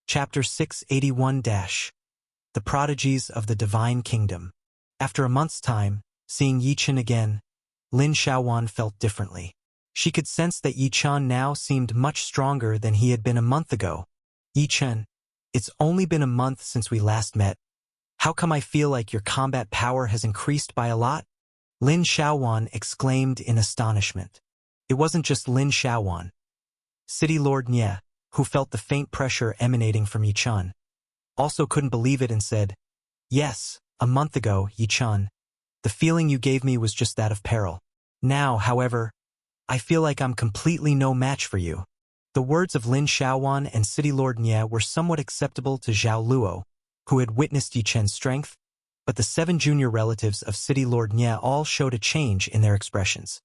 Chapter 681 The Prodigies of the Divine Kingdom. After a month's time, seeing Yi-Chen again, Lin Xiaowan felt differently. She could sense that Yi-Chen now seemed much stronger than he had been a month ago. Yi-Chen, it's only been a month since we last met. How come I feel like your combat power has increased by a lot? Lin Xiaowan exclaimed in astonishment. It wasn't just Lin Xiaowan. City Lord Nye, who felt the faint pressure emanating from Yi-Chen, also couldn't believe it and said, "Yes, a month ago, Yi-Chen, the feeling you gave me was just that of peril. Now, however, I feel like I'm completely no match for you." The words of Lin Xiaowan and City Lord Nye were somewhat acceptable to Zhao Luo, who had witnessed Yi-Chen's strength, but the 7 junior relatives of City Lord Nye all showed a change in their expressions,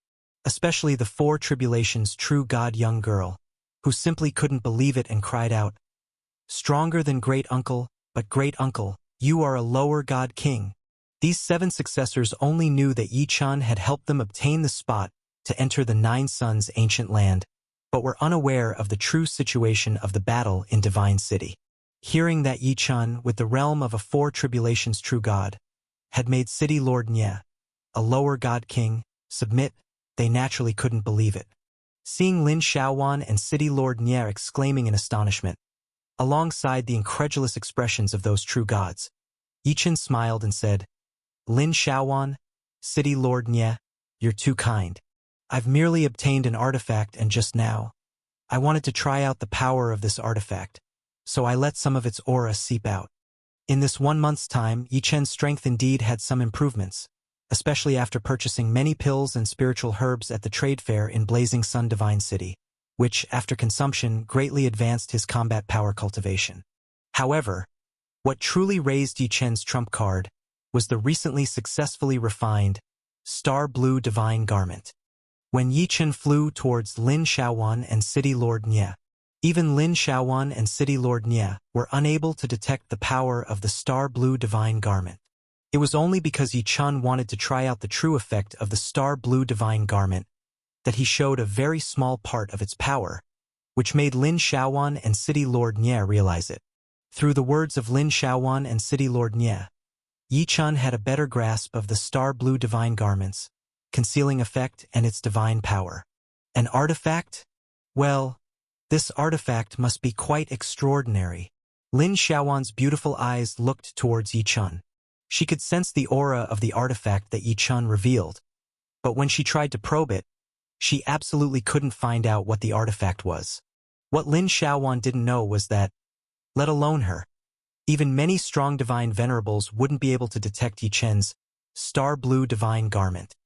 especially the 4 Tribulations true god young girl, who simply couldn't believe it and cried out, "Stronger than great-uncle, but great-uncle, you are a lower god king." These 7 successors only knew that Yi-Chen had helped them obtain the spot to enter the 9 Suns' ancient land, but were unaware of the true situation of the battle in Divine City. Hearing that Yi-Chen, with the realm of a 4 Tribulations true god, had made City Lord Nye, a lower god king, submit, they naturally couldn't believe it. Seeing Lin Xiaowan and City Lord Nye exclaiming in astonishment, alongside the incredulous expressions of those true gods, Yi-Chen smiled and said, "Lin Xiaowan, City Lord Nye, you're too kind. I've merely obtained an artifact and just now, I wanted to try out the power of this artifact, so I let some of its aura seep out." In this 1 month's time, Yi-Chen's strength indeed had some improvements, especially after purchasing many pills and spiritual herbs at the trade fair in Blazing Sun Divine City, which, after consumption, greatly advanced his combat power cultivation. However, what truly raised Yi-Chen's trump card was the recently successfully refined Star Blue Divine Garment. When Yi-Chen flew towards Lin Xiaowan and City Lord Nye, even Lin Xiaowan and City Lord Nye were unable to detect the power of the Star Blue Divine Garment. It was only because Yi-Chen wanted to try out the true effect of the Star Blue Divine Garment that he showed a very small part of its power, which made Lin Xiaowan and City Lord Nye realize it. Through the words of Lin Xiaowan and City Lord Nye, Yi-Chen had a better grasp of the Star Blue Divine Garment's concealing effect and its divine power. An artifact? Well, this artifact must be quite extraordinary. Lin Xiaowan's beautiful eyes looked towards Yi-Chen. She could sense the aura of the artifact that Yi-Chen revealed, but when she tried to probe it, she absolutely couldn't find out what the artifact was. What Lin Xiaowan didn't know was that, let alone her, even many strong divine venerables wouldn't be able to detect Yi-Chen's Star Blue Divine Garment.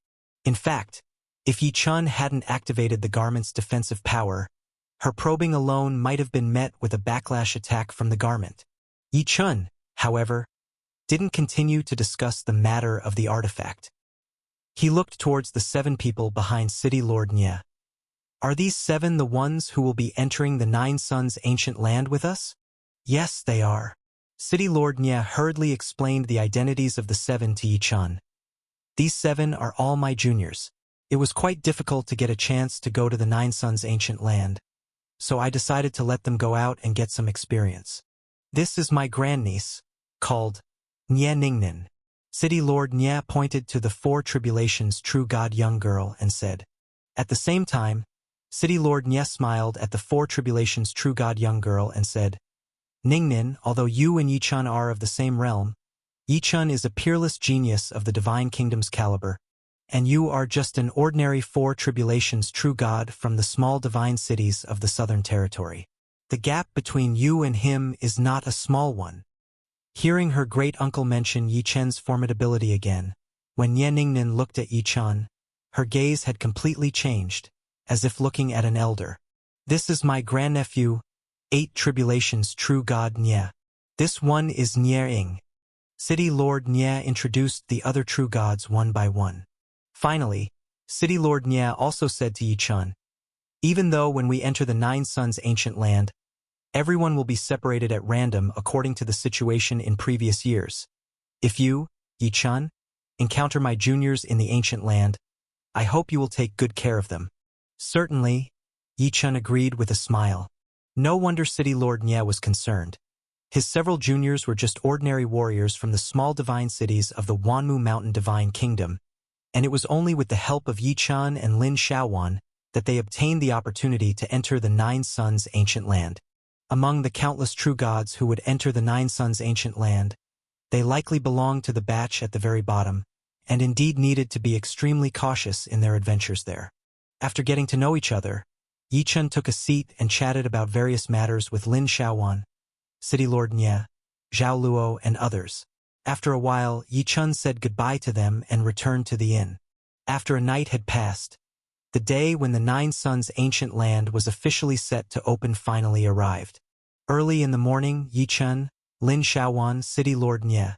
In fact, if Yi-Chen hadn't activated the garment's defensive power, her probing alone might have been met with a backlash attack from the garment. Yi-Chen, however, didn't continue to discuss the matter of the artifact. He looked towards the 7 people behind City Lord Nye. "Are these 7 the ones who will be entering the 9 Suns' ancient land with us?" "Yes, they are." City Lord Nye hurriedly explained the identities of the 7 to Yi-Chen. "These 7 are all my juniors. It was quite difficult to get a chance to go to the 9 Suns' ancient land, so I decided to let them go out and get some experience. This is my grandniece, called Nye Ningnin." City Lord Nye pointed to the 4 Tribulations true god young girl and said. At the same time, City Lord Nye smiled at the 4 Tribulations true god young girl and said, "Ningnin, although you and Yi-Chen are of the same realm, Yi-Chen is a peerless genius of the Divine Kingdom's caliber, and you are just an ordinary 4 Tribulations true god from the small divine cities of the Southern Territory. The gap between you and him is not a small one." Hearing her great-uncle mention Yi-Chen's formidability again, when Nye Ningnin looked at Yi-Chen, her gaze had completely changed, as if looking at an elder. "This is my grandnephew, 8 Tribulations true god Nye. This one is Nye Ing." City Lord Nye introduced the other true gods one by one. Finally, City Lord Nye also said to Yi-Chen, "Even though when we enter the 9 Suns' ancient land, everyone will be separated at random according to the situation in previous years. If you, Yi-Chen, encounter my juniors in the ancient land, I hope you will take good care of them." "Certainly," Yi-Chen agreed with a smile. No wonder City Lord Nye was concerned. His several juniors were just ordinary warriors from the small divine cities of the Wanmu Mountain Divine Kingdom, and it was only with the help of Yi Chun and Lin Xiaowan that they obtained the opportunity to enter the Nine Suns' ancient land. Among the countless true gods who would enter the Nine Suns' ancient land, they likely belonged to the batch at the very bottom, and indeed needed to be extremely cautious in their adventures there. After getting to know each other, Yi Chun took a seat and chatted about various matters with Lin Xiaowan, City Lord Nye, Zhao Luo, and others. After a while, Yi Chun said goodbye to them and returned to the inn. After a night had passed, the day when the Nine Suns' ancient land was officially set to open finally arrived. Early in the morning, Yi Chun, Lin Xiaowan, City Lord Nye,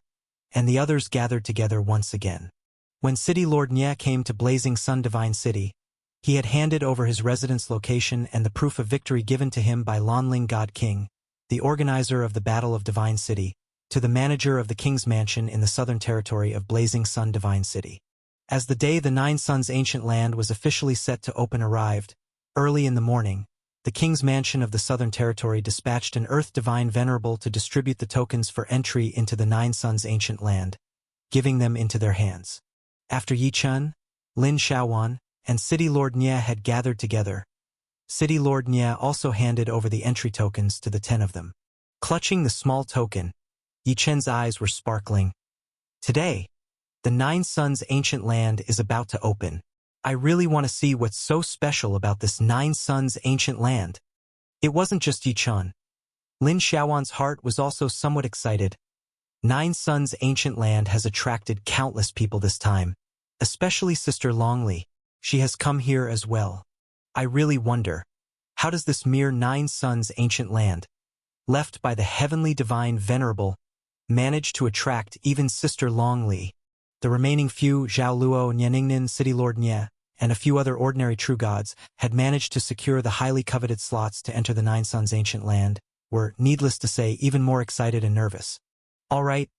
and the others gathered together once again. When City Lord Nye came to Blazing Sun Divine City, he had handed over his residence location and the proof of victory given to him by Lanling God King, the organizer of the Battle of Divine City, to the manager of the King's Mansion in the southern territory of Blazing Sun Divine City. As the day the Nine Suns' ancient land was officially set to open arrived, early in the morning, the King's Mansion of the Southern Territory dispatched an Earth Divine Venerable to distribute the tokens for entry into the Nine Suns' ancient land, giving them into their hands. After Yi Chun, Lin Xiaowan, and City Lord Nye had gathered together, City Lord Nye also handed over the entry tokens to the 10 of them. Clutching the small token, Yi Chun's eyes were sparkling. Today, the Nine Suns' ancient land is about to open. I really want to see what's so special about this Nine Suns' ancient land. It wasn't just Yi Chun. Lin Xiaowan's heart was also somewhat excited. Nine Suns' ancient land has attracted countless people this time, especially Sister Longli. She has come here as well. I really wonder, how does this mere Nine Suns' ancient land, left by the heavenly divine venerable, manage to attract even Sister Longli? The remaining few, Zhao Luo, Nyaningnan, City Lord Nye, and a few other ordinary true gods, had managed to secure the highly coveted slots to enter the Nine Suns' ancient land, were, needless to say, even more excited and nervous. All right,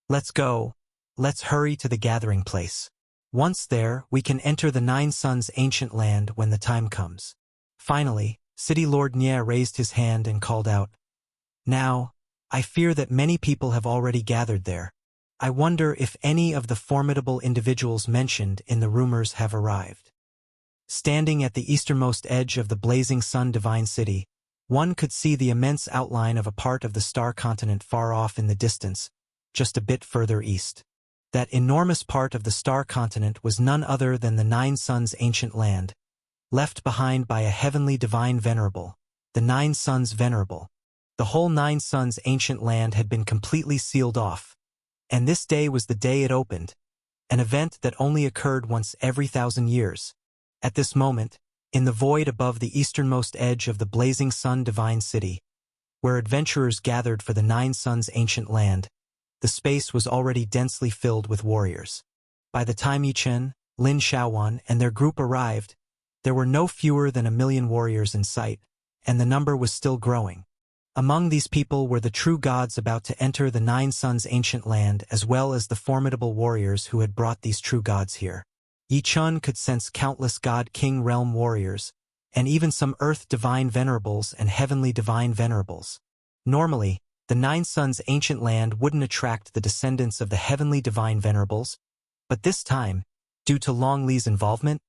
let's go. Let's hurry to the gathering place. Once there, we can enter the Nine Suns' ancient land when the time comes. Finally, City Lord Nye raised his hand and called out, "Now, I fear that many people have already gathered there. I wonder if any of the formidable individuals mentioned in the rumors have arrived." Standing at the easternmost edge of the Blazing Sun Divine City, one could see the immense outline of a part of the star continent far off in the distance, just a bit further east. That enormous part of the star continent was none other than the Nine Suns' ancient land, left behind by a heavenly divine venerable, the Nine Suns Venerable. The whole Nine Suns' ancient land had been completely sealed off, and this day was the day it opened, an event that only occurred once every 1,000 years. At this moment, in the void above the easternmost edge of the Blazing Sun Divine City, where adventurers gathered for the Nine Suns' ancient land, the space was already densely filled with warriors. By the time Yi Chun, Lin Xiaowan, and their group arrived, there were no fewer than 1,000,000 warriors in sight, and the number was still growing. Among these people were the true gods about to enter the Nine Suns' ancient land, as well as the formidable warriors who had brought these true gods here. Yi Chun could sense countless God King realm warriors, and even some Earth Divine Venerables and Heavenly Divine Venerables. Normally, the Nine Suns' ancient land wouldn't attract the descendants of the Heavenly Divine Venerables, but this time, due to Long Li's involvement,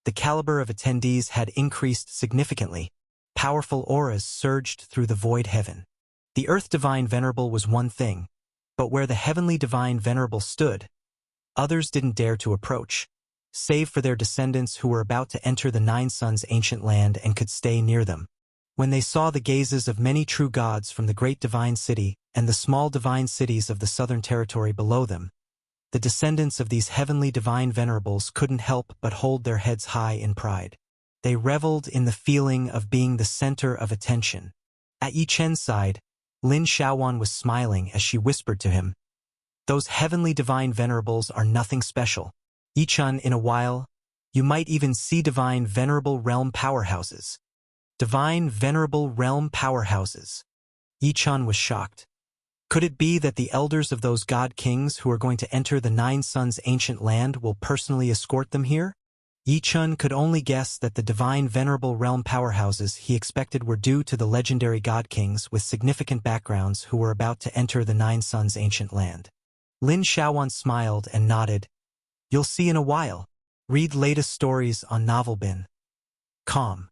the caliber of attendees had increased significantly. Powerful auras surged through the void heaven. The Earth Divine Venerable was one thing, but where the Heavenly Divine Venerable stood, others didn't dare to approach, save for their descendants who were about to enter the Nine Suns' ancient land and could stay near them. When they saw the gazes of many true gods from the great divine city and the small divine cities of the southern territory below them, the descendants of these heavenly divine venerables couldn't help but hold their heads high in pride. They reveled in the feeling of being the center of attention. At Yi Chun's side, Lin Xiaowan was smiling as she whispered to him, "Those heavenly divine venerables are nothing special. Yi Chun, in a while, you might even see divine venerable realm powerhouses." Divine venerable realm powerhouses. Yi Chun was shocked. Could it be that the elders of those god kings who are going to enter the Nine Suns' ancient land will personally escort them here? Yi Chun could only guess that the divine venerable realm powerhouses he expected were due to the legendary god kings with significant backgrounds who were about to enter the Nine Suns' ancient land. Lin Xiaowan smiled and nodded. You'll see in a while. Read latest stories on Novelbin.com.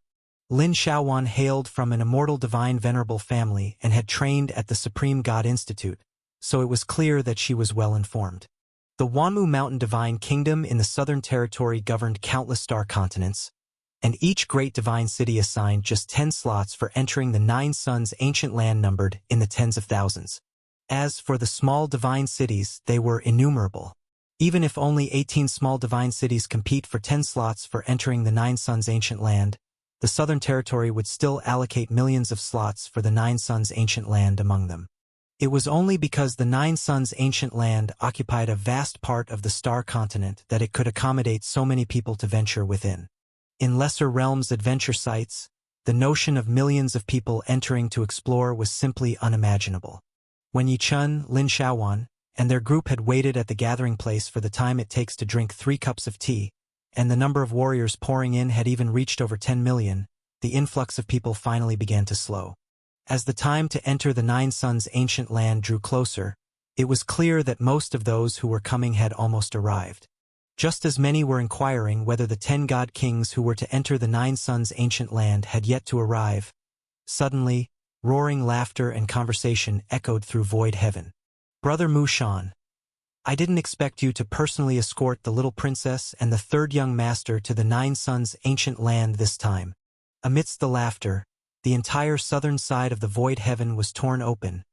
Lin Xiaowan hailed from an immortal divine venerable family and had trained at the Supreme God Institute, so it was clear that she was well informed. The Wanmu Mountain Divine Kingdom in the Southern Territory governed countless star continents, and each great divine city assigned just 10 slots for entering the Nine Suns' ancient land numbered in the tens of thousands. As for the small divine cities, they were innumerable. Even if only 18 small divine cities compete for 10 slots for entering the Nine Suns' ancient land, the Southern Territory would still allocate millions of slots for the Nine Suns' ancient land among them. It was only because the Nine Suns' ancient land occupied a vast part of the star continent that it could accommodate so many people to venture within. In lesser realms' adventure sites, the notion of millions of people entering to explore was simply unimaginable. When Yi Chun, Lin Xiaowan, and their group had waited at the gathering place for the time it takes to drink 3 cups of tea, and the number of warriors pouring in had even reached over 10 million, the influx of people finally began to slow. As the time to enter the Nine Suns' ancient land drew closer, it was clear that most of those who were coming had almost arrived. Just as many were inquiring whether the 10 god kings who were to enter the Nine Suns' ancient land had yet to arrive. Suddenly, roaring laughter and conversation echoed through void heaven. Brother Mu Shan, I didn't expect you to personally escort the little princess and the third young master to the Nine Suns' ancient land this time. Amidst the laughter, the entire southern side of the void heaven was torn open,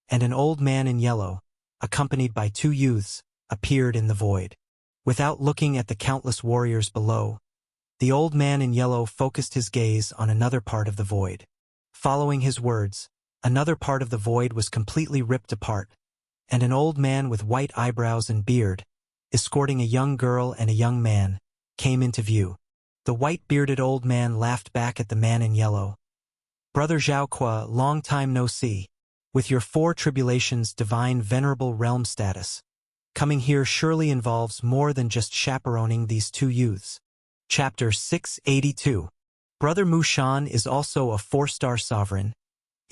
and an old man in yellow, accompanied by 2 youths, appeared in the void. Without looking at the countless warriors below, the old man in yellow focused his gaze on another part of the void. Following his words, another part of the void was completely ripped apart, and an old man with white eyebrows and beard, escorting a young girl and a young man, came into view. The white-bearded old man laughed back at the man in yellow. Brother Zhaokua, long time no see. With your 4 tribulations divine venerable realm status, coming here surely involves more than just chaperoning these 2 youths. Chapter 682. Brother Mu Shan is also a 4-star sovereign.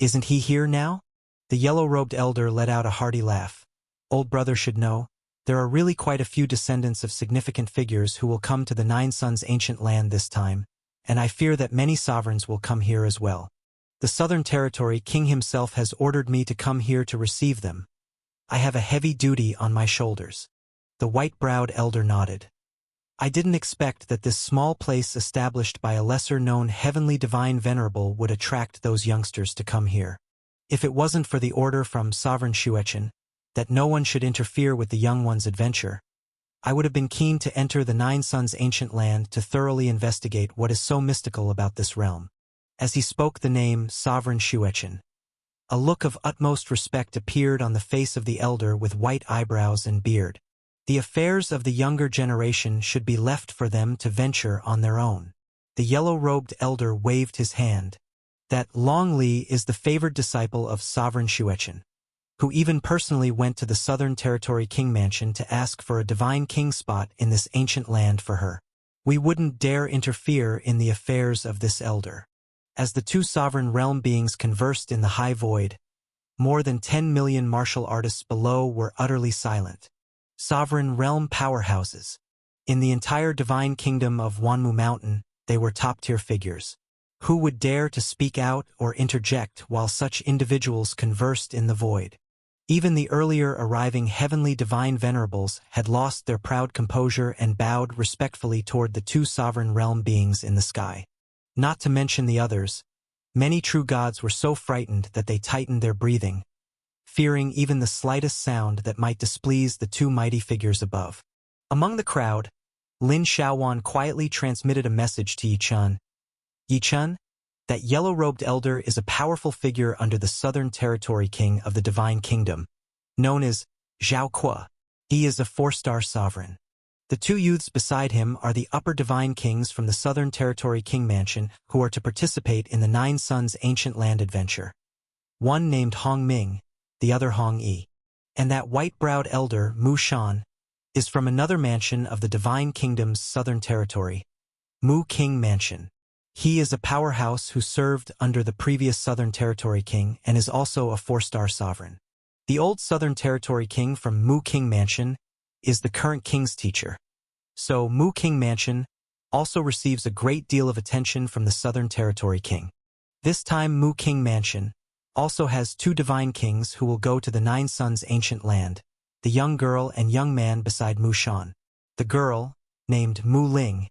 Isn't he here now? The yellow-robed elder let out a hearty laugh. Old brother should know, there are really quite a few descendants of significant figures who will come to the Nine Suns' ancient land this time, and I fear that many sovereigns will come here as well. The Southern Territory King himself has ordered me to come here to receive them. I have a heavy duty on my shoulders. The white-browed elder nodded. I didn't expect that this small place established by a lesser-known heavenly divine venerable would attract those youngsters to come here. If it wasn't for the order from Sovereign Xuechen, that no one should interfere with the young one's adventure, I would have been keen to enter the Nine Suns' ancient land to thoroughly investigate what is so mystical about this realm. As he spoke the name Sovereign Xuechen, a look of utmost respect appeared on the face of the elder with white eyebrows and beard. The affairs of the younger generation should be left for them to venture on their own. The yellow-robed elder waved his hand. That Long Li is the favored disciple of Sovereign Xuechen, who even personally went to the Southern Territory King Mansion to ask for a divine king spot in this ancient land for her. We wouldn't dare interfere in the affairs of this elder. As the 2 sovereign realm beings conversed in the high void, more than 10 million martial artists below were utterly silent. Sovereign realm powerhouses. In the entire divine kingdom of Wanmu Mountain, they were top-tier figures. Who would dare to speak out or interject while such individuals conversed in the void? Even the earlier arriving heavenly divine venerables had lost their proud composure and bowed respectfully toward the 2 sovereign realm beings in the sky. Not to mention the others, many true gods were so frightened that they tightened their breathing, fearing even the slightest sound that might displease the 2 mighty figures above. Among the crowd, Lin Xiaowan quietly transmitted a message to Yi Chun. Yi Chun, that yellow-robed elder is a powerful figure under the Southern Territory King of the Divine Kingdom, known as Zhaokua. He is a 4-star sovereign. The 2 youths beside him are the upper divine kings from the Southern Territory King Mansion who are to participate in the Nine Suns' ancient land adventure. One named Hong Ming, the other Hong Yi. And that white-browed elder, Mu Shan, is from another mansion of the Divine Kingdom's Southern Territory, Mu King Mansion. He is a powerhouse who served under the previous Southern Territory King and is also a 4-star sovereign. The old Southern Territory King from Mu King Mansion is the current king's teacher. So Mu King Mansion also receives a great deal of attention from the Southern Territory King. This time Mu King Mansion also has 2 divine kings who will go to the 9 Suns ancient land, the young girl and young man beside Mu Shan. The girl, named Mu Ling,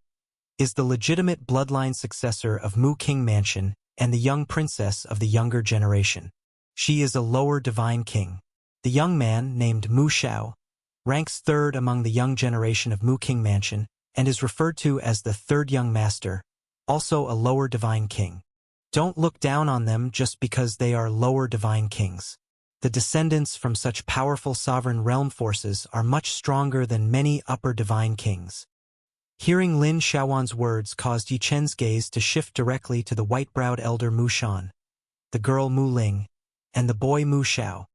is the legitimate bloodline successor of Mu King Mansion and the young princess of the younger generation. She is a lower divine king. The young man, named Mu Shao, ranks 3rd among the young generation of Mu King Mansion and is referred to as the 3rd young master, also a lower divine king. Don't look down on them just because they are lower divine kings. The descendants from such powerful sovereign realm forces are much stronger than many upper divine kings. Hearing Lin Shaowan's words caused Yi Chen's gaze to shift directly to the white-browed elder Mu Shan, the girl Mu Ling, and the boy Mu Shao.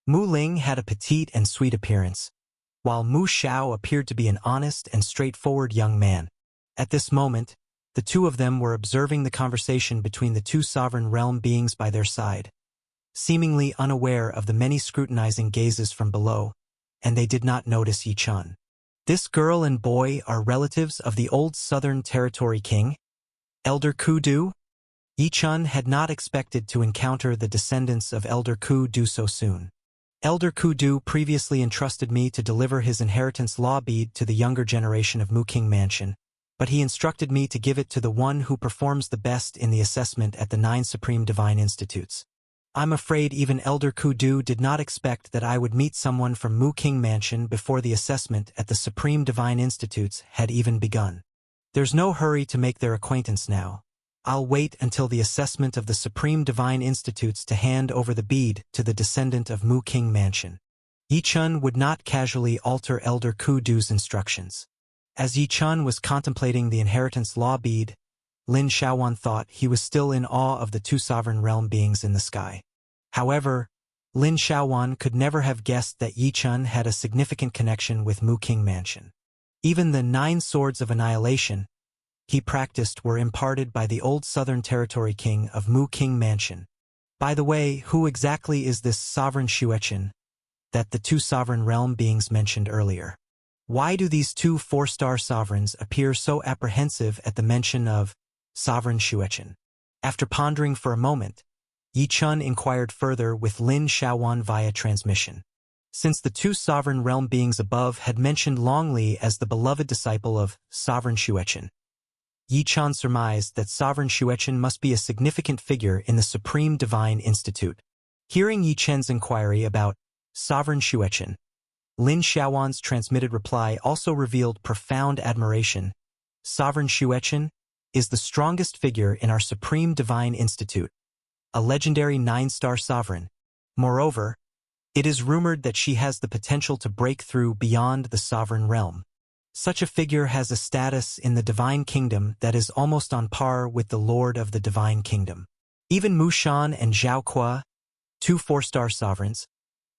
Mu Ling had a petite and sweet appearance, while Mu Shao appeared to be an honest and straightforward young man. At this moment, the two of them were observing the conversation between the 2 sovereign realm beings by their side, seemingly unaware of the many scrutinizing gazes from below, and they did not notice Yi Chen. This girl and boy are relatives of the old Southern Territory King, Elder Ku Du? Yi Chen had not expected to encounter the descendants of Elder Ku Du so soon. Elder Ku Du previously entrusted me to deliver his inheritance law bead to the younger generation of Mu King Mansion, but he instructed me to give it to the one who performs the best in the assessment at the 9 Supreme Divine Institutes. I'm afraid even Elder Ku Du did not expect that I would meet someone from Mu King Mansion before the assessment at the Supreme Divine Institutes had even begun. There's no hurry to make their acquaintance now. I'll wait until the assessment of the Supreme Divine Institutes to hand over the bead to the descendant of Mu King Mansion. Yi Chen would not casually alter Elder Ku Du's instructions. As Yi Chen was contemplating the inheritance law bead, Lin Shaowan thought he was still in awe of the 2 sovereign realm beings in the sky. However, Lin Shaowan could never have guessed that Yi Chen had a significant connection with Mu King Mansion. Even the 9 swords of annihilation he practiced were imparted by the old Southern Territory King of Mu King Mansion. By the way, who exactly is this sovereign Xueqin that the 2 sovereign realm beings mentioned earlier? Why do these 2 4-star sovereigns appear so apprehensive at the mention of sovereign Xueqin? After pondering for a moment, Yi Chen inquired further with Lin Shaowan via transmission. Since the 2 sovereign realm beings above had mentioned Long Li as the beloved disciple of sovereign Xueqin, Yi Chen surmised that sovereign Xueqin must be a significant figure in the Supreme Divine Institute. Hearing Yi Chen's inquiry about sovereign Xueqin, Lin Shaowan's transmitted reply also revealed profound admiration. Sovereign Xueqin is the strongest figure in our Supreme Divine Institute, a legendary 9-star sovereign. Moreover, it is rumored that she has the potential to break through beyond the sovereign realm. Such a figure has a status in the Divine Kingdom that is almost on par with the Lord of the Divine Kingdom. Even Mu Shan and Zhao Kuo, 2 4-star sovereigns,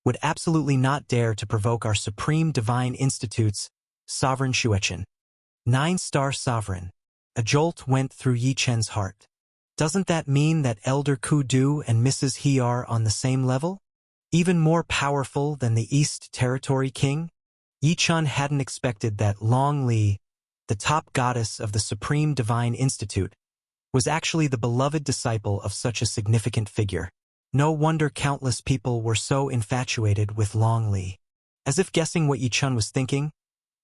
would absolutely not dare to provoke our Supreme Divine Institute's sovereign Xueqin. 9-star sovereign. A jolt went through Yi Chen's heart. Doesn't that mean that Elder Ku Du and Mrs. He are on the same level? Even more powerful than the East Territory King? Yi Chen hadn't expected that Long Li, the top goddess of the Supreme Divine Institute, was actually the beloved disciple of such a significant figure. No wonder countless people were so infatuated with Long Li. As if guessing what Yi Chen was thinking,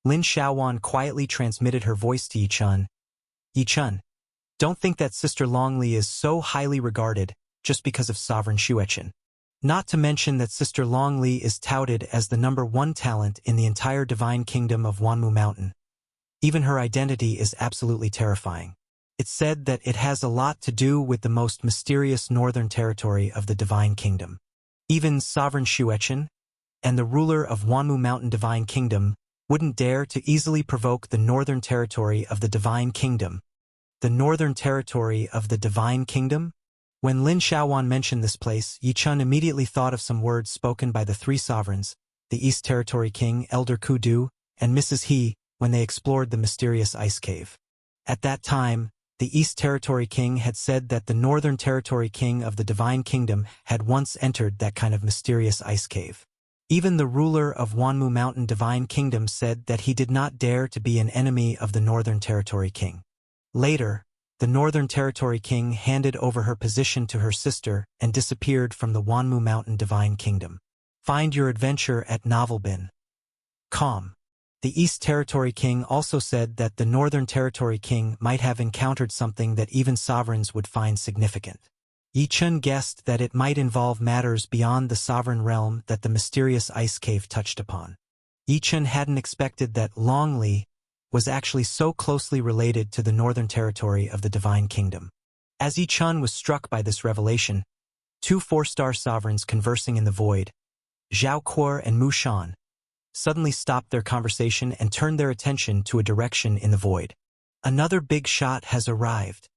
Lin Shaowan quietly transmitted her voice to Yi Chen. Yi Chen, don't think that Sister Long Li is so highly regarded just because of sovereign Xueqin. Not to mention that Sister Long Li is touted as the #1 talent in the entire Divine Kingdom of Wanmu Mountain. Even her identity is absolutely terrifying. It's said that it has a lot to do with the most mysterious northern territory of the Divine Kingdom. Even sovereign Xueqin and the ruler of Wanmu Mountain Divine Kingdom wouldn't dare to easily provoke the northern territory of the Divine Kingdom. The northern territory of the Divine Kingdom? When Lin Shaowan mentioned this place, Yi Chen immediately thought of some words spoken by the 3 sovereigns, the East Territory King, Elder Ku Du, and Mrs. He, when they explored the mysterious ice cave. At that time, the East Territory King had said that the Northern Territory King of the Divine Kingdom had once entered that kind of mysterious ice cave. Even the ruler of Wanmu Mountain Divine Kingdom said that he did not dare to be an enemy of the Northern Territory King. Later, the Northern Territory King handed over her position to her sister and disappeared from the Wanmu Mountain Divine Kingdom. Find your adventure at novelbin.com. The East Territory King also said that the Northern Territory King might have encountered something that even sovereigns would find significant. Yi-chun guessed that it might involve matters beyond the sovereign realm that the mysterious ice cave touched upon. Yi-chun hadn't expected that Longli was actually so closely related to the Northern Territory of the Divine Kingdom. As Yi-chun was struck by this revelation, two four-star sovereigns conversing in the void, Zhao Kuo and Mu Shan, suddenly stopped their conversation and turned their attention to a direction in the void. Another big shot has arrived.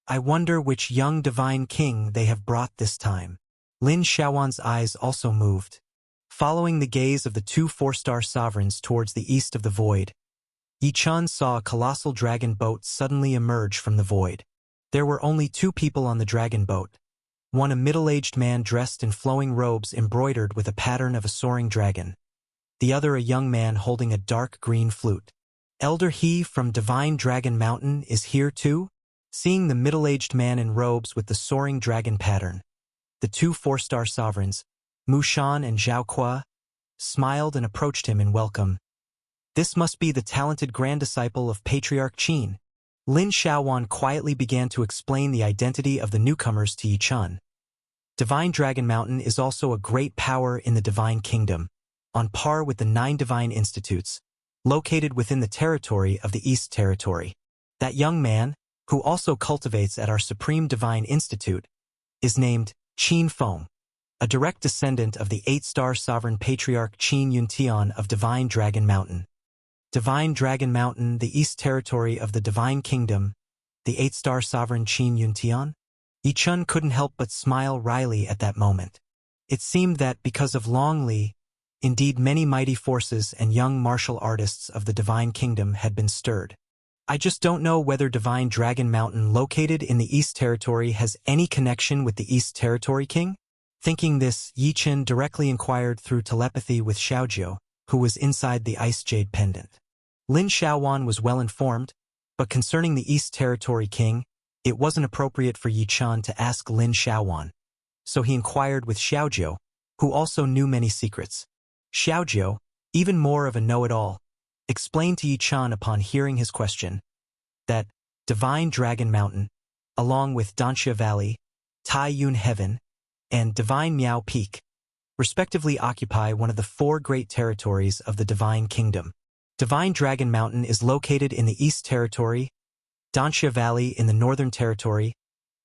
I wonder which young divine king they have brought this time. Lin Xiaowan's eyes also moved. Following the gaze of the two four-star sovereigns towards the east of the void, Yi-chun saw a colossal dragon boat suddenly emerge from the void. There were only two people on the dragon boat. One a middle-aged man dressed in flowing robes embroidered with a pattern of a soaring dragon. The other a young man holding a dark green flute. Elder He from Divine Dragon Mountain is here too? Seeing the middle-aged man in robes with the soaring dragon pattern, the two four-star sovereigns, Mu Shan and Zhao Kuo, smiled and approached him in welcome. This must be the talented grand disciple of Patriarch Qin. Lin Xiaowan quietly began to explain the identity of the newcomers to Yi-chun. Divine Dragon Mountain is also a great power in the Divine Kingdom, on par with the 9 divine institutes, located within the territory of the East Territory. That young man, who also cultivates at our Supreme Divine Institute, is named Qin Feng, a direct descendant of the 8-star sovereign patriarch Qin Yuntian of Divine Dragon Mountain. Divine Dragon Mountain, the East Territory of the Divine Kingdom, the 8-star sovereign Qin Yuntian? Yi-chun couldn't help but smile wryly at that moment. It seemed that because of Longli, indeed many mighty forces and young martial artists of the Divine Kingdom had been stirred. I just don't know whether Divine Dragon Mountain located in the East Territory has any connection with the East Territory King? Thinking this, Yi-chun directly inquired through telepathy with Xiaojiu, who was inside the Ice Jade Pendant. Lin Xiaowan was well informed, but concerning the East Territory King, it wasn't appropriate for Yi-chun to ask Lin Xiaowan. So he inquired with Xiaojiu, who also knew many secrets. Xiaojiu, even more of a know-it-all, explained to Yi-chun upon hearing his question that Divine Dragon Mountain, along with Danxia Valley, Tai Yun Heaven, and Divine Miao Peak, respectively occupy one of the 4 great territories of the Divine Kingdom. Divine Dragon Mountain is located in the East Territory, Danxia Valley in the Northern Territory,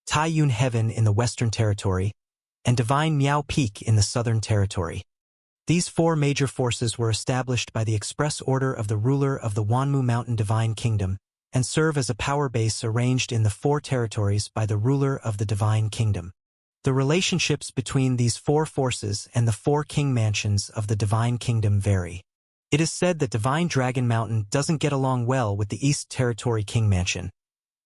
Tai Yun Heaven in the Western Territory, and Divine Miao Peak in the Southern Territory. These 4 major forces were established by the express order of the ruler of the Wanmu Mountain Divine Kingdom and serve as a power base arranged in the 4 territories by the ruler of the Divine Kingdom. The relationships between these 4 forces and the 4 king mansions of the Divine Kingdom vary. It is said that Divine Dragon Mountain doesn't get along well with the East Territory King Mansion,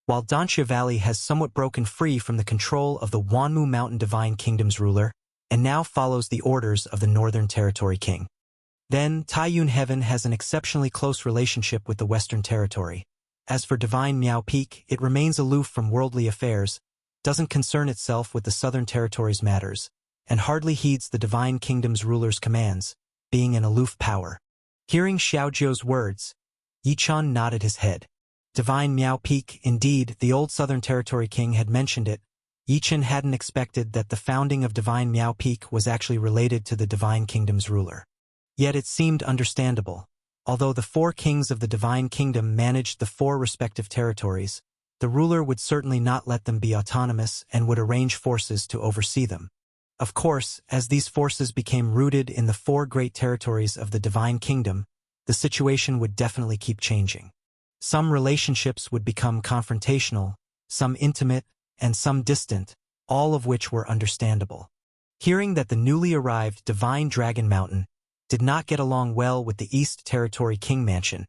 while Danxia Valley has somewhat broken free from the control of the Wanmu Mountain Divine Kingdom's ruler and now follows the orders of the Northern Territory King. Then, Tai Yun Heaven has an exceptionally close relationship with the Western Territory. As for Divine Miao Peak, it remains aloof from worldly affairs, doesn't concern itself with the Southern Territory's matters, and hardly heeds the Divine Kingdom's ruler's commands, being an aloof power. Hearing Xiaojiu's words, Yi-chun nodded his head. Divine Miao Peak, indeed, the old Southern Territory King had mentioned it. Yi-chun hadn't expected that the founding of Divine Miao Peak was actually related to the Divine Kingdom's ruler. Yet it seemed understandable. Although the 4 kings of the Divine Kingdom managed the 4 respective territories, the ruler would certainly not let them be autonomous and would arrange forces to oversee them. Of course, as these forces became rooted in the 4 great territories of the Divine Kingdom, the situation would definitely keep changing. Some relationships would become confrontational, some intimate, and some distant, all of which were understandable. Hearing that the newly arrived Divine Dragon Mountain did not get along well with the East Territory King Mansion,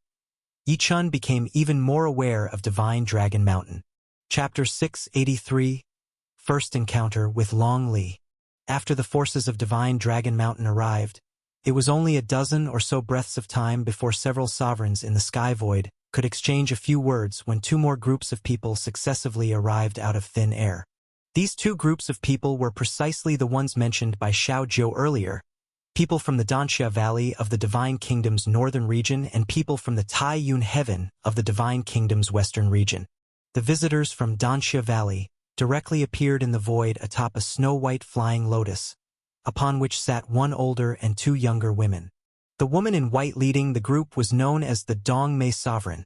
Yichun became even more aware of Divine Dragon Mountain. Chapter 683, First Encounter with Long Li. After the forces of Divine Dragon Mountain arrived, it was only a dozen or so breaths of time before several sovereigns in the sky void could exchange a few words when two more groups of people successively arrived out of thin air. These two groups of people were precisely the ones mentioned by Xiao Jiu earlier, people from the Danxia Valley of the Divine Kingdom's northern region and people from the Tai-Yun Heaven of the Divine Kingdom's western region. The visitors from Danxia Valley directly appeared in the void atop a snow-white flying lotus, upon which sat one older and two younger women. The woman in white leading the group was known as the Dongmei Sovereign,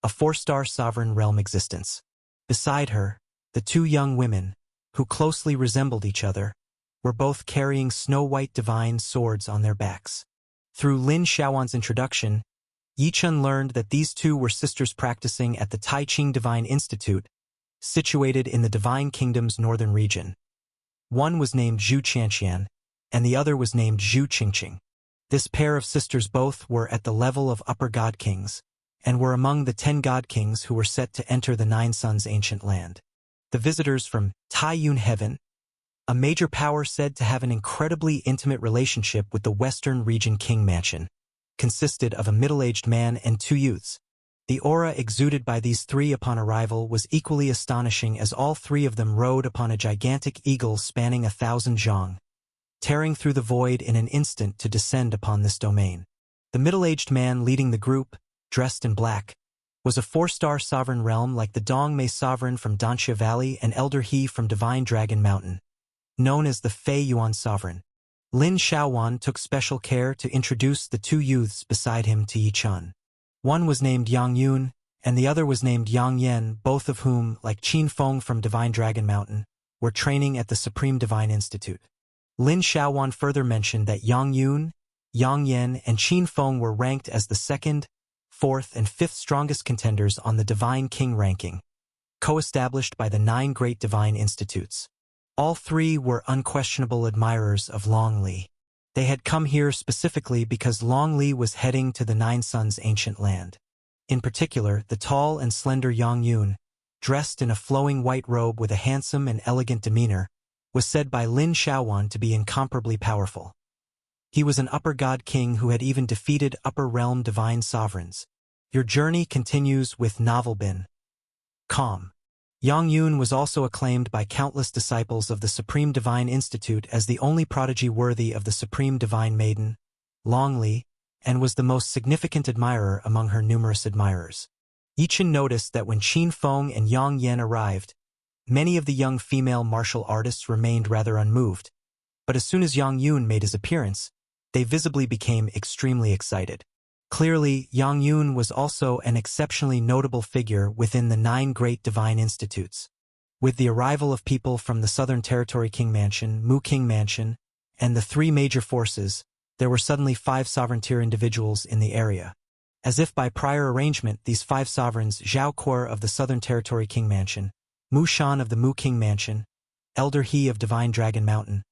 a 4-star sovereign realm existence. Beside her, the two young women, who closely resembled each other, were both carrying snow-white divine swords on their backs. Through Lin Xiaowan's introduction, Yichun learned that these two were sisters practicing at the Taiching Divine Institute, situated in the Divine Kingdom's northern region. One was named Zhu Qianqian, and the other was named Zhu Qingqing. This pair of sisters both were at the level of upper god kings, and were among the 10 god kings who were set to enter the Nine Suns' ancient land. The visitors from Tai-Yun Heaven, a major power said to have an incredibly intimate relationship with the Western Region King Mansion, consisted of a middle-aged man and two youths. The aura exuded by these three upon arrival was equally astonishing as all three of them rode upon a gigantic eagle spanning 1,000 zhang, tearing through the void in an instant to descend upon this domain. The middle-aged man leading the group, dressed in black, was a 4-star sovereign realm like the Dongmei Sovereign from Danxia Valley and Elder He from Divine Dragon Mountain, known as the Fei Yuan Sovereign. Lin Xiaowan took special care to introduce the two youths beside him to Yichun. One was named Yang Yun, and the other was named Yang Yen, both of whom, like Qin Feng from Divine Dragon Mountain, were training at the Supreme Divine Institute. Lin Xiaowan further mentioned that Yang Yun, Yang Yen, and Qin Feng were ranked as the 2nd, 4th, and 5th strongest contenders on the Divine King ranking, co-established by the 9 Great Divine Institutes. All three were unquestionable admirers of Long Li. They had come here specifically because Long Li was heading to the Nine Suns' ancient land. In particular, the tall and slender Yang Yun, dressed in a flowing white robe with a handsome and elegant demeanor, was said by Lin Xiaowan to be incomparably powerful. He was an upper god king who had even defeated upper realm divine sovereigns. Your journey continues with Novel Bin. Calm. Yang Yun was also acclaimed by countless disciples of the Supreme Divine Institute as the only prodigy worthy of the Supreme Divine Maiden, Long Li, and was the most significant admirer among her numerous admirers. Yichun noticed that when Qin Feng and Yang Yen arrived, many of the young female martial artists remained rather unmoved, but as soon as Yang Yun made his appearance, they visibly became extremely excited. Clearly, Yang Yun was also an exceptionally notable figure within the 9 Great Divine Institutes. With the arrival of people from the Southern Territory King Mansion, Mu King Mansion, and the 3 major forces, there were suddenly 5 sovereign-tier individuals in the area. As if by prior arrangement, these 5 sovereigns, Zhao Kuo of the Southern Territory King Mansion, Mu Shan of the Mu King Mansion, Elder He of Divine Dragon Mountain,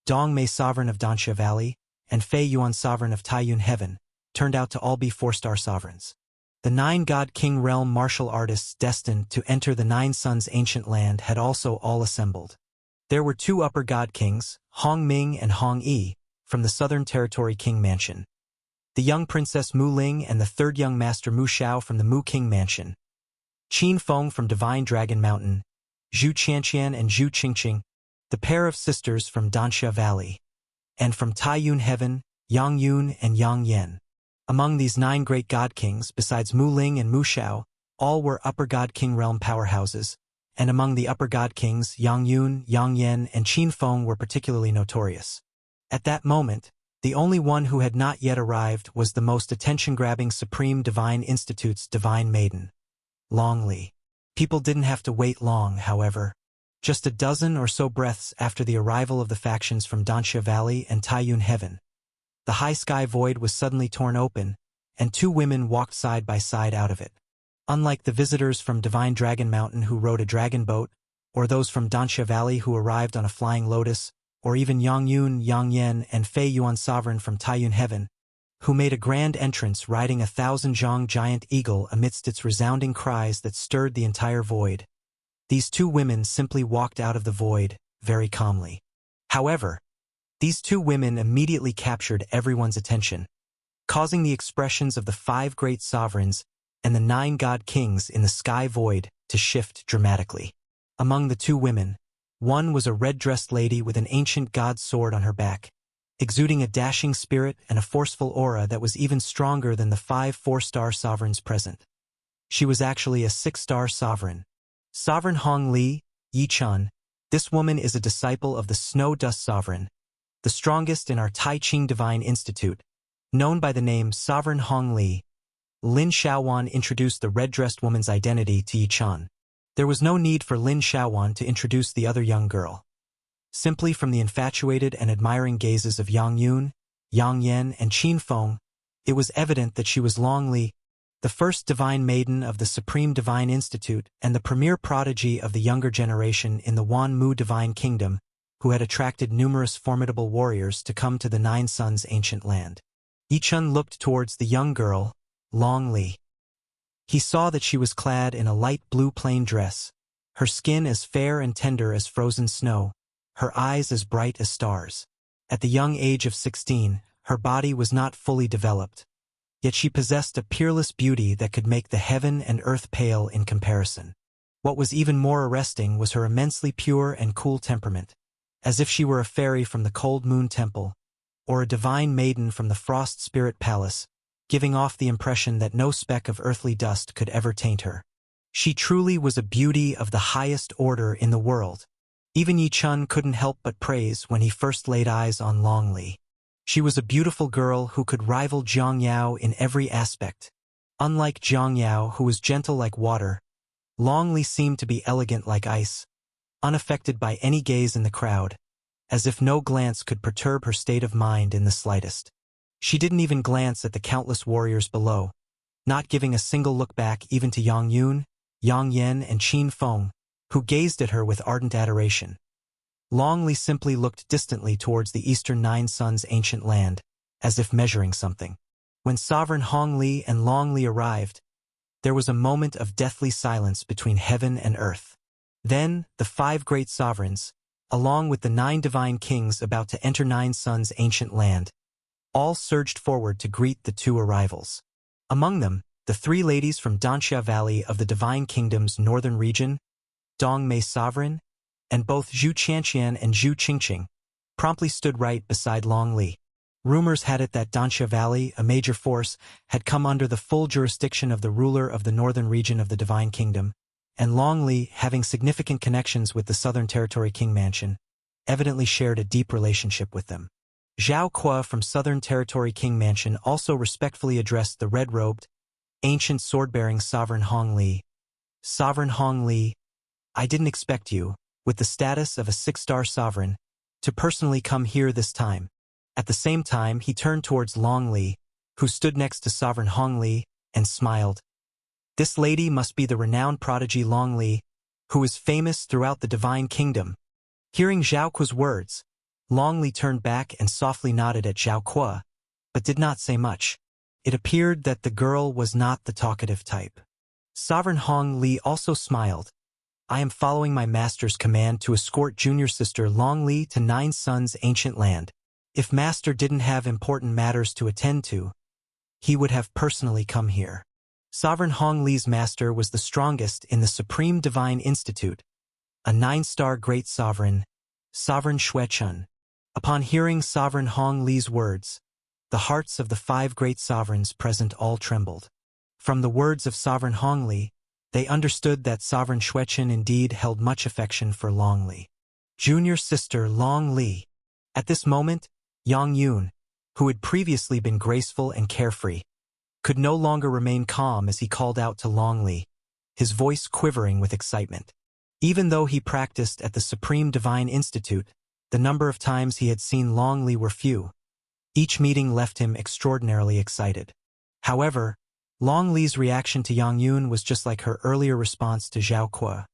Dong Mei Sovereign of Danxia Valley, and Fei Yuan Sovereign of Tai-Yun Heaven, turned out to all be 4-star sovereigns. The 9 God King realm martial artists destined to enter the Nine Suns' ancient land had also all assembled. There were 2 upper god kings, Hong Ming and Hong Yi, from the Southern Territory King Mansion, the young Princess Mu Ling and the 3rd young Master Mu Xiao from the Mu King Mansion, Qin Feng from Divine Dragon Mountain, Zhu Qianqian and Zhu Qingqing, the pair of sisters from Danxia Valley, and from Tai-Yun Heaven, Yang Yun and Yang Yen. Among these 9 great god kings, besides Mu Ling and Mu Xiao, all were upper god king realm powerhouses, and among the upper god kings, Yang Yun, Yang Yen, and Qin Feng were particularly notorious. At that moment, the only one who had not yet arrived was the most attention-grabbing Supreme Divine Institute's Divine Maiden, Long Li. People didn't have to wait long, however. Just a dozen or so breaths after the arrival of the factions from Danxia Valley and Tai-Yun Heaven, the high sky void was suddenly torn open, and 2 women walked side by side out of it. Unlike the visitors from Divine Dragon Mountain who rode a dragon boat, or those from Danxia Valley who arrived on a flying lotus, or even Yang Yun, Yang Yen, and Fei Yuan Sovereign from Tai-Yun Heaven, who made a grand entrance riding a 1,000-zhang giant eagle amidst its resounding cries that stirred the entire void. These two women simply walked out of the void, very calmly. However, these two women immediately captured everyone's attention, causing the expressions of the 5 great sovereigns and the 9 god kings in the sky void to shift dramatically. Among the two women, one was a red-dressed lady with an ancient god's sword on her back, exuding a dashing spirit and a forceful aura that was even stronger than the 5 4-star sovereigns present. She was actually a 6-star sovereign. Sovereign Hong Li, Yi Chun. This woman is a disciple of the Snow Dust Sovereign, the strongest in our Tai Ching Divine Institute, known by the name Sovereign Hong Li. Lin Xiaowan introduced the red-dressed woman's identity to Yi Chun. There was no need for Lin Xiaowan to introduce the other young girl. Simply from the infatuated and admiring gazes of Yang Yun, Yang Yan, and Qin Feng, it was evident that she was Long Li, the first divine maiden of the Supreme Divine Institute and the premier prodigy of the younger generation in the Wan Mu Divine Kingdom, who had attracted numerous formidable warriors to come to the 9 Suns' ancient land. Yi Chun looked towards the young girl, Long Li. He saw that she was clad in a light blue plain dress, her skin as fair and tender as frozen snow, her eyes as bright as stars. At the young age of 16, her body was not fully developed, yet she possessed a peerless beauty that could make the heaven and earth pale in comparison. What was even more arresting was her immensely pure and cool temperament, as if she were a fairy from the Cold Moon Temple, or a divine maiden from the Frost Spirit Palace, giving off the impression that no speck of earthly dust could ever taint her. She truly was a beauty of the highest order in the world. Even Yi Chun couldn't help but praise when he first laid eyes on Long Li. She was a beautiful girl who could rival Jiang Yao in every aspect. Unlike Jiang Yao, who was gentle like water, Long Li seemed to be elegant like ice, unaffected by any gaze in the crowd, as if no glance could perturb her state of mind in the slightest. She didn't even glance at the countless warriors below, not giving a single look back even to Yang Yun, Yang Yan, and Qin Feng, who gazed at her with ardent adoration. Long Li simply looked distantly towards the eastern 9 Suns' ancient land, as if measuring something. When Sovereign Hong Li and Long Li arrived, there was a moment of deathly silence between heaven and earth. Then, the 5 great sovereigns, along with the 9 divine kings about to enter 9 Suns' ancient land, all surged forward to greet the 2 arrivals. Among them, the 3 ladies from Danxia Valley of the Divine Kingdom's northern region, Dong Mei Sovereign, and both Zhu Qianqian and Zhu Qingqing, promptly stood right beside Long Li. Rumors had it that Danxia Valley, a major force, had come under the full jurisdiction of the ruler of the northern region of the Divine Kingdom, and Long Li, having significant connections with the Southern Territory King Mansion, evidently shared a deep relationship with them. Zhao Kuo from Southern Territory King Mansion also respectfully addressed the red-robed, ancient sword-bearing Sovereign Hong Li. Sovereign Hong Li, I didn't expect you, with the status of a 6-star sovereign, to personally come here this time. At the same time, he turned towards Long Li, who stood next to Sovereign Hong Li, and smiled. This lady must be the renowned prodigy Long Li, who is famous throughout the Divine Kingdom. Hearing Zhao Kuo's words, Long Li turned back and softly nodded at Zhao Kuo, but did not say much. It appeared that the girl was not the talkative type. Sovereign Hong Li also smiled. I am following my master's command to escort junior sister Long Li to 9 Suns' ancient land. If master didn't have important matters to attend to, he would have personally come here. Sovereign Hong Li's master was the strongest in the Supreme Divine Institute, a 9-star great sovereign, Sovereign Xue Chun. Upon hearing Sovereign Hong Li's words, the hearts of the 5 great sovereigns present all trembled. From the words of Sovereign Hong Li, they understood that Sovereign Xue Chun indeed held much affection for Long Li. Junior sister Long Li. At this moment, Yang Yun, who had previously been graceful and carefree, could no longer remain calm as he called out to Long Li, his voice quivering with excitement. Even though he practiced at the Supreme Divine Institute, the number of times he had seen Long Li were few. Each meeting left him extraordinarily excited. However, Long Li's reaction to Yang Yun was just like her earlier response to Zhao Kuo.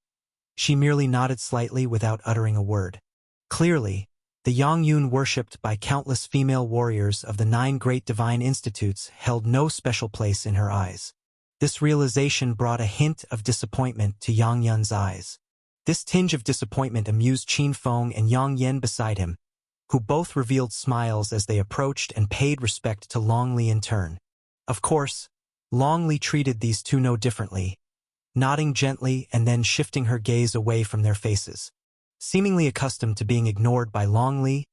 She merely nodded slightly without uttering a word. Clearly, The Yongyun worshipped by countless female warriors of the 9 great divine institutes held no special place in her eyes. This realization brought a hint of disappointment to Yang Yun's eyes. This tinge of disappointment amused Qin Feng and Yang Yen beside him, who both revealed smiles as they approached and paid respect to Long Li in turn. Of course, Long Li treated these two no differently, nodding gently and then shifting her gaze away from their faces. Seemingly accustomed to being ignored by Long Li,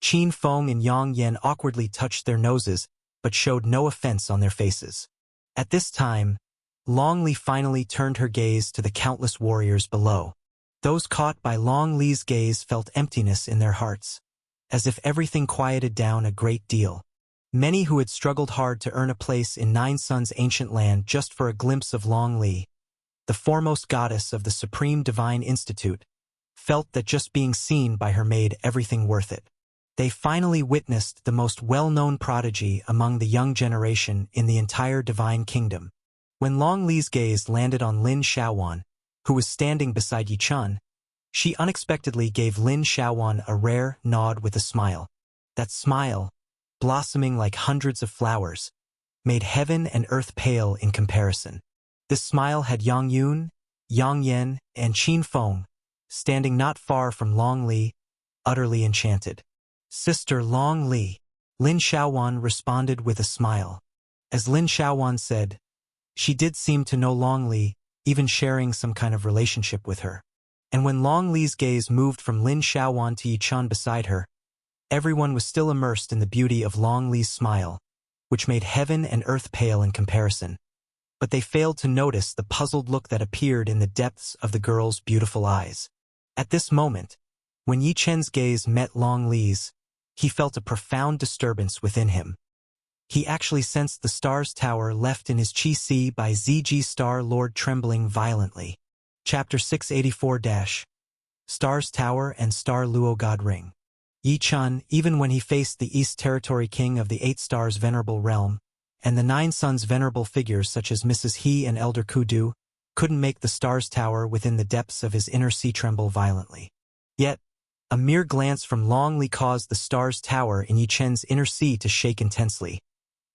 Qin Feng and Yang Yen awkwardly touched their noses but showed no offense on their faces. At this time, Long Li finally turned her gaze to the countless warriors below. Those caught by Long Li's gaze felt emptiness in their hearts, as if everything quieted down a great deal. Many who had struggled hard to earn a place in Nine Suns' ancient land just for a glimpse of Long Li, the foremost goddess of the Supreme Divine Institute, felt that just being seen by her made everything worth it. They finally witnessed the most well-known prodigy among the young generation in the entire Divine Kingdom. When Long Li's gaze landed on Lin Xiaowan, who was standing beside Yi Chun, she unexpectedly gave Lin Xiaowan a rare nod with a smile. That smile, blossoming like hundreds of flowers, made heaven and earth pale in comparison. This smile had Yang Yun, Yang Yen, and Qin Feng, standing not far from Long Li, utterly enchanted. "Sister Long Li," Lin Xiaowan responded with a smile. As Lin Xiaowan said, she did seem to know Long Li, even sharing some kind of relationship with her. And when Long Li's gaze moved from Lin Xiaowan to Yi Chun beside her, everyone was still immersed in the beauty of Long Li's smile, which made heaven and earth pale in comparison. But they failed to notice the puzzled look that appeared in the depths of the girl's beautiful eyes. At this moment, when Yi Chen's gaze met Long Li's, he felt a profound disturbance within him. He actually sensed the star's tower left in his Qi by ZG Star Lord trembling violently. Chapter 684-. Star's Tower and Star Luo God Ring. Yi Chun, even when he faced the East Territory King of the 8 Stars Venerable Realm, and the 9 Suns venerable figures such as Mrs. He and Elder Kudu, couldn't make the star's tower within the depths of his inner sea tremble violently. Yet, a mere glance from Long Li caused the star's tower in Yi Chen's inner sea to shake intensely.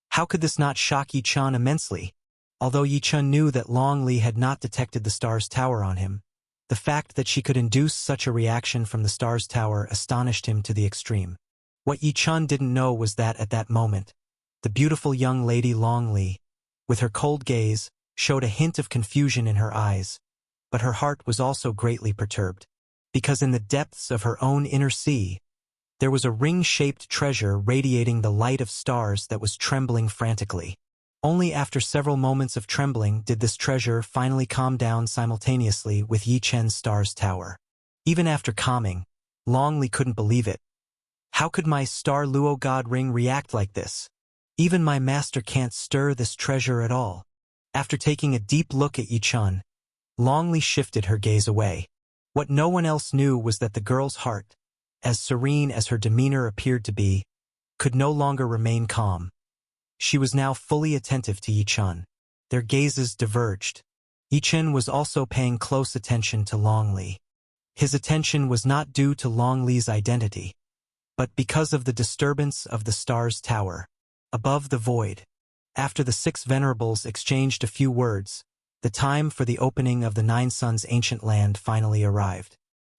How could this not shock Yi Chun immensely? Although Yi Chun knew that Long Li had not detected the star's tower on him, the fact that she could induce such a reaction from the star's tower astonished him to the extreme. What Yi Chun didn't know was that at that moment, the beautiful young lady Long Li, with her cold gaze, showed a hint of confusion in her eyes, but her heart was also greatly perturbed, because in the depths of her own inner sea, there was a ring-shaped treasure radiating the light of stars that was trembling frantically. Only after several moments of trembling did this treasure finally calm down simultaneously with Yi Chen's star's tower. Even after calming, Long Li couldn't believe it. How could my Star Luo God Ring react like this? Even my master can't stir this treasure at all. After taking a deep look at Yi Chun, Long Li shifted her gaze away. What no one else knew was that the girl's heart, as serene as her demeanor appeared to be, could no longer remain calm. She was now fully attentive to Yi Chun. Their gazes diverged. Yi Chun was also paying close attention to Long Li. His attention was not due to Long Li's identity, but because of the disturbance of the star's tower. Above the void, after the 6 venerables exchanged a few words, the time for the opening of the 9 Suns' ancient land finally arrived.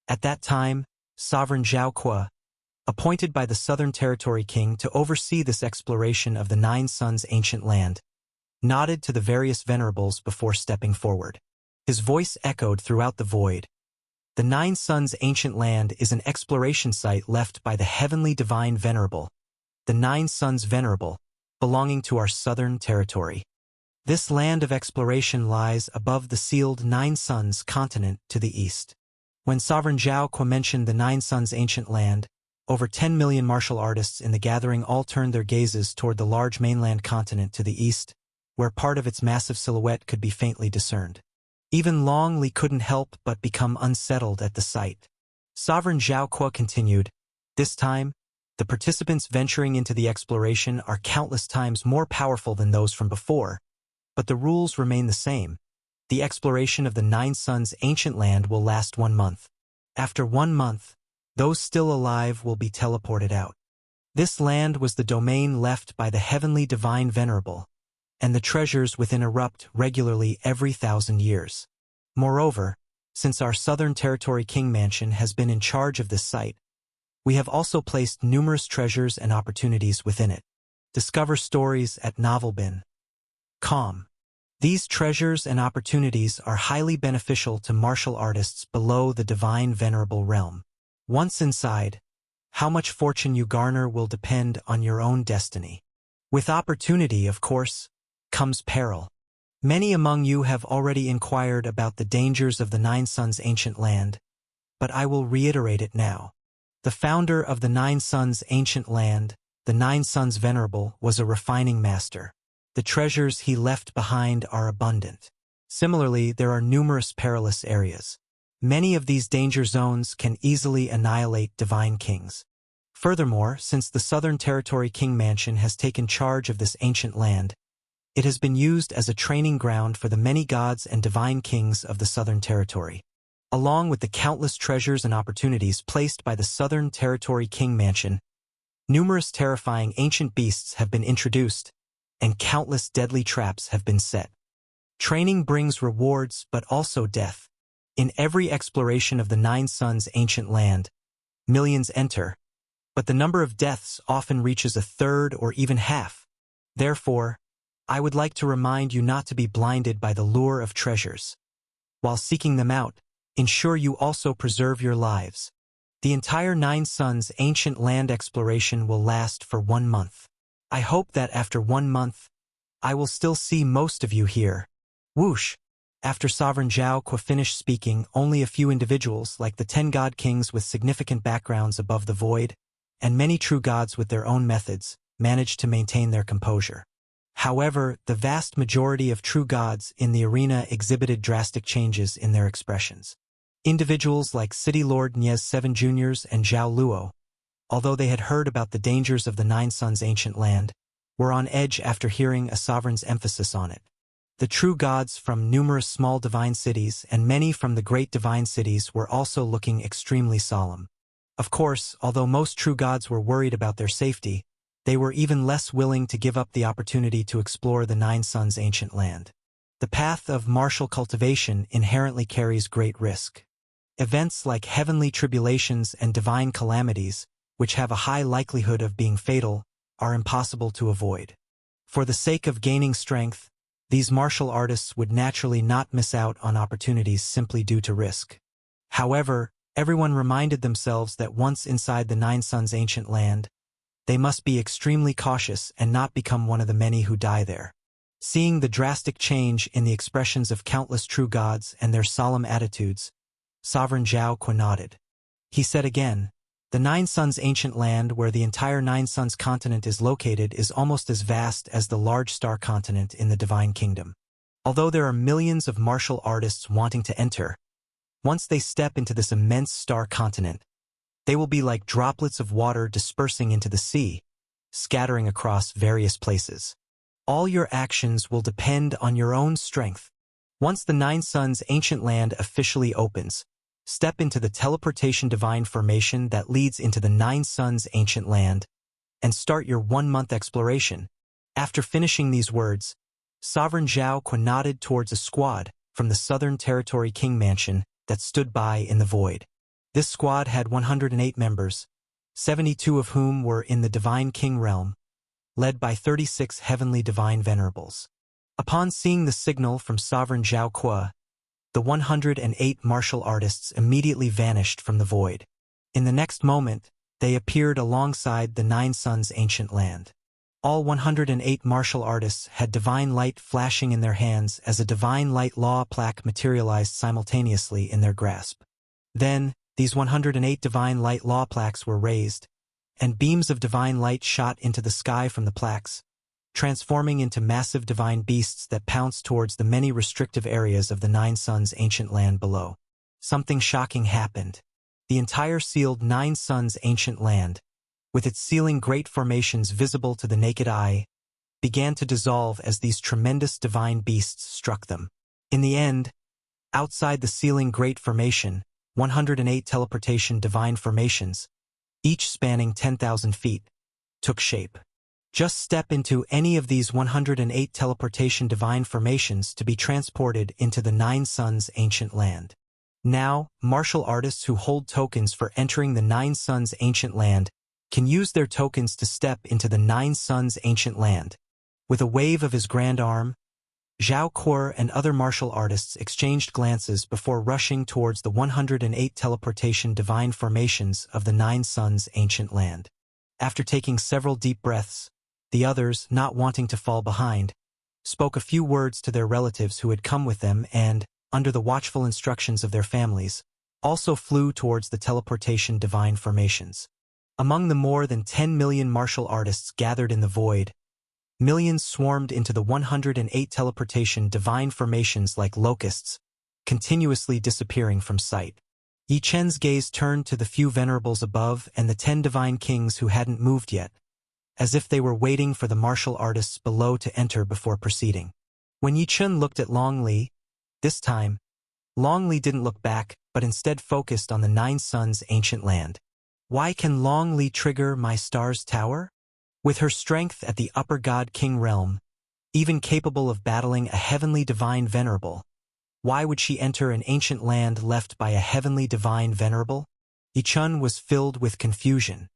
At that time, Sovereign Zhao Kuo, appointed by the Southern Territory King to oversee this exploration of the 9 Suns' ancient land, nodded to the various venerables before stepping forward. His voice echoed throughout the void. The 9 Suns' ancient land is an exploration site left by the Heavenly Divine Venerable, the 9 Suns Venerable, belonging to our Southern Territory. This land of exploration lies above the sealed 9 Suns continent to the east. When Sovereign Zhao Kuo mentioned the 9 Suns' ancient land, over 10 million martial artists in the gathering all turned their gazes toward the large mainland continent to the east, where part of its massive silhouette could be faintly discerned. Even Long Li couldn't help but become unsettled at the sight. Sovereign Zhao Kuo continued, "This time, the participants venturing into the exploration are countless times more powerful than those from before, but the rules remain the same. The exploration of the 9 Suns' ancient land will last 1 month. After 1 month, Those still alive will be teleported out. This land was the domain left by the heavenly divine venerable, and the treasures within erupt regularly every 1,000 years. Moreover, since our Southern Territory King Mansion has been in charge of this site, we have also placed numerous treasures and opportunities within it. Discover stories at novelbin.com. These treasures and opportunities are highly beneficial to martial artists below the divine venerable realm. Once inside, how much fortune you garner will depend on your own destiny. With opportunity, of course, comes peril. Many among you have already inquired about the dangers of the Nine Suns ancient land, but I will reiterate it now. The founder of the Nine Suns ancient land, the Nine Suns Venerable, was a refining master. The treasures he left behind are abundant. Similarly, there are numerous perilous areas. Many of these danger zones can easily annihilate divine kings. Furthermore, since the Southern Territory King Mansion has taken charge of this ancient land, it has been used as a training ground for the many gods and divine kings of the Southern Territory. Along with the countless treasures and opportunities placed by the Southern Territory King Mansion, numerous terrifying ancient beasts have been introduced, and countless deadly traps have been set. Training brings rewards but also death. In every exploration of the Nine Suns ancient land, millions enter, but the number of deaths often reaches a third or even half. Therefore, I would like to remind you not to be blinded by the lure of treasures. While seeking them out, ensure you also preserve your lives. The entire Nine Suns ancient land exploration will last for 1 month. I hope that after 1 month, I will still see most of you here. Whoosh! After Sovereign Zhao Qu finished speaking, only a few individuals, like the 10 god kings with significant backgrounds above the void, and many true gods with their own methods, managed to maintain their composure. However, the vast majority of true gods in the arena exhibited drastic changes in their expressions. Individuals like City Lord Niez 7 Juniors and Zhao Luo, although they had heard about the dangers of the Nine Suns ancient land, were on edge after hearing a sovereign's emphasis on it. The true gods from numerous small divine cities and many from the great divine cities were also looking extremely solemn. Of course, although most true gods were worried about their safety, they were even less willing to give up the opportunity to explore the Nine Suns ancient land. The path of martial cultivation inherently carries great risk. Events like heavenly tribulations and divine calamities, which have a high likelihood of being fatal, are impossible to avoid. For the sake of gaining strength, these martial artists would naturally not miss out on opportunities simply due to risk. However, everyone reminded themselves that once inside the Nine Suns ancient land, they must be extremely cautious and not become one of the many who die there. Seeing the drastic change in the expressions of countless true gods and their solemn attitudes, Sovereign Zhao Qu nodded. He said again, the Nine Suns ancient land where the entire Nine Suns continent is located is almost as vast as the large star continent in the Divine Kingdom. Although there are millions of martial artists wanting to enter, once they step into this immense star continent, they will be like droplets of water dispersing into the sea, scattering across various places. All your actions will depend on your own strength. Once the Nine Suns ancient land officially opens, step into the teleportation divine formation that leads into the Nine Suns ancient land, and start your 1-month exploration. After finishing these words, Sovereign Zhao Qu nodded towards a squad from the Southern Territory King Mansion that stood by in the void. This squad had 108 members, 72 of whom were in the Divine King realm, led by 36 heavenly divine venerables. Upon seeing the signal from Sovereign Zhao Qu, the 108 martial artists immediately vanished from the void. In the next moment, they appeared alongside the Nine Suns ancient land. All 108 martial artists had divine light flashing in their hands as a divine light law plaque materialized simultaneously in their grasp. Then, these 108 divine light law plaques were raised, and beams of divine light shot into the sky from the plaques, transforming into massive divine beasts that pounced towards the many restrictive areas of the Nine Suns ancient land below. Something shocking happened. The entire sealed Nine Suns ancient land, with its sealing great formations visible to the naked eye, began to dissolve as these tremendous divine beasts struck them. In the end, outside the sealing great formation, 108 teleportation divine formations, each spanning 10,000 feet, took shape. Just step into any of these 108 teleportation divine formations to be transported into the Nine Suns ancient land. Now, martial artists who hold tokens for entering the Nine Suns ancient land can use their tokens to step into the Nine Suns ancient land. With a wave of his grand arm, Zhao Kuo and other martial artists exchanged glances before rushing towards the 108 teleportation divine formations of the Nine Suns ancient land. After taking several deep breaths, the others, not wanting to fall behind, spoke a few words to their relatives who had come with them and, under the watchful instructions of their families, also flew towards the teleportation divine formations. Among the more than 10 million martial artists gathered in the void, millions swarmed into the 108 teleportation divine formations like locusts, continuously disappearing from sight. Yi Chen's gaze turned to the few venerables above and the 10 divine kings who hadn't moved yet, as if they were waiting for the martial artists below to enter before proceeding. When Yi Chen looked at Long Li, this time, Long Li didn't look back, but instead focused on the Nine Suns ancient land. Why can Long Li trigger my star's tower? With her strength at the upper god king realm, even capable of battling a heavenly divine venerable, why would she enter an ancient land left by a heavenly divine venerable? Yi Chen was filled with confusion.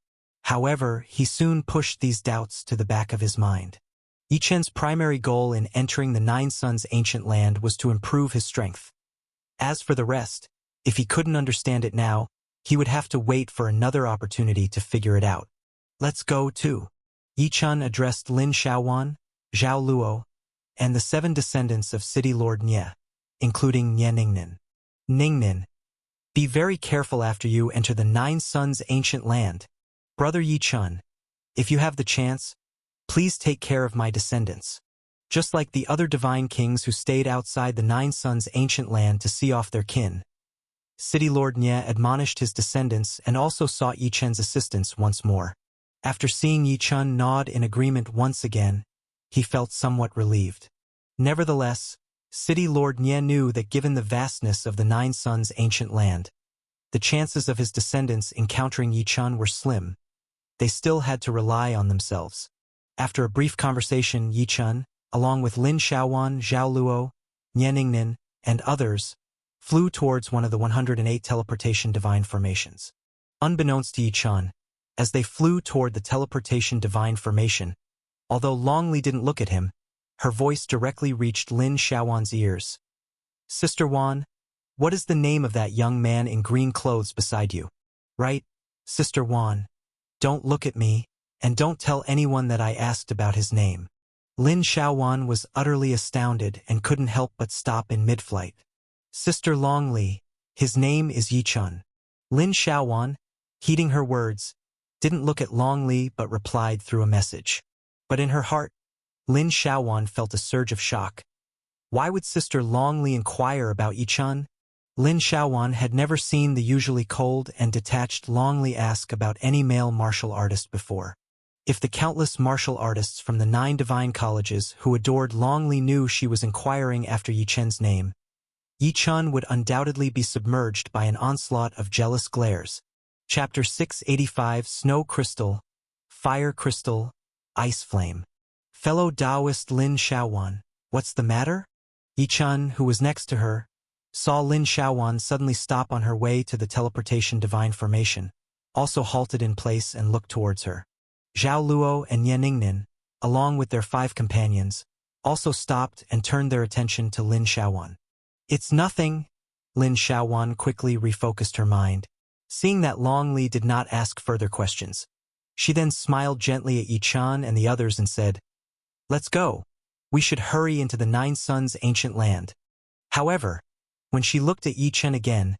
However, he soon pushed these doubts to the back of his mind. Yi Chen's primary goal in entering the Nine Suns ancient land was to improve his strength. As for the rest, if he couldn't understand it now, he would have to wait for another opportunity to figure it out. Let's go too. Yi Chen addressed Lin Xiaowan, Zhao Luo, and the 7 descendants of City Lord Nye, including Nye Ningnan. Ningnan, be very careful after you enter the Nine Suns ancient land. Brother Yi Chen, if you have the chance, please take care of my descendants. Just like the other divine kings who stayed outside the Nine Suns ancient land to see off their kin, City Lord Nye admonished his descendants and also sought Yi Chen's assistance once more. After seeing Yi Chen nod in agreement once again, he felt somewhat relieved. Nevertheless, City Lord Nye knew that given the vastness of the Nine Suns ancient land, the chances of his descendants encountering Yi Chen were slim. They still had to rely on themselves. After a brief conversation, Yi Chen, along with Lin Xiaowan, Zhao Luo, Nye Ningnan, and others, flew towards one of the 108 teleportation divine formations. Unbeknownst to Yi Chen, as they flew toward the teleportation divine formation, although Long Li didn't look at him, her voice directly reached Lin Xiaowan's ears. Sister Wan, what is the name of that young man in green clothes beside you? Right, Sister Wan. Don't look at me, and don't tell anyone that I asked about his name. Lin Xiaowan was utterly astounded and couldn't help but stop in mid-flight. Sister Long Li, his name is Yi Chen. Lin Xiaowan, heeding her words, didn't look at Long Li but replied through a message. But in her heart, Lin Xiaowan felt a surge of shock. Why would Sister Long Li inquire about Yi Chen? Lin Xiaowan had never seen the usually cold and detached Long Li ask about any male martial artist before. If the countless martial artists from the 9 divine colleges who adored Long Li knew she was inquiring after Yi Chen's name, Yi Chen would undoubtedly be submerged by an onslaught of jealous glares. Chapter 685 Snow Crystal, Fire Crystal, Ice Flame. Fellow Taoist Lin Xiaowan, what's the matter? Yi Chen, who was next to her, saw Lin Xiaowan suddenly stop on her way to the teleportation divine formation, also halted in place and looked towards her. Zhao Luo and Nye Ningnan, along with their 5 companions, also stopped and turned their attention to Lin Xiaowan. It's nothing. Lin Xiaowan quickly refocused her mind, seeing that Long Li did not ask further questions. She then smiled gently at Yi Chen and the others and said, "Let's go. We should hurry into the Nine Suns ancient land." However, when she looked at Yi Chen again,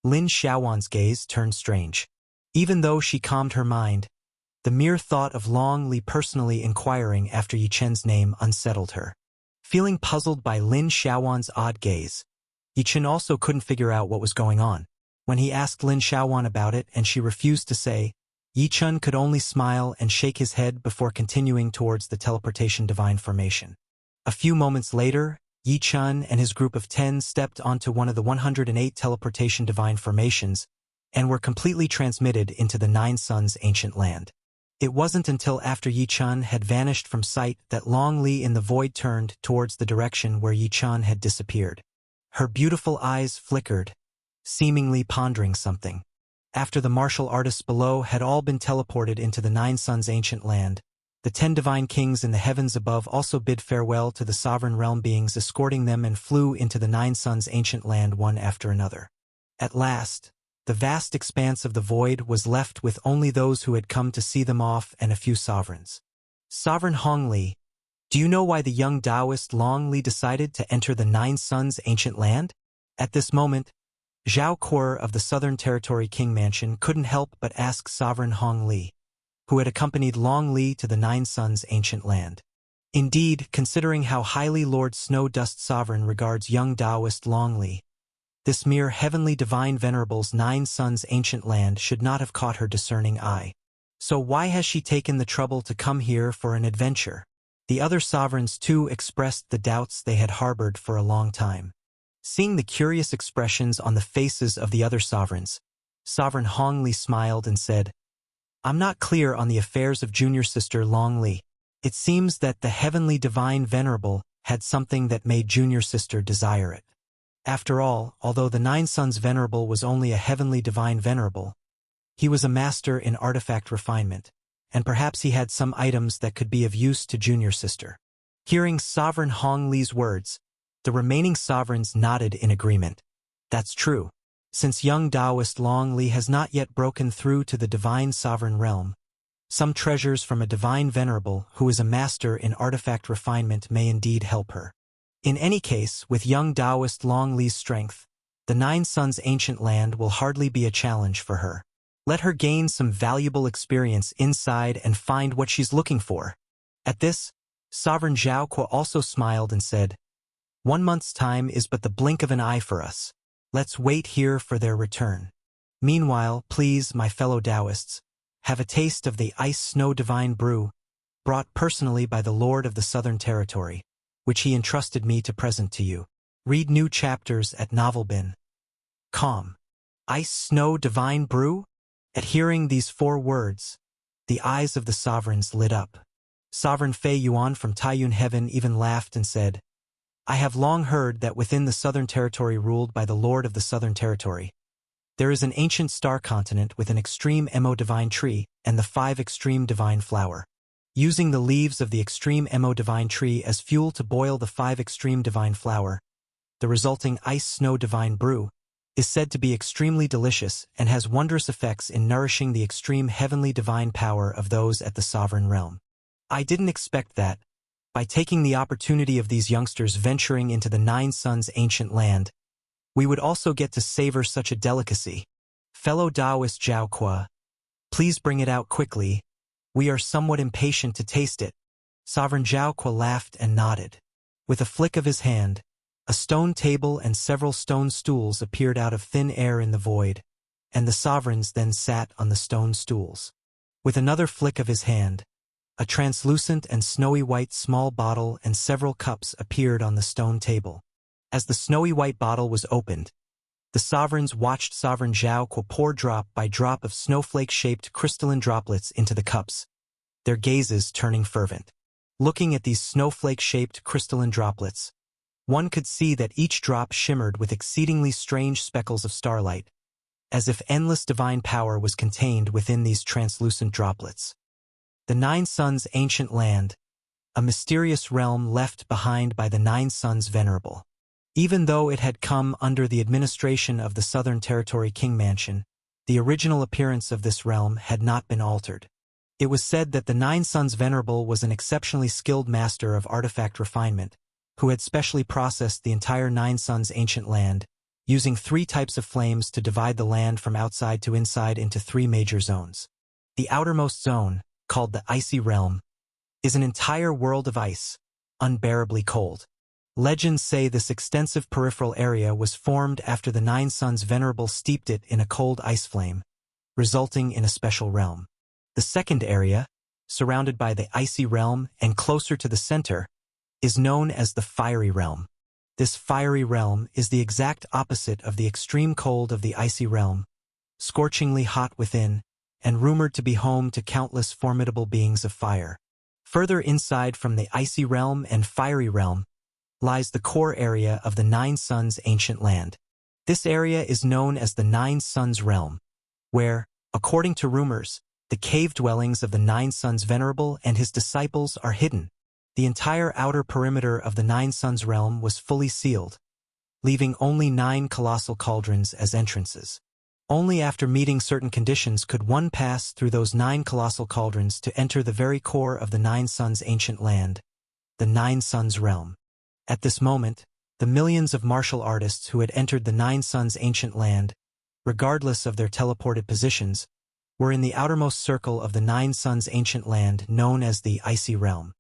Lin Xiaowan's gaze turned strange. Even though she calmed her mind, the mere thought of Long Li personally inquiring after Yi Chen's name unsettled her. Feeling puzzled by Lin Xiaowan's odd gaze, Yi Chen also couldn't figure out what was going on. When he asked Lin Xiaowan about it and she refused to say, Yi Chen could only smile and shake his head before continuing towards the teleportation divine formation. A few moments later, Yi Chun and his group of 10 stepped onto one of the 108 teleportation divine formations and were completely transmitted into the Nine Suns' ancient land. It wasn't until after Yi Chun had vanished from sight that Long Li in the void turned towards the direction where Yi Chun had disappeared. Her beautiful eyes flickered, seemingly pondering something. After the martial artists below had all been teleported into the Nine Suns' ancient land, the 10 divine kings in the heavens above also bid farewell to the sovereign realm beings escorting them and flew into the Nine Suns' ancient land one after another. At last, the vast expanse of the void was left with only those who had come to see them off and a few sovereigns. Sovereign Hong Li, do you know why the young Taoist Long Li decided to enter the Nine Suns' ancient land? At this moment, Zhao Kuo of the Southern Territory King Mansion couldn't help but ask Sovereign Hong Li, who had accompanied Long Li to the Nine Suns' ancient land. Indeed, considering how highly Lord Snowdust Sovereign regards young Taoist Long Li, this mere heavenly divine venerable's Nine Suns' ancient land should not have caught her discerning eye. So why has she taken the trouble to come here for an adventure? The other sovereigns too expressed the doubts they had harbored for a long time. Seeing the curious expressions on the faces of the other sovereigns, Sovereign Hong Li smiled and said, "I'm not clear on the affairs of junior sister Long Li. It seems that the heavenly divine venerable had something that made junior sister desire it. After all, although the Nine Suns Venerable was only a heavenly divine venerable, he was a master in artifact refinement, and perhaps he had some items that could be of use to junior sister." Hearing Sovereign Hong Li's words, the remaining sovereigns nodded in agreement. That's true. Since young Taoist Long Li has not yet broken through to the divine sovereign realm, some treasures from a divine venerable who is a master in artifact refinement may indeed help her. In any case, with young Taoist Long Li's strength, the Nine Suns' ancient land will hardly be a challenge for her. Let her gain some valuable experience inside and find what she's looking for. At this, Sovereign Zhao Kuo also smiled and said, "1 month's time is but the blink of an eye for us. Let's wait here for their return. Meanwhile, please, my fellow Taoists, have a taste of the ice snow divine brew, brought personally by the Lord of the Southern Territory, which he entrusted me to present to you. Read new chapters at novelbin.com. Ice snow divine brew?" At hearing these 4 words, the eyes of the sovereigns lit up. Sovereign Fei Yuan from Taiyun Heaven even laughed and said, "I have long heard that within the Southern Territory ruled by the Lord of the Southern Territory, there is an ancient star continent with an extreme Emo divine tree and the 5 extreme divine flower. Using the leaves of the extreme Emo divine tree as fuel to boil the 5 extreme divine flower, the resulting ice snow divine brew is said to be extremely delicious and has wondrous effects in nourishing the extreme heavenly divine power of those at the sovereign realm. I didn't expect that, by taking the opportunity of these youngsters venturing into the Nine Suns' ancient land, we would also get to savor such a delicacy. Fellow Taoist Zhao Kuo, please bring it out quickly. We are somewhat impatient to taste it." Sovereign Zhao Kuo laughed and nodded. With a flick of his hand, a stone table and several stone stools appeared out of thin air in the void, and the sovereigns then sat on the stone stools. With another flick of his hand, a translucent and snowy white small bottle and several cups appeared on the stone table. As the snowy white bottle was opened, the sovereigns watched Sovereign Zhao Kuo pour drop by drop of snowflake-shaped crystalline droplets into the cups, their gazes turning fervent. Looking at these snowflake-shaped crystalline droplets, one could see that each drop shimmered with exceedingly strange speckles of starlight, as if endless divine power was contained within these translucent droplets. The Nine Suns' ancient land, a mysterious realm left behind by the Nine Suns Venerable. Even though it had come under the administration of the Southern Territory King Mansion, the original appearance of this realm had not been altered. It was said that the Nine Suns Venerable was an exceptionally skilled master of artifact refinement, who had specially processed the entire Nine Suns' ancient land, using 3 types of flames to divide the land from outside to inside into 3 major zones. The outermost zone, called the Icy Realm, is an entire world of ice, unbearably cold. Legends say this extensive peripheral area was formed after the Nine Suns Venerable steeped it in a cold ice flame, resulting in a special realm. The second area, surrounded by the Icy Realm and closer to the center, is known as the Fiery Realm. This fiery realm is the exact opposite of the extreme cold of the icy realm, scorchingly hot within, and rumored to be home to countless formidable beings of fire. Further inside from the icy realm and fiery realm lies the core area of the Nine Suns' ancient land. This area is known as the Nine Suns realm, where, according to rumors, the cave dwellings of the Nine Suns Venerable and his disciples are hidden. The entire outer perimeter of the Nine Suns realm was fully sealed, leaving only 9 colossal cauldrons as entrances. Only after meeting certain conditions could one pass through those 9 colossal cauldrons to enter the very core of the Nine Suns' ancient land, the Nine Suns realm. At this moment, the millions of martial artists who had entered the Nine Suns' ancient land, regardless of their teleported positions, were in the outermost circle of the Nine Suns' ancient land known as the Icy Realm.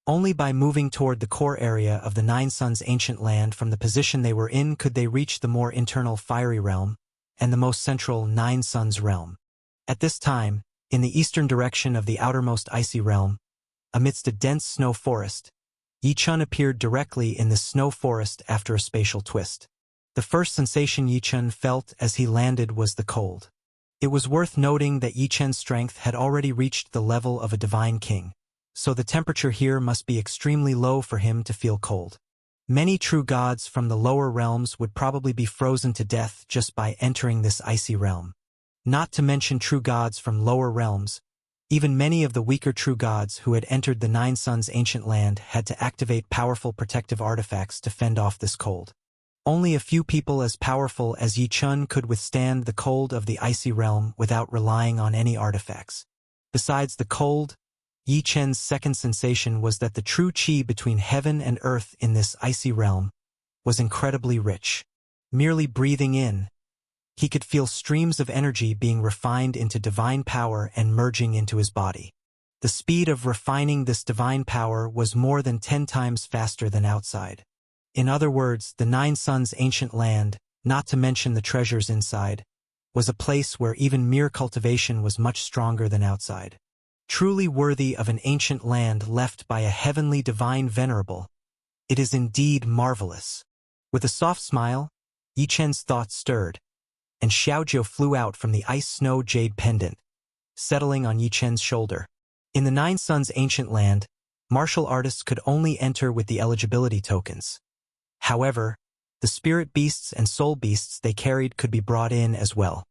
Only by moving toward the core area of the Nine Suns' ancient land from the position they were in could they reach the more internal Fiery Realm and the most central Nine Suns realm. At this time, in the eastern direction of the outermost Icy Realm, amidst a dense snow forest, Yi-chun appeared directly in the snow forest after a spatial twist. The first sensation Yi-chun felt as he landed was the cold. It was worth noting that Yi-chun's strength had already reached the level of a divine king, so the temperature here must be extremely low for him to feel cold. Many true gods from the lower realms would probably be frozen to death just by entering this icy realm. Not to mention true gods from lower realms, even many of the weaker true gods who had entered the Nine Suns' ancient land had to activate powerful protective artifacts to fend off this cold. Only a few people as powerful as Yi-chun could withstand the cold of the icy realm without relying on any artifacts. Besides the cold, Yi-chun's second sensation was that the true qi between heaven and earth in this icy realm was incredibly rich. Merely breathing in, he could feel streams of energy being refined into divine power and merging into his body. The speed of refining this divine power was more than 10 times faster than outside. In other words, the Nine Suns' ancient land, not to mention the treasures inside, was a place where even mere cultivation was much stronger than outside. Truly worthy of an ancient land left by a heavenly divine venerable, it is indeed marvelous. With a soft smile, Yi-chun's thoughts stirred, and Xiaojiu flew out from the ice-snow jade pendant, settling on Yi-chun's shoulder. In the Nine Suns' ancient land, martial artists could only enter with the eligibility tokens. However, the spirit beasts and soul beasts they carried could be brought in as well.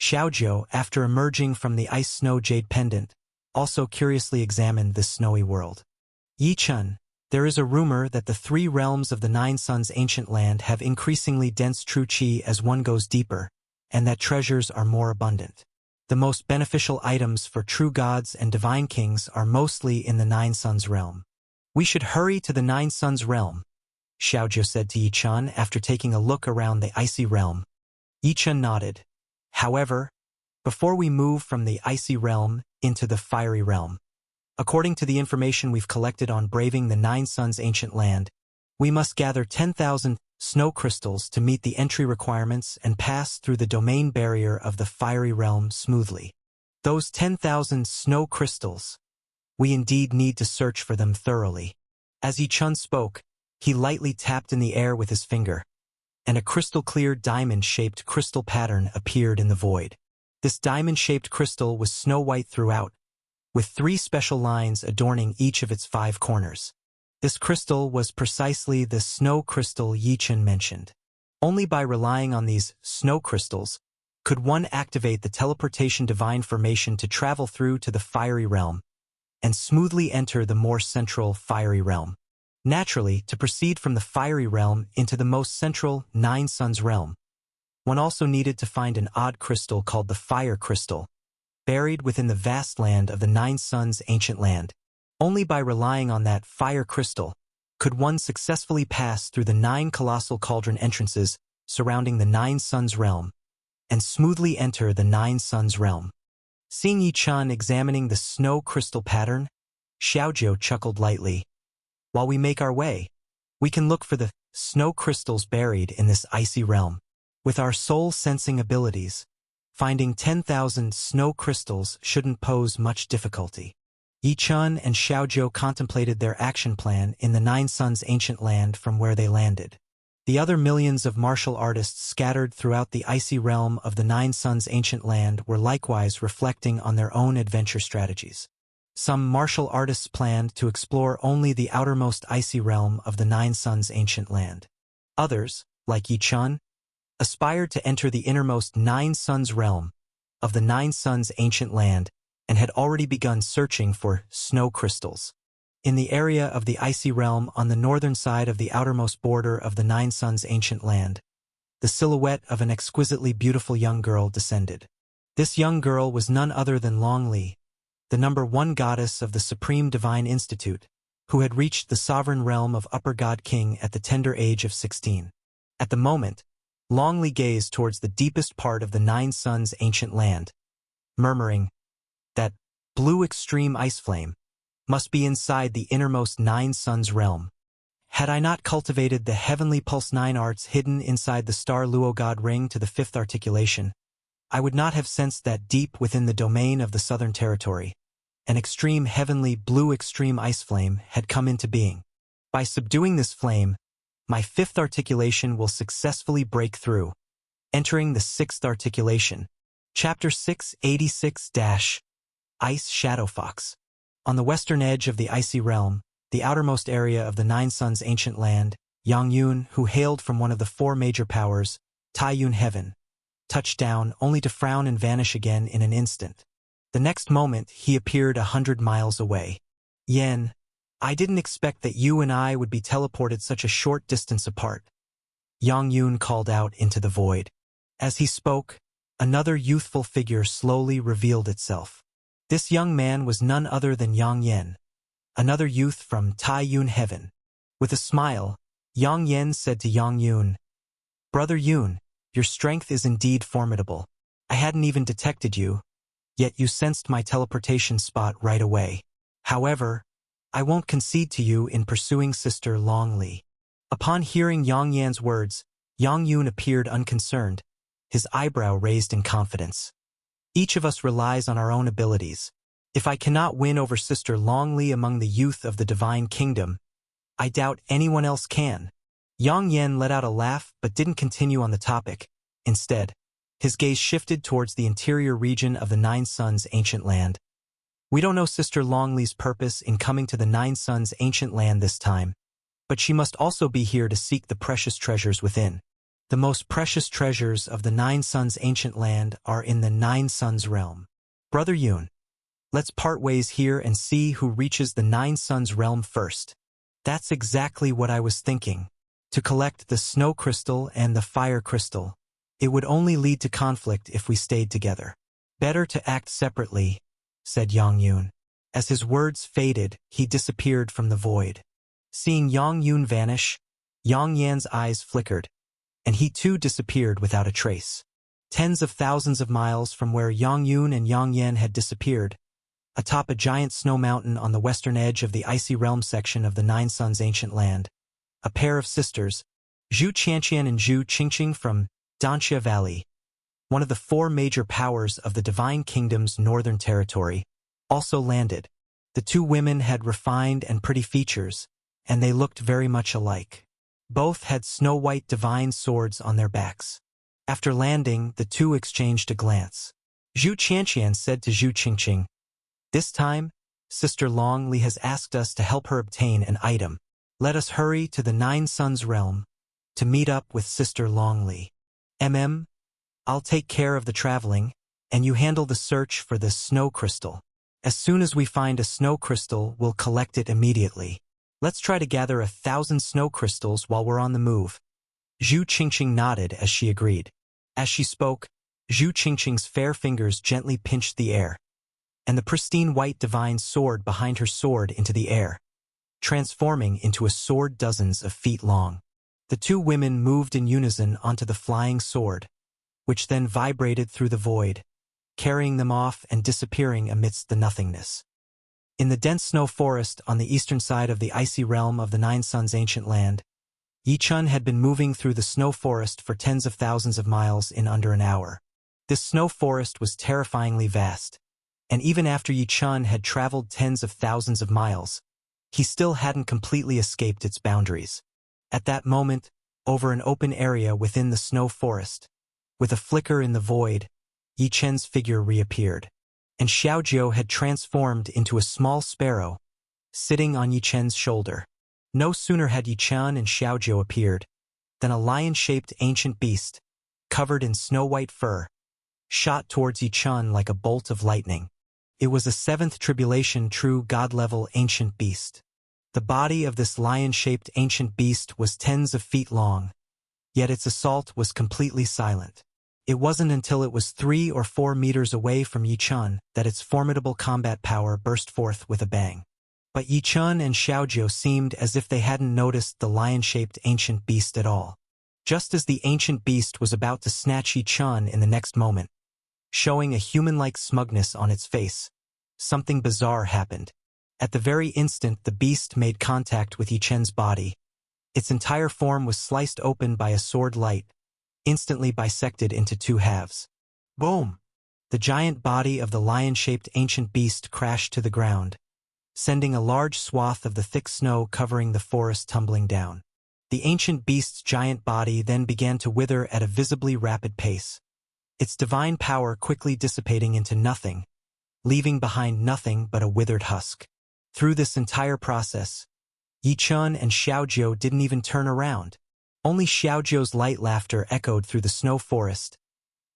Xiaojiu, after emerging from the ice-snow jade pendant, also curiously examined this snowy world. Yi-chun, there is a rumor that the 3 realms of the Nine Suns' ancient land have increasingly dense true qi as one goes deeper, and that treasures are more abundant. The most beneficial items for true gods and divine kings are mostly in the Nine Suns realm. We should hurry to the Nine Suns realm, Xiaojiu said to Yi-chun after taking a look around the icy realm. Yi-chun nodded. However, before we move from the icy realm into the fiery realm, according to the information we've collected on braving the Nine Suns' ancient land, we must gather 10,000 snow crystals to meet the entry requirements and pass through the domain barrier of the fiery realm smoothly. Those 10,000 snow crystals. We indeed need to search for them thoroughly. As Yi-chun spoke, he lightly tapped in the air with his finger, and a crystal-clear diamond-shaped crystal pattern appeared in the void. This diamond-shaped crystal was snow-white throughout, with 3 special lines adorning each of its 5 corners. This crystal was precisely the snow crystal Yi-chun mentioned. Only by relying on these snow crystals could one activate the teleportation divine formation to travel through to the fiery realm and smoothly enter the more central fiery realm. Naturally, to proceed from the fiery realm into the most central Nine Suns realm, one also needed to find an odd crystal called the fire crystal, buried within the vast land of the Nine Suns' ancient land. Only by relying on that fire crystal could one successfully pass through the 9 colossal cauldron entrances surrounding the Nine Suns realm and smoothly enter the Nine Suns realm. Seeing Yi-chun examining the snow crystal pattern, Xiaojiu chuckled lightly. While we make our way, we can look for the snow crystals buried in this icy realm. With our soul-sensing abilities, finding 10,000 snow crystals shouldn't pose much difficulty. Yi-chun and Xiaojiu contemplated their action plan in the Nine Suns' ancient land from where they landed. The other millions of martial artists scattered throughout the icy realm of the Nine Suns' ancient land were likewise reflecting on their own adventure strategies. Some martial artists planned to explore only the outermost icy realm of the Nine Suns' ancient land. Others, like Yi Chun, aspired to enter the innermost Nine Suns realm of the Nine Suns' ancient land and had already begun searching for snow crystals. In the area of the icy realm on the northern side of the outermost border of the Nine Suns' ancient land, the silhouette of an exquisitely beautiful young girl descended. This young girl was none other than Long Li, the #1 goddess of the Supreme Divine Institute, who had reached the sovereign realm of Upper God King at the tender age of 16. At the moment, Long Li gazed towards the deepest part of the Nine Suns' ancient land, murmuring, "That blue extreme ice flame must be inside the innermost Nine Suns realm. Had I not cultivated the heavenly pulse 9 arts hidden inside the star Luo God ring to the 5th articulation, I would not have sensed that deep within the domain of the southern territory, an extreme heavenly blue extreme ice flame had come into being. By subduing this flame, my 5th articulation will successfully break through, entering the 6th articulation." Chapter 686 Ice Shadow Fox. On the western edge of the icy realm, the outermost area of the Nine Suns' ancient land, Yang Yun, who hailed from one of the 4 major powers, Taiyun Heaven, touched down only to frown and vanish again in an instant. The next moment, he appeared 100 miles away. "Yen, I didn't expect that you and I would be teleported such a short distance apart," Yang Yun called out into the void. As he spoke, another youthful figure slowly revealed itself. This young man was none other than Yang Yen, another youth from Taiyun Heaven. With a smile, Yang Yen said to Yang Yun, "Brother Yun, your strength is indeed formidable. I hadn't even detected you, yet you sensed my teleportation spot right away. However, I won't concede to you in pursuing Sister Long Li." Upon hearing Yang Yan's words, Yang Yun appeared unconcerned, his eyebrow raised in confidence. "Each of us relies on our own abilities. If I cannot win over Sister Long Li among the youth of the Divine Kingdom, I doubt anyone else can." Yang Yen let out a laugh but didn't continue on the topic. Instead, his gaze shifted towards the interior region of the Nine Suns' ancient land. "We don't know Sister Long Li's purpose in coming to the Nine Suns' ancient land this time, but she must also be here to seek the precious treasures within. The most precious treasures of the Nine Suns' ancient land are in the Nine Suns realm. Brother Yun, let's part ways here and see who reaches the Nine Suns realm first." "That's exactly what I was thinking. To collect the snow crystal and the fire crystal, it would only lead to conflict if we stayed together. Better to act separately," said Yang Yun. As his words faded, he disappeared from the void. Seeing Yang Yun vanish, Yang Yan's eyes flickered, and he too disappeared without a trace. Tens of thousands of miles from where Yang Yun and Yang Yan had disappeared, atop a giant snow mountain on the western edge of the icy realm section of the Nine Suns' ancient land, a pair of sisters, Zhu Qianqian and Zhu Qingqing from Danxia Valley, one of the 4 major powers of the Divine Kingdom's northern territory, also landed. The 2 women had refined and pretty features, and they looked very much alike. Both had snow-white divine swords on their backs. After landing, the 2 exchanged a glance. Zhu Qianqian said to Zhu Qingqing, "This time, Sister Long Li has asked us to help her obtain an item. Let us hurry to the Nine Suns realm to meet up with Sister Long Li. I'll take care of the traveling, and you handle the search for the snow crystal. As soon as we find a snow crystal, we'll collect it immediately. Let's try to gather 1,000 snow crystals while we're on the move." Zhu Qingqing nodded as she agreed. As she spoke, Zhu Qingqing's fair fingers gently pinched the air, and the pristine white divine soared behind her sword into the air, transforming into a sword dozens of feet long. The 2 women moved in unison onto the flying sword, which then vibrated through the void, carrying them off and disappearing amidst the nothingness. In the dense snow forest on the eastern side of the icy realm of the Nine Suns' ancient land, Yi Chun had been moving through the snow forest for tens of thousands of miles in under an hour. This snow forest was terrifyingly vast, and even after Yi Chun had traveled tens of thousands of miles, he still hadn't completely escaped its boundaries. At that moment, over an open area within the snow forest. With a flicker in the void, Yi Chen's figure reappeared, and Xiaojiu had transformed into a small sparrow, sitting on Yi Chen's shoulder. No sooner had Yi Chen and Xiaojiu appeared than a lion-shaped ancient beast, covered in snow-white fur, shot towards Yi Chen like a bolt of lightning. It was a seventh tribulation true god-level ancient beast. The body of this lion-shaped ancient beast was tens of feet long, yet its assault was completely silent. It wasn't until it was 3 or 4 meters away from Yi Chen that its formidable combat power burst forth with a bang. But Yi Chen and Xiaojiu seemed as if they hadn't noticed the lion-shaped ancient beast at all. Just as the ancient beast was about to snatch Yi Chen in the next moment, showing a human-like smugness on its face, something bizarre happened. At the very instant the beast made contact with Yi Chen's body, its entire form was sliced open by a sword light, instantly bisected into 2 halves. Boom! The giant body of the lion-shaped ancient beast crashed to the ground, sending a large swath of the thick snow covering the forest tumbling down. The ancient beast's giant body then began to wither at a visibly rapid pace, its divine power quickly dissipating into nothing, leaving behind nothing but a withered husk. Through this entire process, Yi Chen and Xiaojiu didn't even turn around. Only Xiaojiu's light laughter echoed through the snow forest.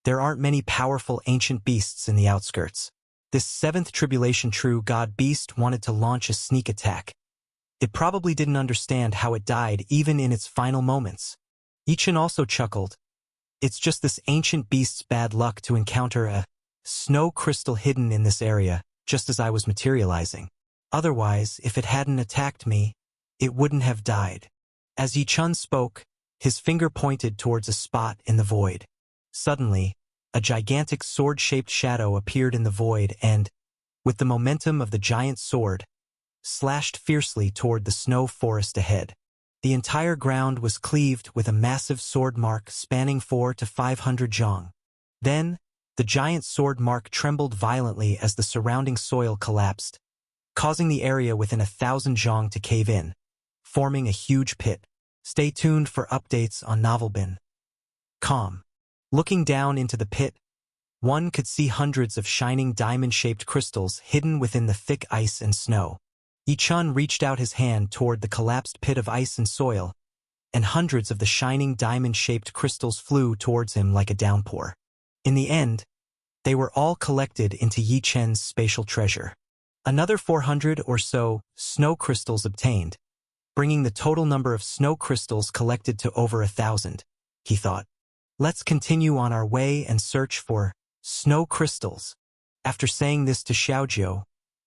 There aren't many powerful ancient beasts in the outskirts. This 7th tribulation true god beast wanted to launch a sneak attack. It probably didn't understand how it died even in its final moments. Yi Chen also chuckled. It's just this ancient beast's bad luck to encounter a snow crystal hidden in this area, just as I was materializing. Otherwise, if it hadn't attacked me, it wouldn't have died. As Yi Chen spoke, his finger pointed towards a spot in the void. Suddenly, a gigantic sword-shaped shadow appeared in the void and, with the momentum of the giant sword, slashed fiercely toward the snow forest ahead. The entire ground was cleaved with a massive sword mark spanning 400 to 500 zhang. Then, the giant sword mark trembled violently as the surrounding soil collapsed, causing the area within 1,000 zhang to cave in, forming a huge pit. Stay tuned for updates on novelbin.com. Looking down into the pit, one could see hundreds of shining diamond-shaped crystals hidden within the thick ice and snow. Yi Chen reached out his hand toward the collapsed pit of ice and soil, and hundreds of the shining diamond-shaped crystals flew towards him like a downpour. In the end, they were all collected into Yi Chen's spatial treasure. Another 400 or so snow crystals obtained, bringing the total number of snow crystals collected to over 1,000, he thought. Let's continue on our way and search for snow crystals. After saying this to Xiaojiu,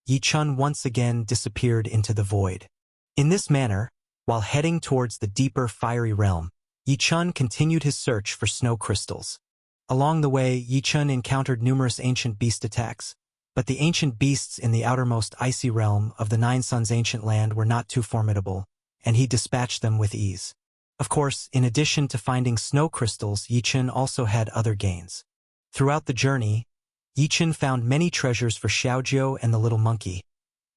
Yi Chen once again disappeared into the void. In this manner, while heading towards the deeper fiery realm, Yi Chen continued his search for snow crystals. Along the way, Yi Chen encountered numerous ancient beast attacks, but the ancient beasts in the outermost icy realm of the Nine Suns' ancient land were not too formidable, and he dispatched them with ease. Of course, in addition to finding snow crystals, Yi Chen also had other gains. Throughout the journey, Yi Chen found many treasures for Xiaojiu and the little monkey,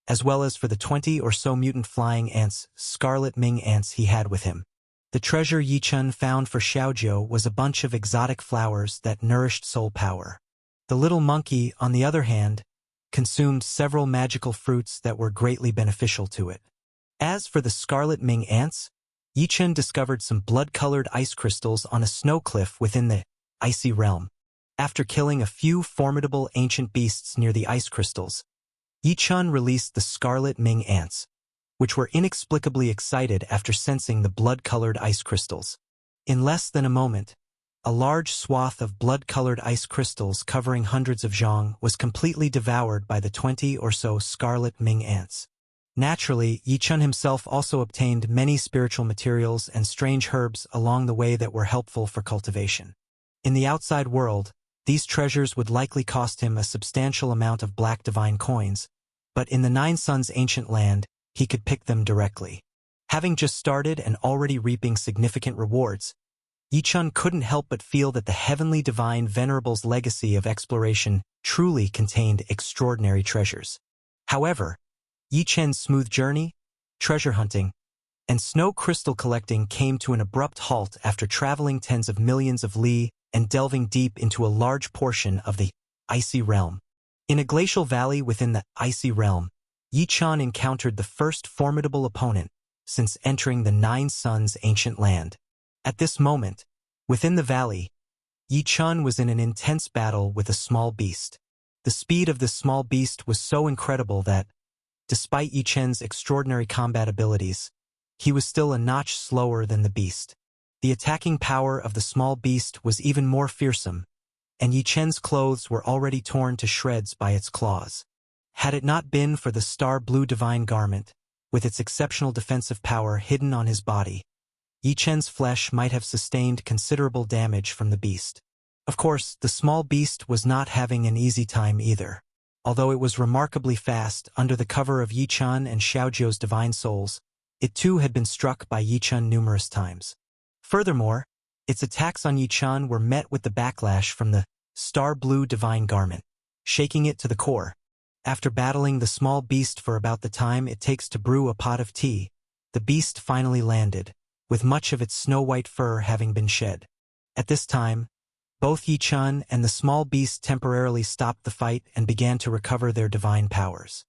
as well as for the 20 or so mutant flying ants, scarlet Ming ants he had with him. The treasure Yi Chen found for Xiaojiu was a bunch of exotic flowers that nourished soul power. The little monkey, on the other hand, consumed several magical fruits that were greatly beneficial to it. As for the scarlet Ming ants, Yi Chen discovered some blood-colored ice crystals on a snow cliff within the icy realm. After killing a few formidable ancient beasts near the ice crystals, Yi Chen released the scarlet Ming ants, which were inexplicably excited after sensing the blood-colored ice crystals. In less than a moment, a large swath of blood-colored ice crystals covering hundreds of zhang was completely devoured by the 20 or so scarlet Ming ants. Naturally, Yi Chen himself also obtained many spiritual materials and strange herbs along the way that were helpful for cultivation. In the outside world, these treasures would likely cost him a substantial amount of black divine coins, but in the Nine Suns' ancient land, he could pick them directly. Having just started and already reaping significant rewards, Yi Chen couldn't help but feel that the heavenly divine venerable's legacy of exploration truly contained extraordinary treasures. However, Yi Chen's smooth journey, treasure hunting, and snow crystal collecting came to an abrupt halt after traveling tens of millions of li and delving deep into a large portion of the icy realm. In a glacial valley within the icy realm, Yi-chan encountered the first formidable opponent since entering the Nine Suns' ancient land. At this moment, within the valley, Yi-chan was in an intense battle with a small beast. The speed of this small beast was so incredible that, despite Yi-chan's extraordinary combat abilities, he was still a notch slower than the beast. The attacking power of the small beast was even more fearsome, and Yi-chen's clothes were already torn to shreds by its claws. Had it not been for the star-blue divine garment, with its exceptional defensive power hidden on his body, Yi-chen's flesh might have sustained considerable damage from the beast. Of course, the small beast was not having an easy time either. Although it was remarkably fast under the cover of Yi-chan and Xiaojiu's divine souls, it too had been struck by Yi-chan numerous times. Furthermore, its attacks on Yi-chan were met with the backlash from the star-blue divine garment, shaking it to the core. After battling the small beast for about the time it takes to brew a pot of tea, the beast finally landed, with much of its snow-white fur having been shed. At this time, both Yi-chan and the small beast temporarily stopped the fight and began to recover their divine powers.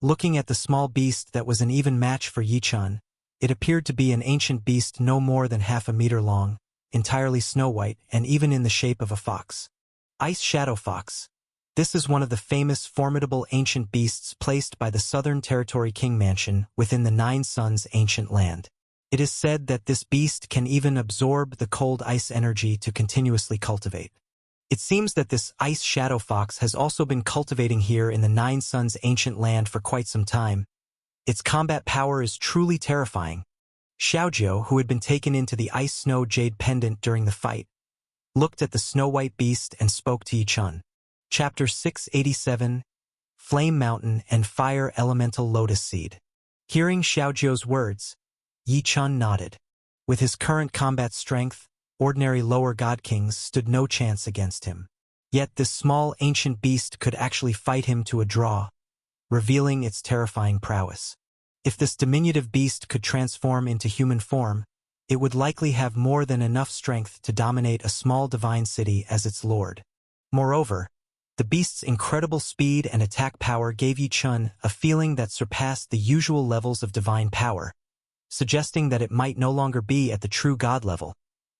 Looking at the small beast that was an even match for Yi-chan, it appeared to be an ancient beast no more than half a meter long, entirely snow-white and even in the shape of a fox. Ice Shadow Fox. This is one of the famous formidable ancient beasts placed by the Southern Territory King Mansion within the Nine Suns' ancient land. It is said that this beast can even absorb the cold ice energy to continuously cultivate. It seems that this Ice Shadow Fox has also been cultivating here in the Nine Suns' ancient land for quite some time. Its combat power is truly terrifying. Xiaojiu, who had been taken into the Ice Snow Jade Pendant during the fight, looked at the snow-white beast and spoke to Yi-chan. Chapter 687, Flame Mountain and Fire Elemental Lotus Seed. Hearing Xiaojiu's words, Yi-chan nodded. With his current combat strength, ordinary lower god kings stood no chance against him. Yet this small ancient beast could actually fight him to a draw, revealing its terrifying prowess. If this diminutive beast could transform into human form, it would likely have more than enough strength to dominate a small divine city as its lord. Moreover, the beast's incredible speed and attack power gave Yi-chan a feeling that surpassed the usual levels of divine power, suggesting that it might no longer be at the true god level,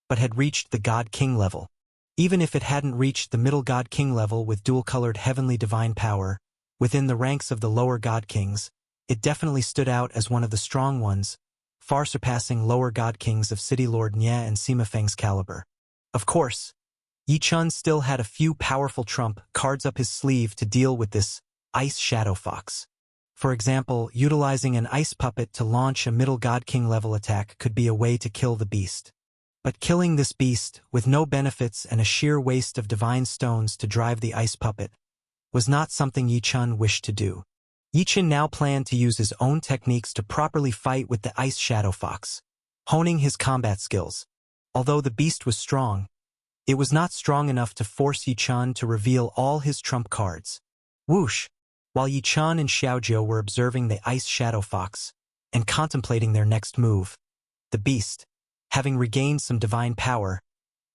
but had reached the god-king level. Even if it hadn't reached the middle god-king level with dual-colored heavenly divine power, within the ranks of the lower god-kings, it definitely stood out as one of the strong ones, far surpassing lower god-kings of City Lord Nye and Sima Feng's caliber. Of course, Yi-chan still had a few powerful trump cards up his sleeve to deal with this Ice Shadow Fox. For example, utilizing an ice puppet to launch a middle god king level attack could be a way to kill the beast. But killing this beast, with no benefits and a sheer waste of divine stones to drive the ice puppet, was not something Yi-chan wished to do. Yi-chan now planned to use his own techniques to properly fight with the Ice Shadow Fox, honing his combat skills. Although the beast was strong, it was not strong enough to force Yi-chan to reveal all his trump cards. Whoosh! While Yi-chan and Xiaojiu were observing the Ice Shadow Fox and contemplating their next move, the beast, having regained some divine power,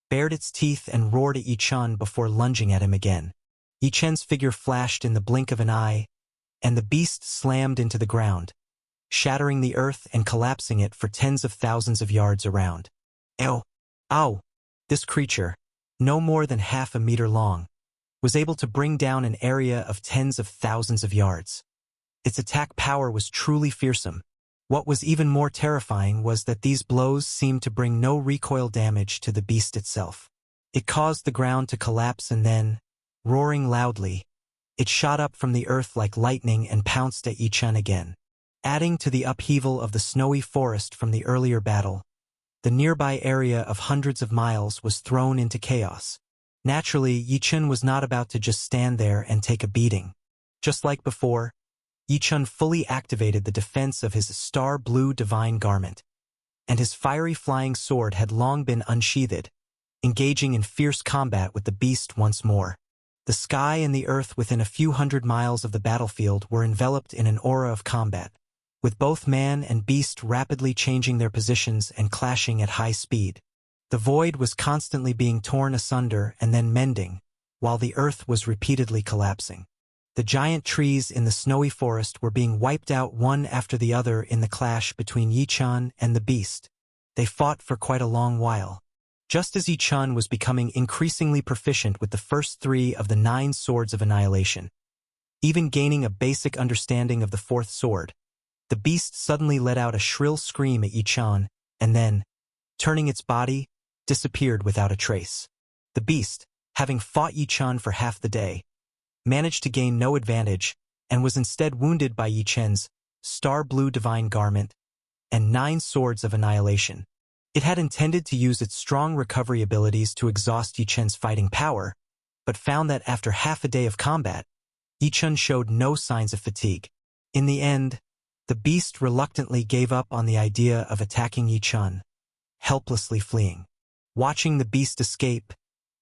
bared its teeth and roared at Yi-chan before lunging at him again. Yi-chan's figure flashed in the blink of an eye, and the beast slammed into the ground, shattering the earth and collapsing it for tens of thousands of yards around. Ow! Ow! This creature, no more than half a meter long, was able to bring down an area of tens of thousands of yards. Its attack power was truly fearsome. What was even more terrifying was that these blows seemed to bring no recoil damage to the beast itself. It caused the ground to collapse and then, roaring loudly, it shot up from the earth like lightning and pounced at Yi-chan again. Adding to the upheaval of the snowy forest from the earlier battle, the nearby area of hundreds of miles was thrown into chaos. Naturally, Yi-chan was not about to just stand there and take a beating. Just like before, Yi-chan fully activated the defense of his star-blue divine garment, and his fiery flying sword had long been unsheathed, engaging in fierce combat with the beast once more. The sky and the earth within a few hundred miles of the battlefield were enveloped in an aura of combat, with both man and beast rapidly changing their positions and clashing at high speed. The void was constantly being torn asunder and then mending, while the earth was repeatedly collapsing. The giant trees in the snowy forest were being wiped out one after the other in the clash between Yi-chan and the beast. They fought for quite a long while. Just as Yi-chan was becoming increasingly proficient with the first 3 of the 9 swords of annihilation, even gaining a basic understanding of the 4th sword, the beast suddenly let out a shrill scream at Yi-chan, and then, turning its body, disappeared without a trace. The beast, having fought Yi-chan for half the day, managed to gain no advantage, and was instead wounded by Yi-chan's star-blue divine garment and 9 swords of annihilation. It had intended to use its strong recovery abilities to exhaust Yi-chan's fighting power, but found that after half a day of combat, Yi-chan showed no signs of fatigue. In the end, the beast reluctantly gave up on the idea of attacking Yi-chan, helplessly fleeing. Watching the beast escape,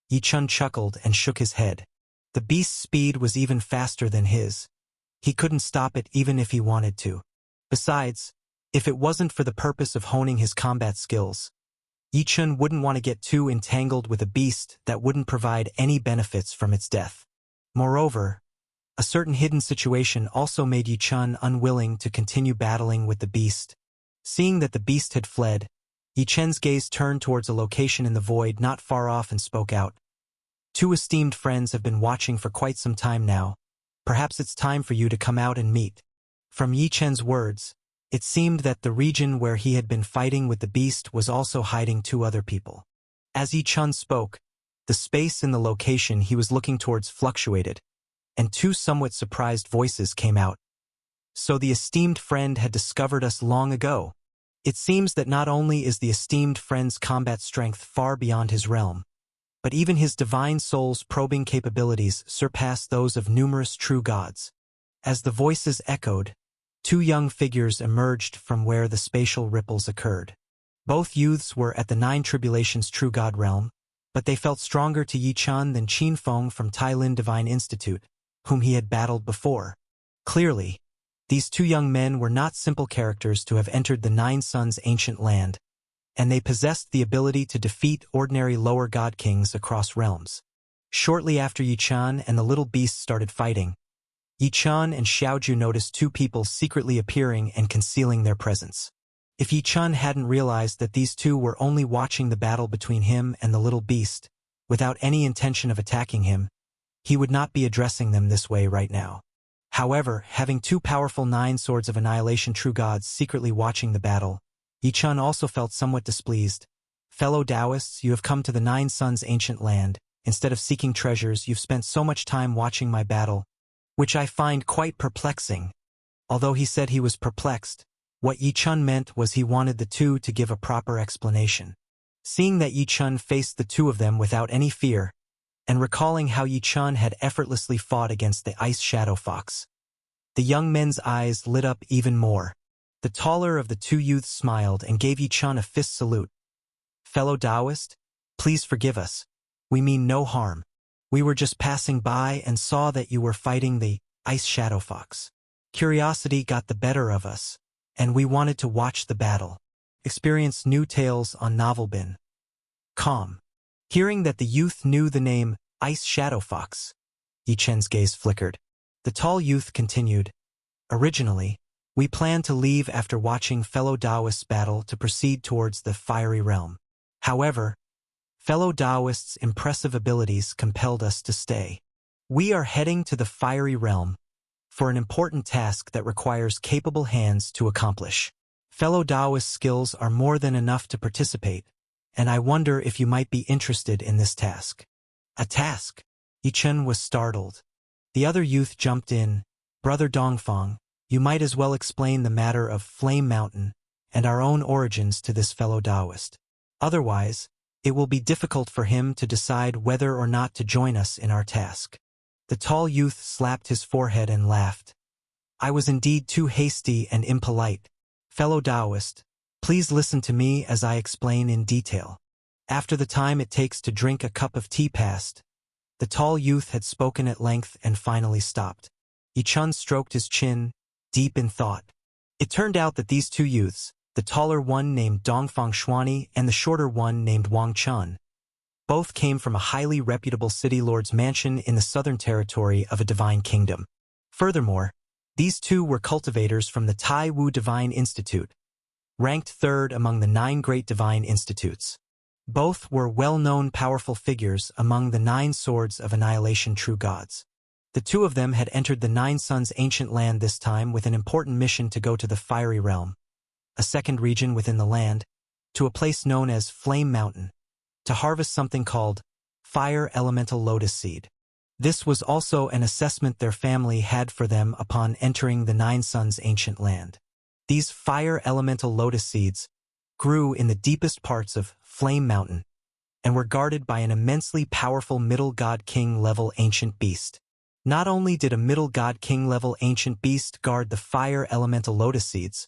Yi-chan chuckled and shook his head. The beast's speed was even faster than his. He couldn't stop it even if he wanted to. Besides, if it wasn't for the purpose of honing his combat skills, Yi-chan wouldn't want to get too entangled with a beast that wouldn't provide any benefits from its death. Moreover, a certain hidden situation also made Yi-chan unwilling to continue battling with the beast. Seeing that the beast had fled, Yi-chan's gaze turned towards a location in the void not far off and spoke out. 2 esteemed friends have been watching for quite some time now. Perhaps it's time for you to come out and meet. From Yi-chan's words, it seemed that the region where he had been fighting with the beast was also hiding 2 other people. As Yi-chan spoke, the space in the location he was looking towards fluctuated, and 2 somewhat surprised voices came out. So the esteemed friend had discovered us long ago. It seems that not only is the esteemed friend's combat strength far beyond his realm, but even his divine soul's probing capabilities surpass those of numerous true gods. As the voices echoed, 2 young figures emerged from where the spatial ripples occurred. Both youths were at the 9 Tribulations true god realm, but they felt stronger to Yi-chan than Qin Feng from Tailin Divine Institute, whom he had battled before. Clearly, these 2 young men were not simple characters to have entered the 9 Suns' ancient land, and they possessed the ability to defeat ordinary lower god kings across realms. Shortly after Yi-chan and the little beast started fighting, Yi-chan and Xiaoju noticed 2 people secretly appearing and concealing their presence. If Yi-chan hadn't realized that these 2 were only watching the battle between him and the little beast, without any intention of attacking him, he would not be addressing them this way right now. However, having 2 powerful 9 swords of annihilation true gods secretly watching the battle, Yi-chan also felt somewhat displeased. Fellow Taoists, you have come to the 9 Suns' ancient land. Instead of seeking treasures, you've spent so much time watching my battle, which I find quite perplexing. Although he said he was perplexed, what Yi-chan meant was he wanted the 2 to give a proper explanation. Seeing that Yi-chan faced the 2 of them without any fear, and recalling how Yi-chan had effortlessly fought against the ice shadow fox, the young men's eyes lit up even more. The taller of the 2 youths smiled and gave Yi-chan a fist salute. Fellow Taoist, please forgive us. We mean no harm. We were just passing by and saw that you were fighting the ice shadow fox. Curiosity got the better of us, and we wanted to watch the battle. Experience new tales on Novelbin.com. Hearing that the youth knew the name Ice Shadow Fox, Yi-chan's gaze flickered. The tall youth continued, originally, we planned to leave after watching fellow Taoists battle to proceed towards the fiery realm. However, fellow Taoists' impressive abilities compelled us to stay. We are heading to the fiery realm for an important task that requires capable hands to accomplish. Fellow Taoist skills are more than enough to participate, and I wonder if you might be interested in this task. A task? Yi-chan was startled. The other youth jumped in. Brother Dongfang, you might as well explain the matter of Flame Mountain and our own origins to this fellow Taoist. Otherwise, it will be difficult for him to decide whether or not to join us in our task. The tall youth slapped his forehead and laughed. I was indeed too hasty and impolite. Fellow Taoist, please listen to me as I explain in detail. After the time it takes to drink a cup of tea passed, the tall youth had spoken at length and finally stopped. Yi-chan stroked his chin, deep in thought. It turned out that these two youths, the taller one named Dongfang Shuani and the shorter one named Wang Chun, both came from a highly reputable city lord's mansion in the southern territory of a divine kingdom. Furthermore, these two were cultivators from the Tai Wu Divine Institute, ranked third among the 9 great divine institutes. Both were well-known powerful figures among the 9 swords of annihilation true gods. The two of them had entered the 9 suns ancient land this time with an important mission to go to the fiery realm, a second region within the land, to a place known as Flame Mountain, to harvest something called fire elemental lotus seed. This was also an assessment their family had for them upon entering the 9 suns ancient land. These fire elemental lotus seeds grew in the deepest parts of Flame Mountain and were guarded by an immensely powerful middle god king level ancient beast. Not only did a middle god king level ancient beast guard the fire elemental lotus seeds,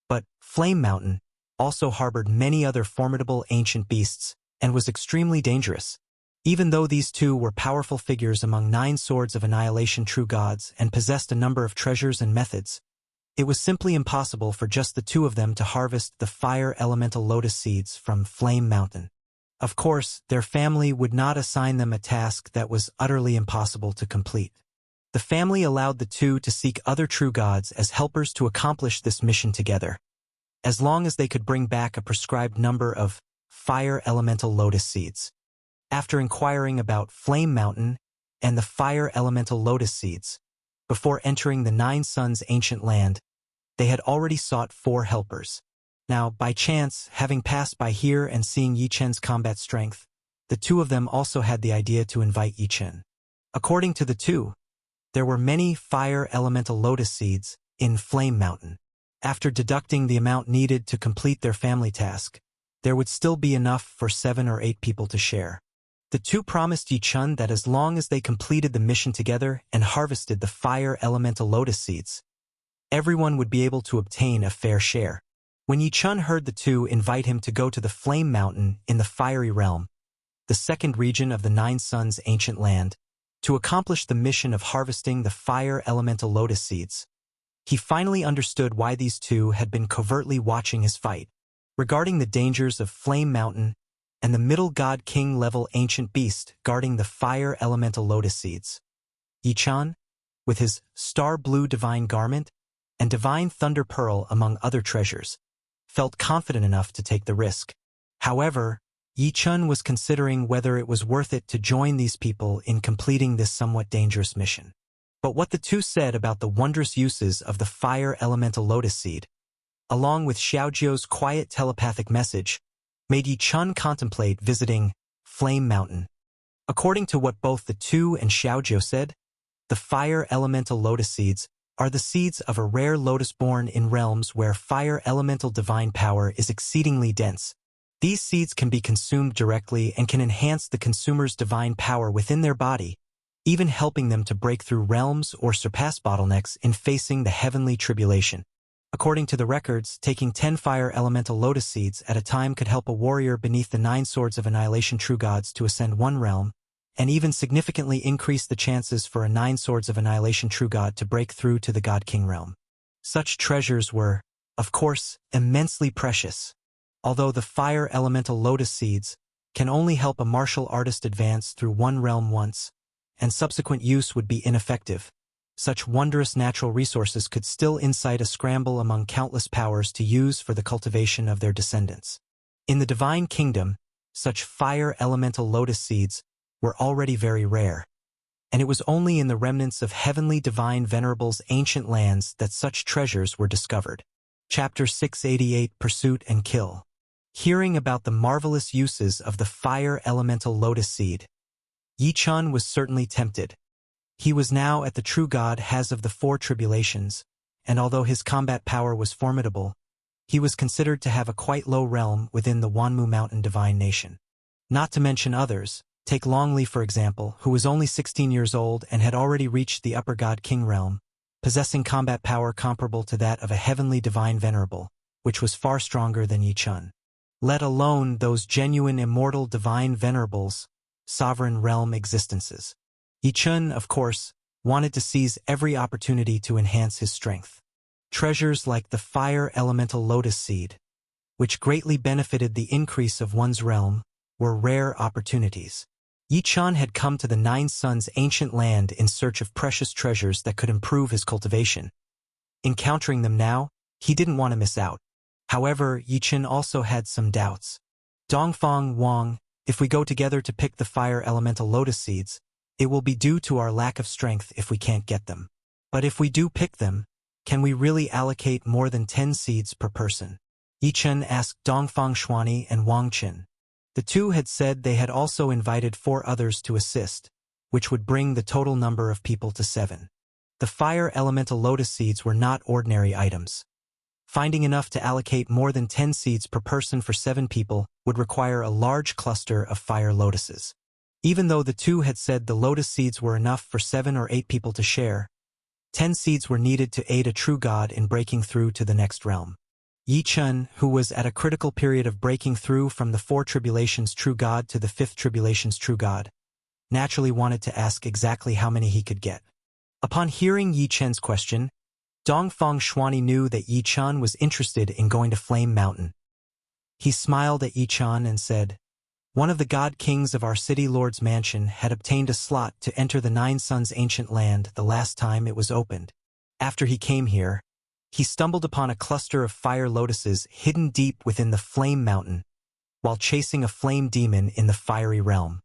but Flame Mountain also harbored many other formidable ancient beasts and was extremely dangerous. Even though these two were powerful figures among 9 swords of annihilation true gods and possessed a number of treasures and methods, it was simply impossible for just the two of them to harvest the fire elemental lotus seeds from Flame Mountain. Of course, their family would not assign them a task that was utterly impossible to complete. The family allowed the two to seek other true gods as helpers to accomplish this mission together, as long as they could bring back a prescribed number of fire elemental lotus seeds. After inquiring about Flame Mountain and the fire elemental lotus seeds, before entering the 9 suns ancient land, they had already sought 4 helpers. Now, by chance, having passed by here and seeing Yi Chen's combat strength, the two of them also had the idea to invite Yi Chen. According to the two, there were many fire elemental lotus seeds in Flame Mountain. After deducting the amount needed to complete their family task, there would still be enough for 7 or 8 people to share. The two promised Yi Chen that as long as they completed the mission together and harvested the fire elemental lotus seeds, everyone would be able to obtain a fair share. When Yi Chen heard the two invite him to go to the Flame Mountain in the Fiery Realm, the second region of the 9 suns ancient land, to accomplish the mission of harvesting the fire elemental lotus seeds, he finally understood why these two had been covertly watching his fight. Regarding the dangers of Flame Mountain and the middle god king level ancient beast guarding the fire elemental lotus seeds, Yi Chen, with his star blue divine garment and divine thunder pearl among other treasures, felt confident enough to take the risk. However, Yi Chen was considering whether it was worth it to join these people in completing this somewhat dangerous mission. But what the two said about the wondrous uses of the fire elemental lotus seed, along with Xiaojiu's quiet telepathic message, made Yi Chen contemplate visiting Flame Mountain. According to what both the two and Xiaojiu said, the fire elemental lotus seeds are the seeds of a rare lotus born in realms where fire elemental divine power is exceedingly dense. These seeds can be consumed directly and can enhance the consumer's divine power within their body, even helping them to break through realms or surpass bottlenecks in facing the heavenly tribulation. According to the records, taking 10 fire elemental lotus seeds at a time could help a warrior beneath the 9 swords of annihilation true gods to ascend one realm, and even significantly increase the chances for a 9 swords of annihilation true god to break through to the god king realm. Such treasures were, of course, immensely precious. Although the fire elemental lotus seeds can only help a martial artist advance through one realm once, and subsequent use would be ineffective, such wondrous natural resources could still incite a scramble among countless powers to use for the cultivation of their descendants. In the divine kingdom, such fire elemental lotus seeds were already very rare, and it was only in the remnants of heavenly divine venerables' ancient lands that such treasures were discovered. Chapter 688 Pursuit and Kill. Hearing about the marvelous uses of the fire elemental lotus seed, Yi Chen was certainly tempted. He was now at the true god has of the 4 tribulations, and although his combat power was formidable, he was considered to have a quite low realm within the Wanmu Mountain divine nation. Not to mention others, take Longli for example, who was only 16 years old and had already reached the upper god king realm, possessing combat power comparable to that of a heavenly divine venerable, which was far stronger than Yi Chen. Let alone those genuine immortal divine venerables, sovereign realm existences. Yi Chen, of course, wanted to seize every opportunity to enhance his strength. treasures like the fire elemental lotus seed, which greatly benefited the increase of one's realm, were rare opportunities. Yi-chan had come to the Nine Suns' ancient land in search of precious treasures that could improve his cultivation. Encountering them now, he didn't want to miss out. However, Yi-chan also had some doubts. Dongfang Wang, if we go together to pick the fire elemental lotus seeds, it will be due to our lack of strength if we can't get them. But if we do pick them, can we really allocate more than 10 seeds per person? Yi-chan asked Dongfang Xuani and Wang Qin. The two had said they had also invited 4 others to assist, which would bring the total number of people to 7. The fire elemental lotus seeds were not ordinary items. Finding enough to allocate more than 10 seeds per person for 7 people would require a large cluster of fire lotuses. Even though the two had said the lotus seeds were enough for 7 or 8 people to share, 10 seeds were needed to aid a true god in breaking through to the next realm. Yi-chan, who was at a critical period of breaking through from the 4 tribulations true god to the 5th tribulations true god, naturally wanted to ask exactly how many he could get. Upon hearing Yi-chan's question, Dongfang Xuani knew that Yi-chan was interested in going to Flame Mountain. He smiled at Yi-chan and said, "One of the god kings of our city lord's mansion had obtained a slot to enter the Nine Suns' ancient land the last time it was opened. After he came here, he stumbled upon a cluster of fire lotuses hidden deep within the Flame Mountain, while chasing a flame demon in the fiery realm.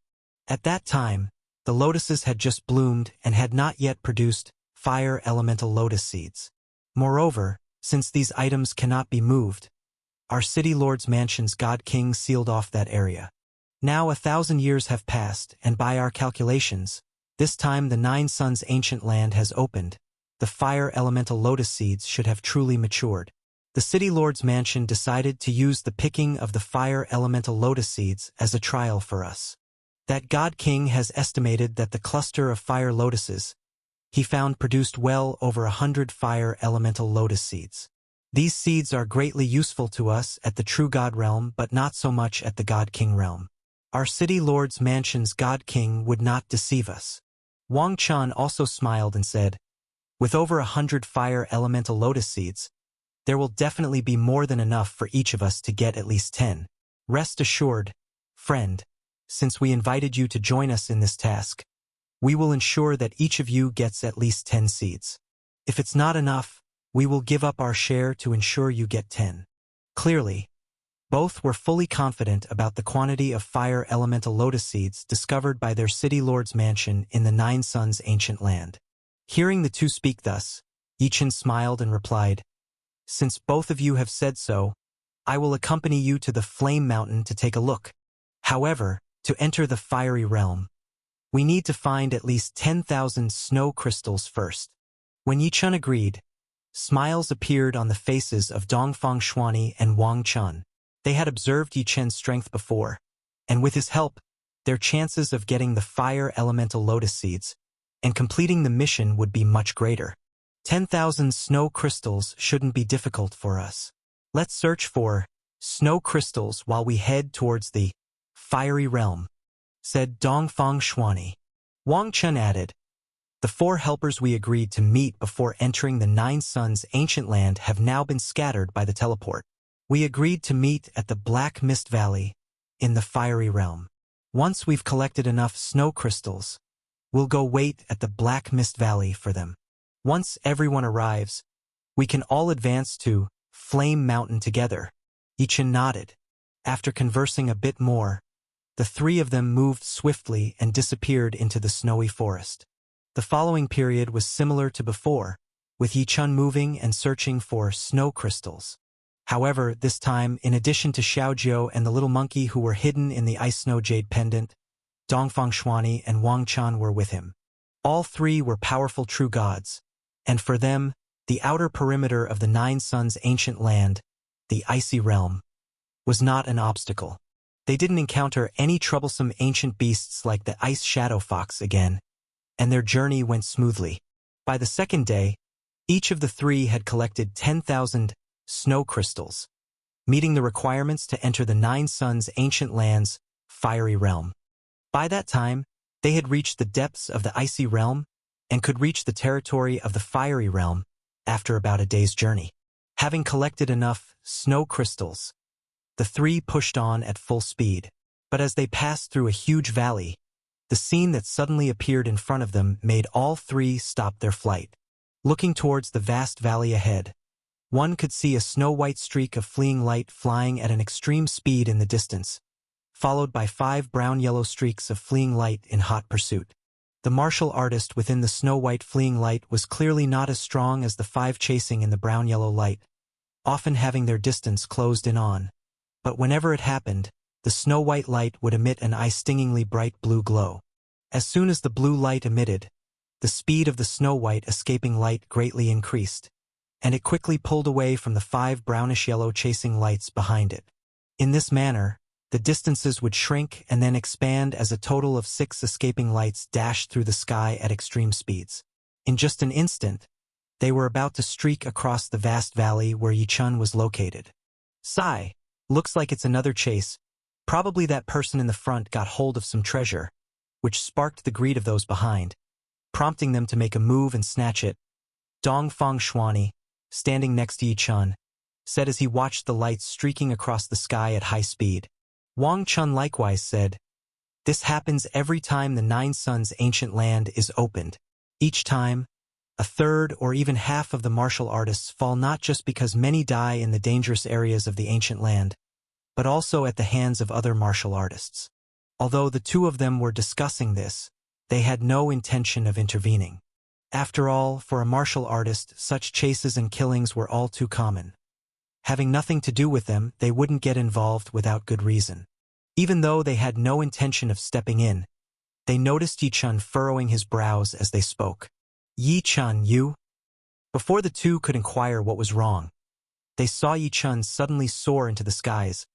At that time, the lotuses had just bloomed and had not yet produced fire elemental lotus seeds. Moreover, since these items cannot be moved, our city lord's mansion's god king sealed off that area. Now 1,000 years have passed, and by our calculations, this time the Nine Suns' ancient land has opened. The fire elemental lotus seeds should have truly matured. The city lord's mansion decided to use the picking of the fire elemental lotus seeds as a trial for us. That god king has estimated that the cluster of fire lotuses he found produced well over 100 fire elemental lotus seeds. These seeds are greatly useful to us at the true god realm, but not so much at the god king realm. Our city lord's mansion's god king would not deceive us." Wang Chan also smiled and said, "With over 100 fire elemental lotus seeds, there will definitely be more than enough for each of us to get at least 10. Rest assured, friend, since we invited you to join us in this task, we will ensure that each of you gets at least 10 seeds. If it's not enough, we will give up our share to ensure you get 10. Clearly, both were fully confident about the quantity of fire elemental lotus seeds discovered by their city lord's mansion in the Nine Suns' ancient land. Hearing the two speak thus, Yi-chan smiled and replied, "Since both of you have said so, I will accompany you to the Flame Mountain to take a look. However, to enter the fiery realm, we need to find at least 10,000 snow crystals first." When Yi-chan agreed, smiles appeared on the faces of Dongfang Xuani and Wang Chan. They had observed Yi-chan's strength before, and with his help, their chances of getting the fire elemental lotus seeds and completing the mission would be much greater. 10,000 snow crystals shouldn't be difficult for us. Let's search for snow crystals while we head towards the fiery realm, said Dongfang Xuani. Wang Chen added, "The 4 helpers we agreed to meet before entering the Nine Suns' ancient land have now been scattered by the teleport. We agreed to meet at the Black Mist Valley in the fiery realm. Once we've collected enough snow crystals, we'll go wait at the Black Mist Valley for them. Once everyone arrives, we can all advance to Flame Mountain together." Yi-chan nodded. After conversing a bit more, the 3 of them moved swiftly and disappeared into the snowy forest. The following period was similar to before, with Yi-chan moving and searching for snow crystals. However, this time, in addition to Xiaojiu and the little monkey who were hidden in the ice snow jade pendant, Dongfang Xuani and Wang Chan were with him. All 3 were powerful true gods, and for them, the outer perimeter of the Nine Suns' ancient land, the icy realm, was not an obstacle. They didn't encounter any troublesome ancient beasts like the ice shadow fox again, and their journey went smoothly. By the second day, each of the 3 had collected 10,000 snow crystals, meeting the requirements to enter the Nine Suns' ancient land's fiery realm. By that time, they had reached the depths of the icy realm and could reach the territory of the fiery realm, after about a day's journey. Having collected enough snow crystals, the three pushed on at full speed. But as they passed through a huge valley, the scene that suddenly appeared in front of them made all three stop their flight. Looking towards the vast valley ahead, one could see a snow-white streak of fleeing light flying at an extreme speed in the distance, followed by 5 brown-yellow streaks of fleeing light in hot pursuit. The martial artist within the snow-white fleeing light was clearly not as strong as the 5 chasing in the brown-yellow light, often having their distance closed in on. But whenever it happened, the snow-white light would emit an eye-stingingly bright blue glow. As soon as the blue light emitted, the speed of the snow-white escaping light greatly increased, and it quickly pulled away from the 5 brownish-yellow chasing lights behind it. In this manner, the distances would shrink and then expand as a total of 6 escaping lights dashed through the sky at extreme speeds. In just an instant, they were about to streak across the vast valley where Yichun was located. Sigh, looks like it's another chase. Probably that person in the front got hold of some treasure, which sparked the greed of those behind, prompting them to make a move and snatch it. Dongfang Xuani, standing next to Yichun, said as he watched the lights streaking across the sky at high speed. Wang Chun likewise said, "This happens every time the Nine Suns' ancient land is opened. Each time, a third or even half of the martial artists fall not just because many die in the dangerous areas of the ancient land, but also at the hands of other martial artists." Although the two of them were discussing this, they had no intention of intervening. After all, for a martial artist, such chases and killings were all too common. Having nothing to do with them, they wouldn't get involved without good reason. Even though they had no intention of stepping in, they noticed Yichun furrowing his brows as they spoke. "Yichun, you?" Before the two could inquire what was wrong, they saw Yichun suddenly soar into the skies,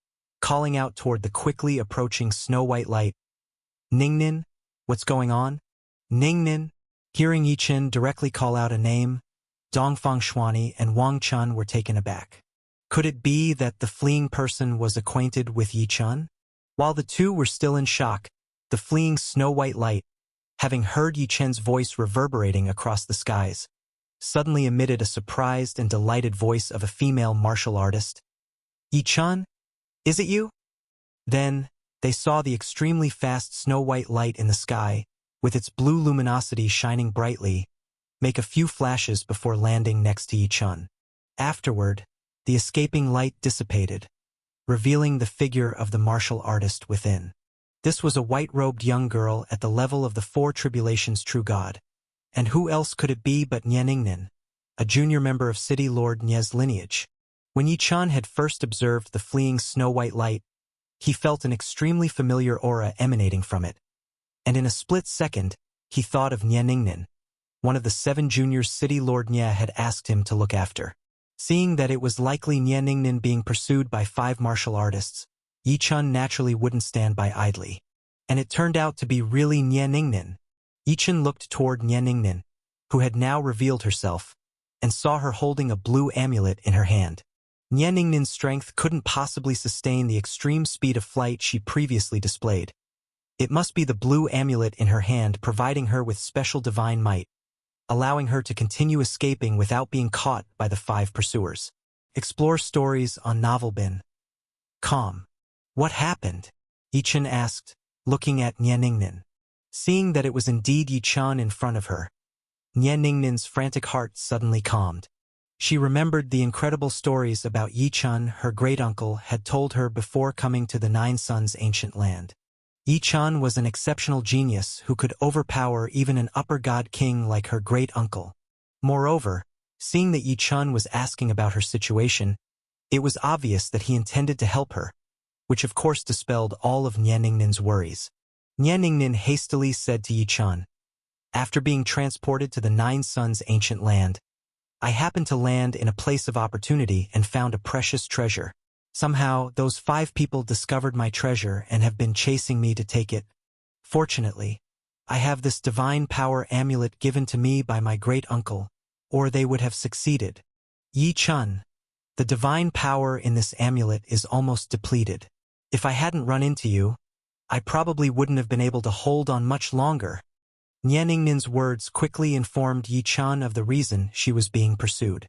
calling out toward the quickly approaching snow-white light. "Ningnin, what's going on?" "Ningnin." Hearing Yichun directly call out a name, Dongfang Xuani and Wang Chun were taken aback. Could it be that the fleeing person was acquainted with Yichun? While the two were still in shock, the fleeing snow-white light, having heard Yichun's voice reverberating across the skies, suddenly emitted a surprised and delighted voice of a female martial artist. "Yichun? Is it you?" Then, they saw the extremely fast snow-white light in the sky, with its blue luminosity shining brightly, make a few flashes before landing next to Yichun. Afterward, the escaping light dissipated, revealing the figure of the martial artist within. This was a white-robed young girl at the level of the 4 tribulations true god. And who else could it be but Ningnin, a junior member of City Lord Nye's lineage? When Yichun had first observed the fleeing snow-white light, he felt an extremely familiar aura emanating from it, and in a split second, he thought of Ningnin, one of the 7 juniors City Lord Nye had asked him to look after. Seeing that it was likely Ningnin being pursued by 5 martial artists, Yichun naturally wouldn't stand by idly. And it turned out to be really Ningnin. Yichun looked toward Ningnin, who had now revealed herself, and saw her holding a blue amulet in her hand. Ningnin's strength couldn't possibly sustain the extreme speed of flight she previously displayed. It must be the blue amulet in her hand providing her with special divine might, allowing her to continue escaping without being caught by the 5 pursuers. Explore stories on novelbin.com. "What happened?" Yichun asked, looking at Ningnin. Seeing that it was indeed Yichun in front of her, Ningnin's frantic heart suddenly calmed. She remembered the incredible stories about Yichun her great-uncle had told her before coming to the Nine Suns' ancient land. Yichun was an exceptional genius who could overpower even an upper god king like her great-uncle. Moreover, seeing that Yichun was asking about her situation, it was obvious that he intended to help her, which of course dispelled all of Ningnin's worries. Ningnin hastily said to Yichun, "After being transported to the Nine Suns' ancient land, I happened to land in a place of opportunity and found a precious treasure. Somehow, those 5 people discovered my treasure and have been chasing me to take it. Fortunately, I have this divine power amulet given to me by my great-uncle, or they would have succeeded. Yichun, the divine power in this amulet is almost depleted. If I hadn't run into you, I probably wouldn't have been able to hold on much longer." Nianingnin's words quickly informed Yi Chun of the reason she was being pursued.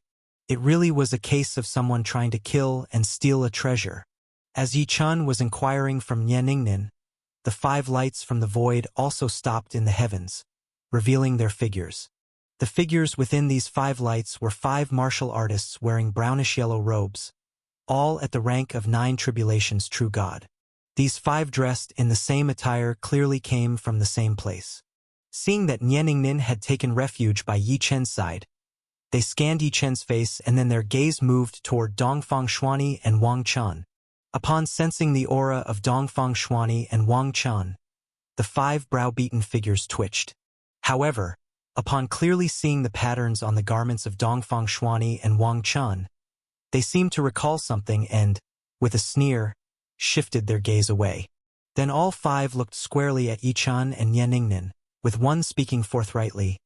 It really was a case of someone trying to kill and steal a treasure. As Yi Chun was inquiring from Nianingnin, the 5 lights from the void also stopped in the heavens, revealing their figures. The figures within these 5 lights were 5 martial artists wearing brownish-yellow robes, all at the rank of 9 tribulations true god. These 5 dressed in the same attire clearly came from the same place. Seeing that Nianingnin had taken refuge by Yi Chen's side, they scanned Yi Chen's face and then their gaze moved toward Dongfang Shuani and Wang Chun. Upon sensing the aura of Dongfang Shuani and Wang Chun, the 5 brow-beaten figures twitched. However, upon clearly seeing the patterns on the garments of Dongfang Shuani and Wang Chun, they seemed to recall something and, with a sneer, shifted their gaze away. Then all 5 looked squarely at Yi Chun and Nianingnin, with one speaking forthrightly.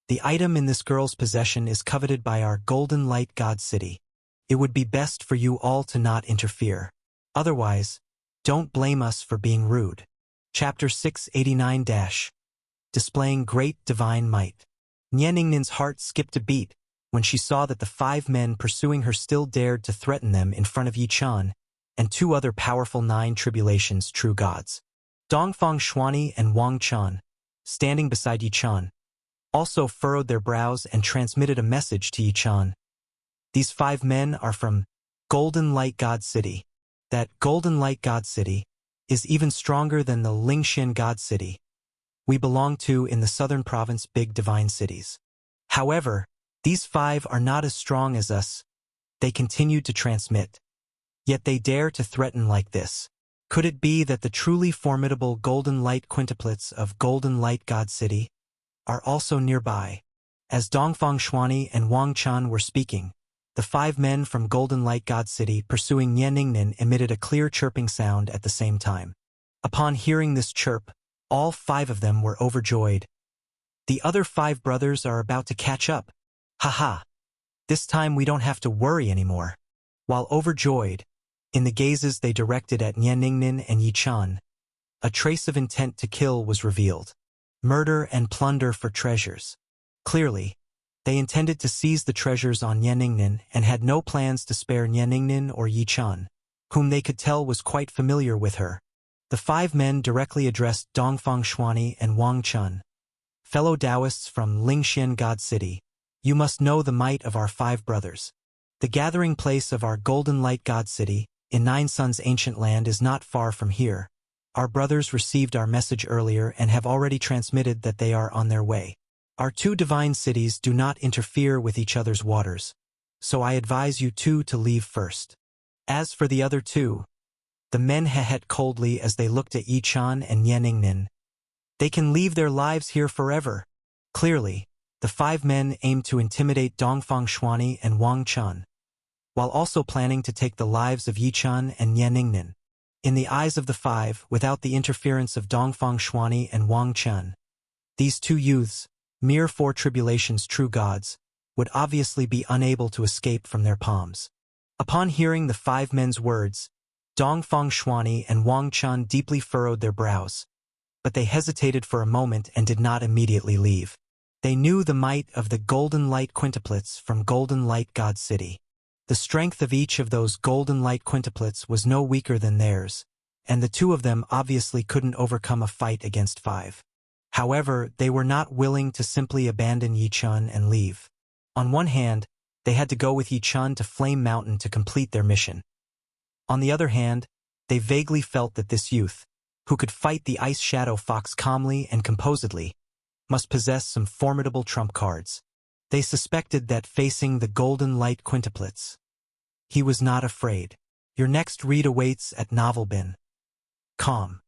The item in this girl's possession is coveted by our Golden Light God City. It would be best for you all to not interfere. Otherwise, don't blame us for being rude. Chapter 689-. Displaying Great Divine Might. Nianingnin's heart skipped a beat when she saw that the 5 men pursuing her still dared to threaten them in front of Yi Chun and 2 other powerful 9 tribulations true gods. Dongfang Shuani and Wang Chun, standing beside Yi Chun, also furrowed their brows and transmitted a message to Yi Chun. These 5 men are from Golden Light God City. That Golden Light God City is even stronger than the Lingxian God City we belong to in the southern province Big Divine Cities. However, these 5 are not as strong as us, they continued to transmit. Yet they dare to threaten like this. Could it be that the truly formidable Golden Light quintuplets of Golden Light God City are also nearby? As Dongfang Shuani and Wang Chun were speaking, the 5 men from Golden Light God City pursuing Nianingnin emitted a clear chirping sound at the same time. Upon hearing this chirp, all 5 of them were overjoyed. The other 5 brothers are about to catch up. Haha! This time we don't have to worry anymore. While overjoyed, in the gazes they directed at Nianingnin and Yi Chun, a trace of intent to kill was revealed. Murder and plunder for treasures. Clearly, they intended to seize the treasures on Nianingnin and had no plans to spare Nianingnin or Yi Chun, whom they could tell was quite familiar with her. The 5 men directly addressed Dongfang Shuani and Wang Chun. Fellow Taoists from Lingxian God City, you must know the might of our 5 brothers. The gathering place of our Golden Light God City, in 9 Suns' ancient land, is not far from here. Our brothers received our message earlier and have already transmitted that they are on their way. Our 2 divine cities do not interfere with each other's waters, so I advise you 2 to leave first. As for the other 2, the men hehet coldly as they looked at Yi Chun and Nianingnin. They can leave their lives here forever. Clearly, the 5 men aimed to intimidate Dongfang Shuani and Wang Chun, while also planning to take the lives of Yi Chun and Nianingnin. In the eyes of the 5, without the interference of Dongfang Shuani and Wang Chun, these 2 youths, mere 4 tribulations true gods, would obviously be unable to escape from their palms. Upon hearing the 5 men's words, Dongfang Shuani and Wang Chun deeply furrowed their brows, but they hesitated for a moment and did not immediately leave. They knew the might of the Golden Light quintuplets from Golden Light God City. The strength of each of those Golden Light quintuplets was no weaker than theirs, and the 2 of them obviously couldn't overcome a fight against 5. However, they were not willing to simply abandon Yi Chun and leave. On one hand, they had to go with Yi Chun to Flame Mountain to complete their mission. On the other hand, they vaguely felt that this youth, who could fight the Ice Shadow Fox calmly and composedly, must possess some formidable trump cards. They suspected that facing the Golden Light quintuplets, he was not afraid. Your next read awaits at novelbin.com.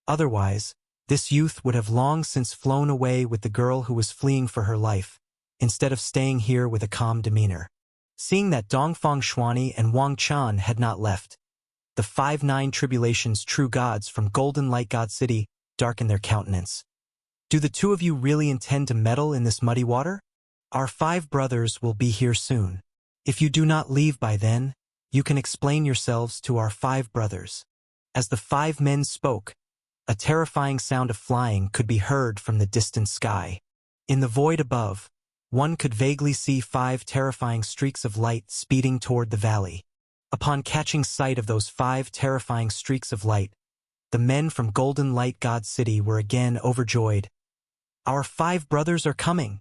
Otherwise, this youth would have long since flown away with the girl who was fleeing for her life, instead of staying here with a calm demeanor. Seeing that Dongfang Shuani and Wang Chun had not left, the 5 9 tribulations true gods from Golden Light God City darkened their countenance. Do the 2 of you really intend to meddle in this muddy water? Our 5 brothers will be here soon. If you do not leave by then, you can explain yourselves to our 5 brothers. As the 5 men spoke, A terrifying sound of flying could be heard from the distant sky. In the void above, one could vaguely see 5 terrifying streaks of light speeding toward the valley. Upon catching sight of those 5 terrifying streaks of light, the men from Golden Light God City were again overjoyed. "Our 5 brothers are coming!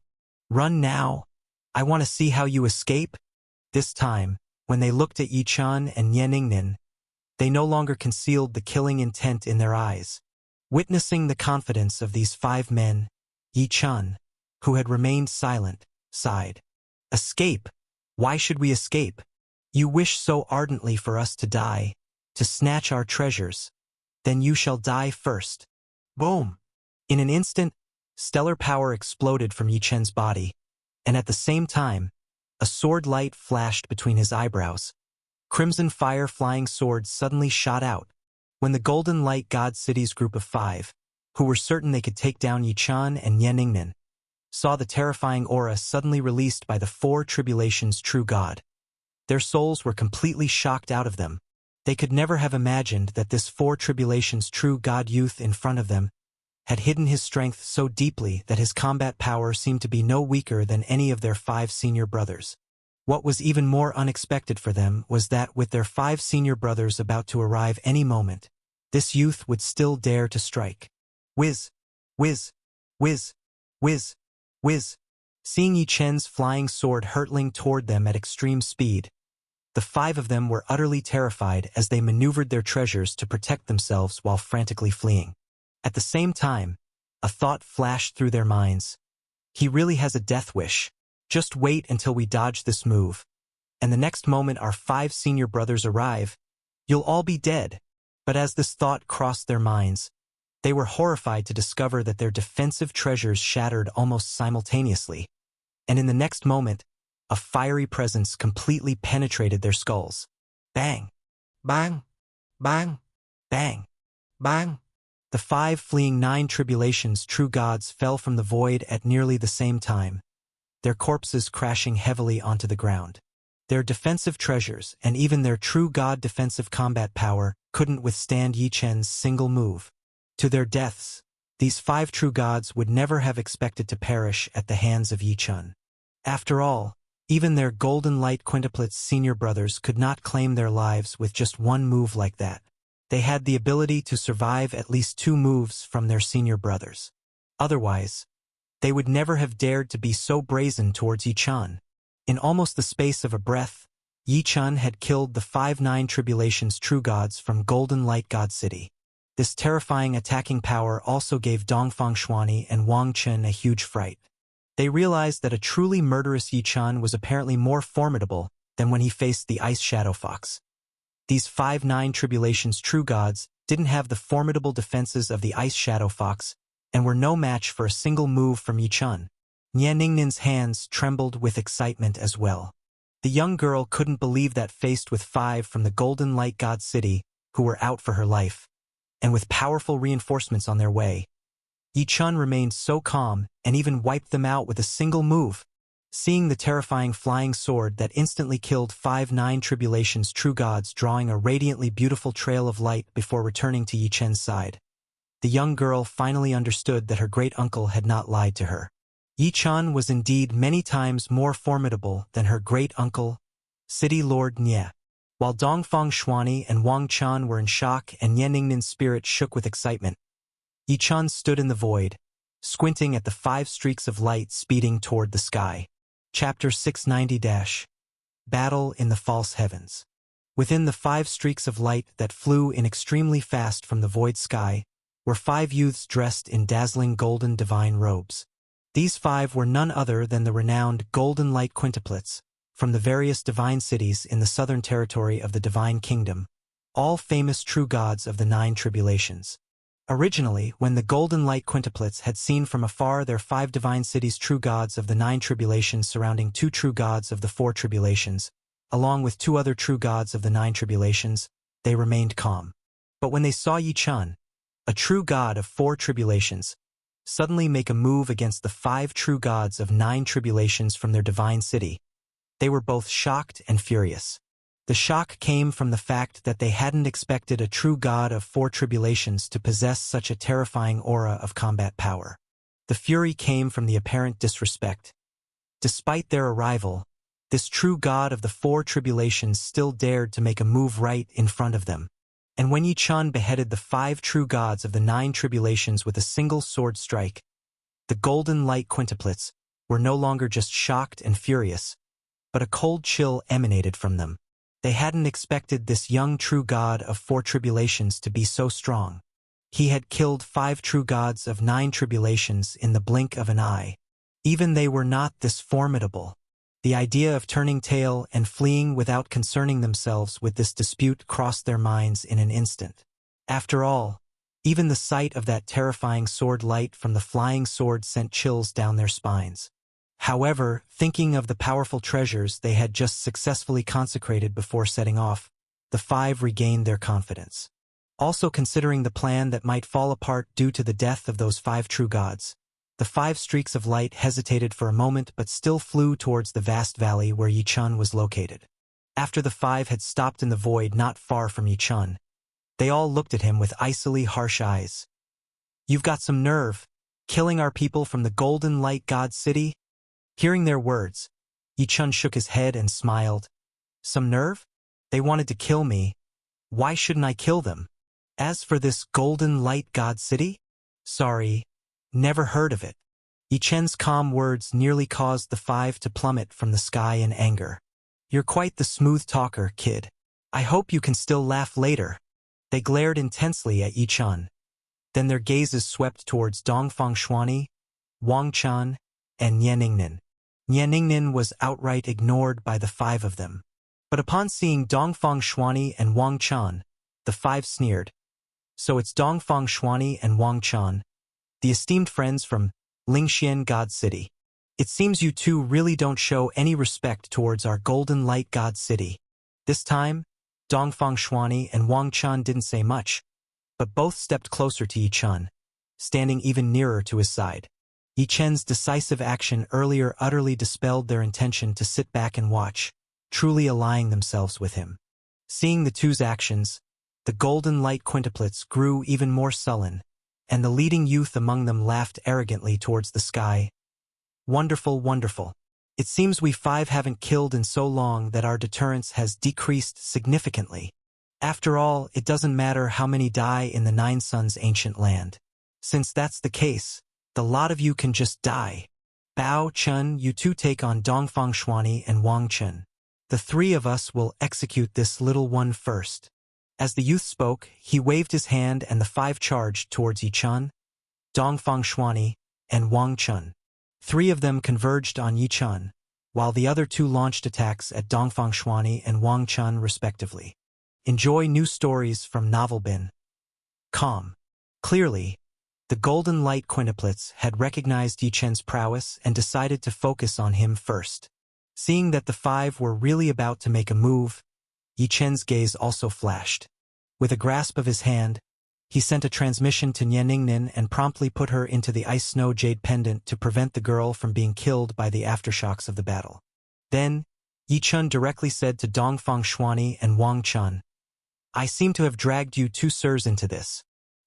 Run now! I want to see how you escape!" This time, when they looked at Yi Chun and Ye Ningnin, they no longer concealed the killing intent in their eyes. Witnessing the confidence of these 5 men, Yi Chun, who had remained silent, sighed. "Escape? Why should we escape? You wish so ardently for us to die, to snatch our treasures. Then you shall die first." Boom! In an instant, stellar power exploded from Yi Chen's body, and at the same time, a sword light flashed between his eyebrows. Crimson fire flying swords suddenly shot out. When the Golden Light God City's group of 5, who were certain they could take down Yi Chun and Ye Ningnin, saw the terrifying aura suddenly released by the 4 tribulations true God, their souls were completely shocked out of them. They could never have imagined that this 4 tribulations true God youth in front of them had hidden his strength so deeply that his combat power seemed to be no weaker than any of their 5 senior brothers. What was even more unexpected for them was that with their 5 senior brothers about to arrive any moment, this youth would still dare to strike. Whiz! Whiz! Whiz! Whiz! Whiz! Seeing Yi Chen's flying sword hurtling toward them at extreme speed, the 5 of them were utterly terrified as they maneuvered their treasures to protect themselves while frantically fleeing. At the same time, a thought flashed through their minds. He really has a death wish. Just wait until we dodge this move. And the next moment our 5 senior brothers arrive, you'll all be dead. But as this thought crossed their minds, they were horrified to discover that their defensive treasures shattered almost simultaneously. And in the next moment, a fiery presence completely penetrated their skulls. Bang! Bang! Bang! Bang! Bang! The 5 fleeing 9 tribulations true gods fell from the void at nearly the same time, their corpses crashing heavily onto the ground. Their defensive treasures and even their true god defensive combat power couldn't withstand Yi Chen's single move. To their deaths, these 5 true gods would never have expected to perish at the hands of Yi Chun. After all, even their Golden Light quintuplets senior brothers could not claim their lives with just one move like that. They had the ability to survive at least 2 moves from their senior brothers. Otherwise, they would never have dared to be so brazen towards Yi Chun. In almost the space of a breath, Yi Chun had killed the 5-9 tribulations true gods from Golden Light God City. This terrifying attacking power also gave Dongfang Xuanyi and Wang Chen a huge fright. They realized that a truly murderous Yi Chun was apparently more formidable than when he faced the Ice Shadow Fox. These 5-9 tribulations true gods didn't have the formidable defenses of the Ice Shadow Fox and were no match for a single move from Yi Chun. Ye Ningnin's hands trembled with excitement as well. The young girl couldn't believe that faced with 5 from the Golden Light God City who were out for her life, and with powerful reinforcements on their way, Yi Chun remained so calm and even wiped them out with a single move. Seeing the terrifying flying sword that instantly killed 5-9 tribulations true gods drawing a radiantly beautiful trail of light before returning to Yi Chen's side, the young girl finally understood that her great-uncle had not lied to her. Yi Chun was indeed many times more formidable than her great-uncle, City Lord Nye. While Dongfang Xuanyi and Wang Chen were in shock and Ye Ningnin's spirit shook with excitement, Yi Chun stood in the void, squinting at the 5 streaks of light speeding toward the sky. Chapter 690 – Battle in the False Heavens. Within the 5 streaks of light that flew in extremely fast from the void sky were 5 youths dressed in dazzling golden divine robes. These 5 were none other than the renowned Golden Light quintuplets from the various divine cities in the southern territory of the Divine Kingdom, all famous true gods of the 9 tribulations. Originally, when the Golden Light quintuplets had seen from afar their 5 divine cities true gods of the 9 tribulations surrounding 2 true gods of the 4 tribulations, along with 2 other true gods of the 9 tribulations, they remained calm. But when they saw Yi Chun, a true god of 4 tribulations, suddenly make a move against the 5 true gods of 9 tribulations from their divine city, they were both shocked and furious. The shock came from the fact that they hadn't expected a true god of four tribulations to possess such a terrifying aura of combat power. The fury came from the apparent disrespect. Despite their arrival, this true god of the four tribulations still dared to make a move right in front of them. And when Yi Chun beheaded the 5 true gods of the 9 tribulations with a single sword strike, the golden light quintuplets were no longer just shocked and furious, but a cold chill emanated from them. They hadn't expected this young true god of 4 tribulations to be so strong. He had killed 5 true gods of 9 tribulations in the blink of an eye. Even they were not this formidable. The idea of turning tail and fleeing without concerning themselves with this dispute crossed their minds in an instant. After all, even the sight of that terrifying sword light from the flying sword sent chills down their spines. However, thinking of the powerful treasures they had just successfully consecrated before setting off, the 5 regained their confidence. Also considering the plan that might fall apart due to the death of those 5 true gods, the 5 streaks of light hesitated for a moment but still flew towards the vast valley where Yi Chun was located. After the 5 had stopped in the void not far from Yi Chun, they all looked at him with icily harsh eyes. "You've got some nerve, killing our people from the Golden Light God City?" Hearing their words, Yi Chun shook his head and smiled. "Some nerve? They wanted to kill me. Why shouldn't I kill them? As for this Golden Light God City? Sorry, never heard of it." Yi Chen's calm words nearly caused the 5 to plummet from the sky in anger. "You're quite the smooth talker, kid. I hope you can still laugh later." They glared intensely at Yi Chun. Then their gazes swept towards Dongfang Xuanyi, Wang Chan, and Nian Ningnin. Nian Ningnin was outright ignored by the 5 of them. But upon seeing Dongfang Xuanyi and Wang Chan, the 5 sneered. "So it's Dongfang Xuanyi and Wang Chan, the esteemed friends from Lingxian God City. It seems you two really don't show any respect towards our Golden Light God City." This time, Dongfang Xuanyi and Wang Chan didn't say much, but both stepped closer to Yi Chun, standing even nearer to his side. Yi Chen's decisive action earlier utterly dispelled their intention to sit back and watch, truly allying themselves with him. Seeing the two's actions, the Golden Light quintuplets grew even more sullen, and the leading youth among them laughed arrogantly towards the sky. "Wonderful, wonderful. It seems we 5 haven't killed in so long that our deterrence has decreased significantly. After all, it doesn't matter how many die in the 9 Suns ancient land. Since that's the case, the lot of you can just die. Bao Chun, you two take on Dongfang Xuanyi and Wang Chun. The 3 of us will execute this little one first." As the youth spoke, he waved his hand and the 5 charged towards Yi Chun, Dongfang Xuanyi, and Wang Chun. 3 of them converged on Yi Chun, while the other 2 launched attacks at Dongfang Xuanyi and Wang Chun respectively. Enjoy new stories from NovelBin.com. Clearly, the Golden Light quintuplets had recognized Yi Chen's prowess and decided to focus on him first. Seeing that the 5 were really about to make a move, Yi Chen's gaze also flashed. With a grasp of his hand, he sent a transmission to Nian Ningnin and promptly put her into the ice snow jade pendant to prevent the girl from being killed by the aftershocks of the battle. Then, Yi Chun directly said to Dongfang Xuanyi and Wang Chun, "I seem to have dragged you 2 sirs into this."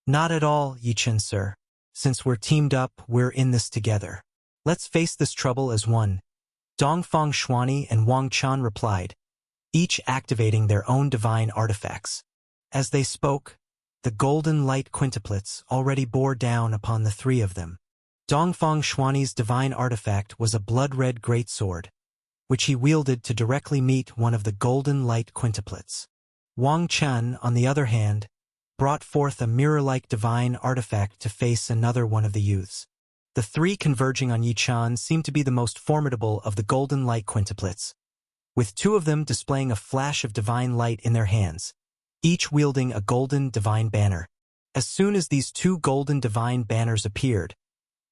"Not at all, Yi Chun sir. Since we're teamed up, we're in this together. Let's face this trouble as one," Dongfang Xuanyi and Wang Chan replied, each activating their own divine artifacts. As they spoke, the Golden Light quintuplets already bore down upon the 3 of them. Dongfang Xuanyi's divine artifact was a blood-red greatsword, which he wielded to directly meet one of the Golden Light quintuplets. Wang Chan, on the other hand, brought forth a mirror-like divine artifact to face another one of the youths. The 3 converging on Yi Chun seemed to be the most formidable of the Golden Light quintuplets, with 2 of them displaying a flash of divine light in their hands, each wielding a golden divine banner. As soon as these 2 golden divine banners appeared,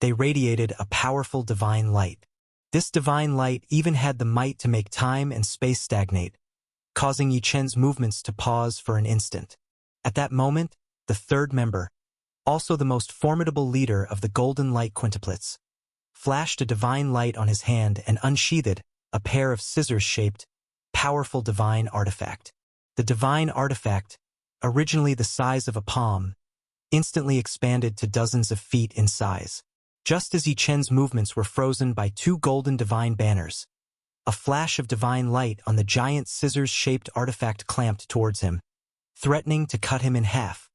they radiated a powerful divine light. This divine light even had the might to make time and space stagnate, causing Yi Chen's movements to pause for an instant. At that moment, the 3rd member, also the most formidable leader of the Golden Light quintuplets, flashed a divine light on his hand and unsheathed a pair of scissors-shaped, powerful divine artifact. The divine artifact, originally the size of a palm, instantly expanded to dozens of feet in size. Just as Yi Chen's movements were frozen by two golden divine banners, a flash of divine light on the giant scissors-shaped artifact clamped towards him, threatening to cut him in half.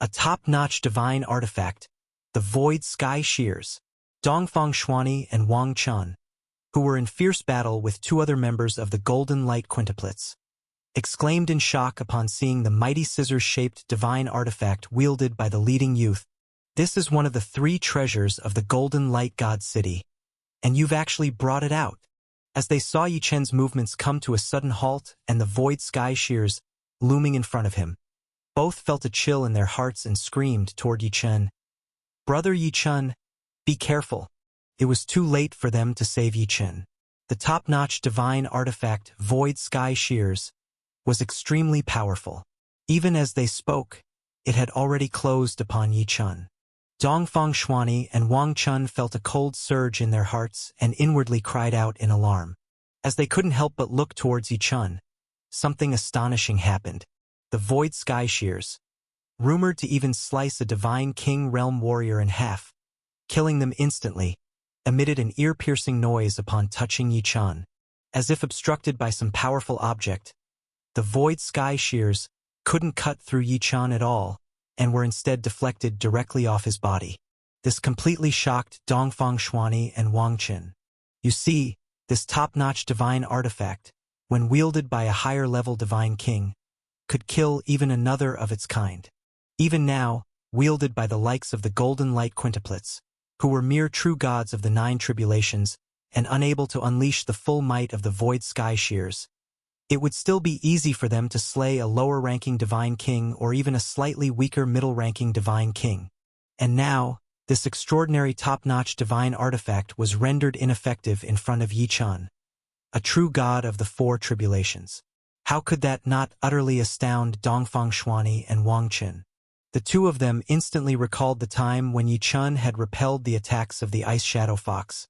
A top-notch divine artifact, the Void Sky Shears. Dongfang Xuanyi and Wang Chun, who were in fierce battle with two other members of the Golden Light Quintuplets, exclaimed in shock upon seeing the mighty scissors-shaped divine artifact wielded by the leading youth. This is one of the three treasures of the Golden Light God City, and you've actually brought it out. As they saw Yi Chen's movements come to a sudden halt and the Void Sky Shears looming in front of him, both felt a chill in their hearts and screamed toward Yi Chen. "Brother Yi Chen, be careful." It was too late for them to save Yi Chen. The top-notch divine artifact, Void Sky Shears, was extremely powerful. Even as they spoke, it had already closed upon Yi Chen. Dongfang Xuanyi and Wang Chun felt a cold surge in their hearts and inwardly cried out in alarm. As they couldn't help but look towards Yi Chen, something astonishing happened. The Void Sky Shears, rumored to even slice a divine king realm warrior in half, killing them instantly, emitted an ear-piercing noise upon touching Yi Chen. As if obstructed by some powerful object, the Void Sky Shears couldn't cut through Yi Chen at all, and were instead deflected directly off his body. This completely shocked Dongfang Xuanyi and Wang Qin. You see, this top-notch divine artifact, when wielded by a higher-level divine king, could kill even another of its kind. Even now, wielded by the likes of the Golden Light Quintuplets, who were mere true gods of the 9 tribulations and unable to unleash the full might of the Void Sky Shears, it would still be easy for them to slay a lower-ranking divine king or even a slightly weaker middle-ranking divine king. And now, this extraordinary top-notch divine artifact was rendered ineffective in front of Yi Chen, a true god of the 4 tribulations. How could that not utterly astound Dongfang Xuanyi and Wang Qin? The two of them instantly recalled the time when Yi Chen had repelled the attacks of the Ice Shadow Fox,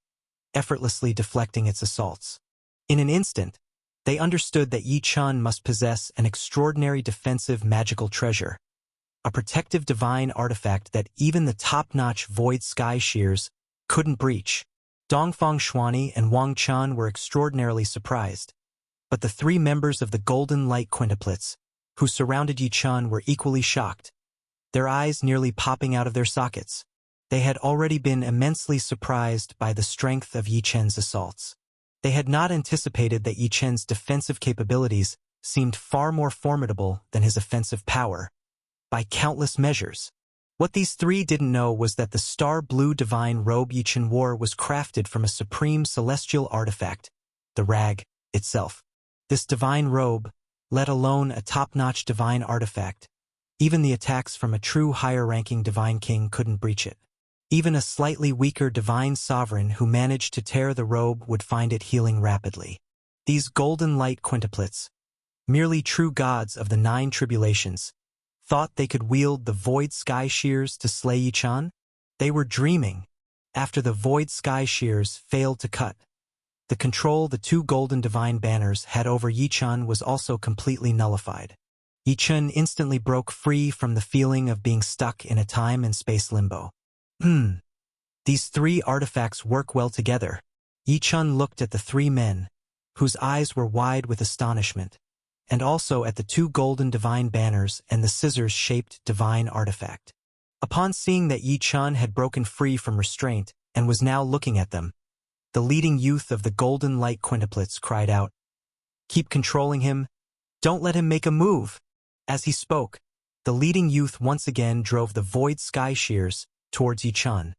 effortlessly deflecting its assaults. In an instant, they understood that Yi Chen must possess an extraordinary defensive magical treasure, a protective divine artifact that even the top-notch Void Sky Shears couldn't breach. Dongfang Xuanyi and Wang Chun were extraordinarily surprised, but the 3 members of the Golden Light Quintuplets, who surrounded Yi Chen, were equally shocked, their eyes nearly popping out of their sockets. They had already been immensely surprised by the strength of Yi Chen's assaults. They had not anticipated that Yi Chen's defensive capabilities seemed far more formidable than his offensive power, by countless measures. What these 3 didn't know was that the star-blue divine robe Yi Chen wore was crafted from a supreme celestial artifact, the rag itself. This divine robe, let alone a top-notch divine artifact, even the attacks from a true higher-ranking divine king couldn't breach it. Even a slightly weaker divine sovereign who managed to tear the robe would find it healing rapidly. These Golden Light Quintuplets, merely true gods of the 9 tribulations, thought they could wield the Void Sky Shears to slay Yi Chen? They were dreaming. After the Void Sky Shears failed to cut, the control the 2 golden divine banners had over Yi Chen was also completely nullified. Yi Chen instantly broke free from the feeling of being stuck in a time and space limbo. These 3 artifacts work well together. Yi Chen looked at the 3 men, whose eyes were wide with astonishment, and also at the 2 golden divine banners and the scissors-shaped divine artifact. Upon seeing that Yi Chen had broken free from restraint and was now looking at them, the leading youth of the Golden Light Quintuplets cried out, "Keep controlling him. Don't let him make a move." As he spoke, the leading youth once again drove the Void Sky Shears towards Yi Chen,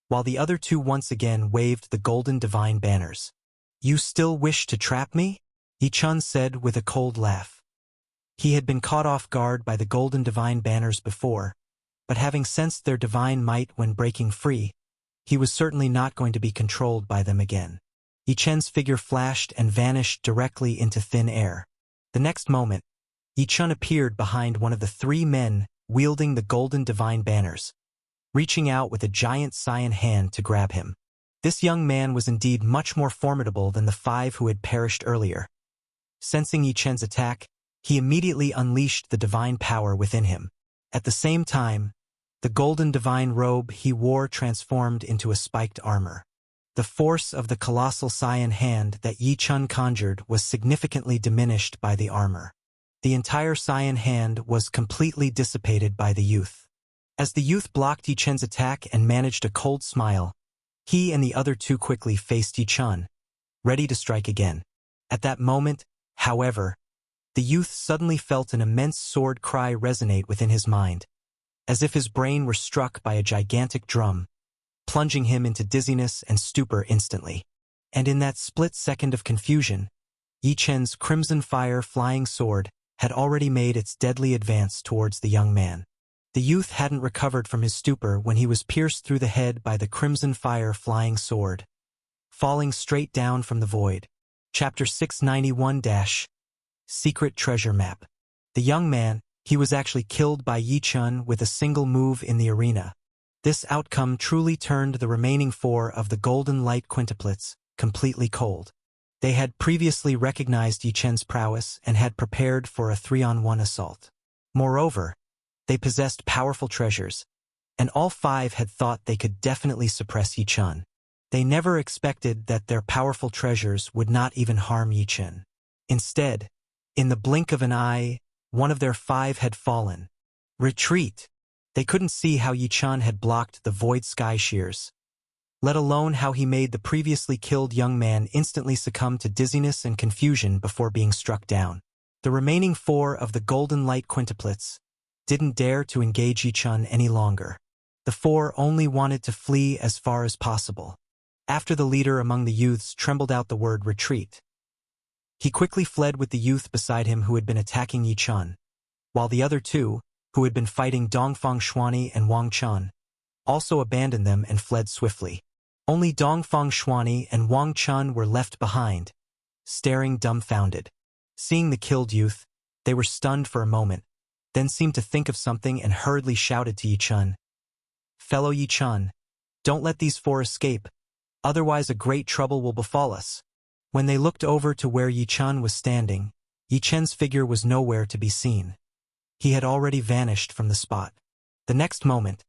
while the other 2 once again waved the golden divine banners. "You still wish to trap me?" Yi Chen said with a cold laugh. He had been caught off guard by the golden divine banners before, but having sensed their divine might when breaking free, he was certainly not going to be controlled by them again. Yi Chen's figure flashed and vanished directly into thin air. The next moment, Yi Chen appeared behind one of the 3 men wielding the golden divine banners, reaching out with a giant cyan hand to grab him. This young man was indeed much more formidable than the 5 who had perished earlier. Sensing Yi Chen's attack, he immediately unleashed the divine power within him. At the same time, the golden divine robe he wore transformed into a spiked armor. The force of the colossal cyan hand that Yi Chen conjured was significantly diminished by the armor. The entire cyan hand was completely dissipated by the youth. As the youth blocked Yi Chen's attack and managed a cold smile, he and the other two quickly faced Yi Chen, ready to strike again. At that moment, however, the youth suddenly felt an immense sword cry resonate within his mind, as if his brain were struck by a gigantic drum, plunging him into dizziness and stupor instantly. And in that split second of confusion, Yi Chen's crimson fire flying sword had already made its deadly advance towards the young man. The youth hadn't recovered from his stupor when he was pierced through the head by the crimson fire flying sword, falling straight down from the void. Chapter 691 - Secret Treasure Map. The young man, he was actually killed by Yi Chen with a single move in the arena. This outcome truly turned the remaining four of the Golden Light Quintuplets completely cold. They had previously recognized Yi Chen's prowess and had prepared for a 3-on-1 assault. Moreover, they possessed powerful treasures, and all five had thought they could definitely suppress Yi Chen. They never expected that their powerful treasures would not even harm Yi Chen. Instead, in the blink of an eye, one of their five had fallen. Retreat! They couldn't see how Yi Chen had blocked the void sky shears, let alone how he made the previously killed young man instantly succumb to dizziness and confusion before being struck down. The remaining four of the Golden Light Quintuplets didn't dare to engage Yi Chen any longer. The four only wanted to flee as far as possible. After the leader among the youths trembled out the word retreat, he quickly fled with the youth beside him who had been attacking Yi Chen, while the other two, who had been fighting Dongfang Xuani and Wang Chen, also abandoned them and fled swiftly. Only Dongfang Xuani and Wang Chen were left behind, staring dumbfounded. Seeing the killed youth, they were stunned for a moment, then seemed to think of something and hurriedly shouted to Yi Chen, "Fellow Yi Chen, don't let these four escape, otherwise a great trouble will befall us." When they looked over to where Yi Chen was standing, Yi Chen's figure was nowhere to be seen. He had already vanished from the spot. The next moment,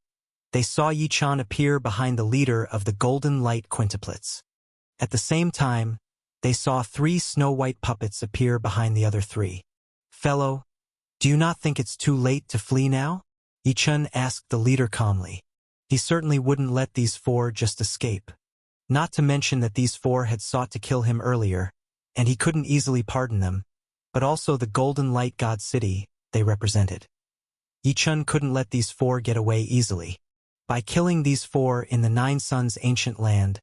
they saw Yi Chen appear behind the leader of the Golden Light Quintuplets. At the same time, they saw 3 snow-white puppets appear behind the other 3. "Fellow, do you not think it's too late to flee now?" Yi Chen asked the leader calmly. He certainly wouldn't let these 4 just escape. Not to mention that these 4 had sought to kill him earlier, and he couldn't easily pardon them, but also the Golden Light God City they represented. Yi Chen couldn't let these 4 get away easily. By killing these 4 in the Nine Suns' ancient land,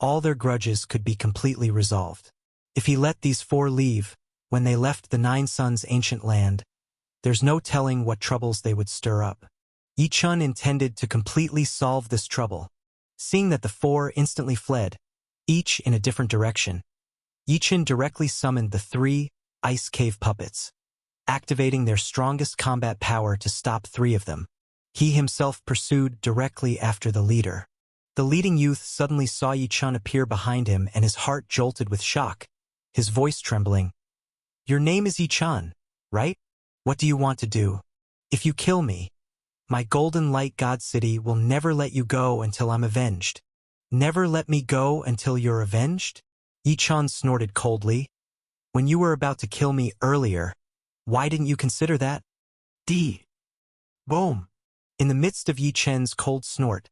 all their grudges could be completely resolved. If he let these 4 leave, when they left the Nine Suns' ancient land, there's no telling what troubles they would stir up. Yi Chen intended to completely solve this trouble. Seeing that the 4 instantly fled, each in a different direction, Yi Chen directly summoned the 3 ice cave puppets, activating their strongest combat power to stop 3 of them. He himself pursued directly after the leader. The leading youth suddenly saw Yi Chen appear behind him and his heart jolted with shock, his voice trembling. "Your name is Yi Chen, right? What do you want to do? If you kill me, my Golden Light God City will never let you go until I'm avenged." "Never let me go until you're avenged?" Yi Chen snorted coldly. "When you were about to kill me earlier, why didn't you consider that?" Boom! In the midst of Yi Chen's cold snort,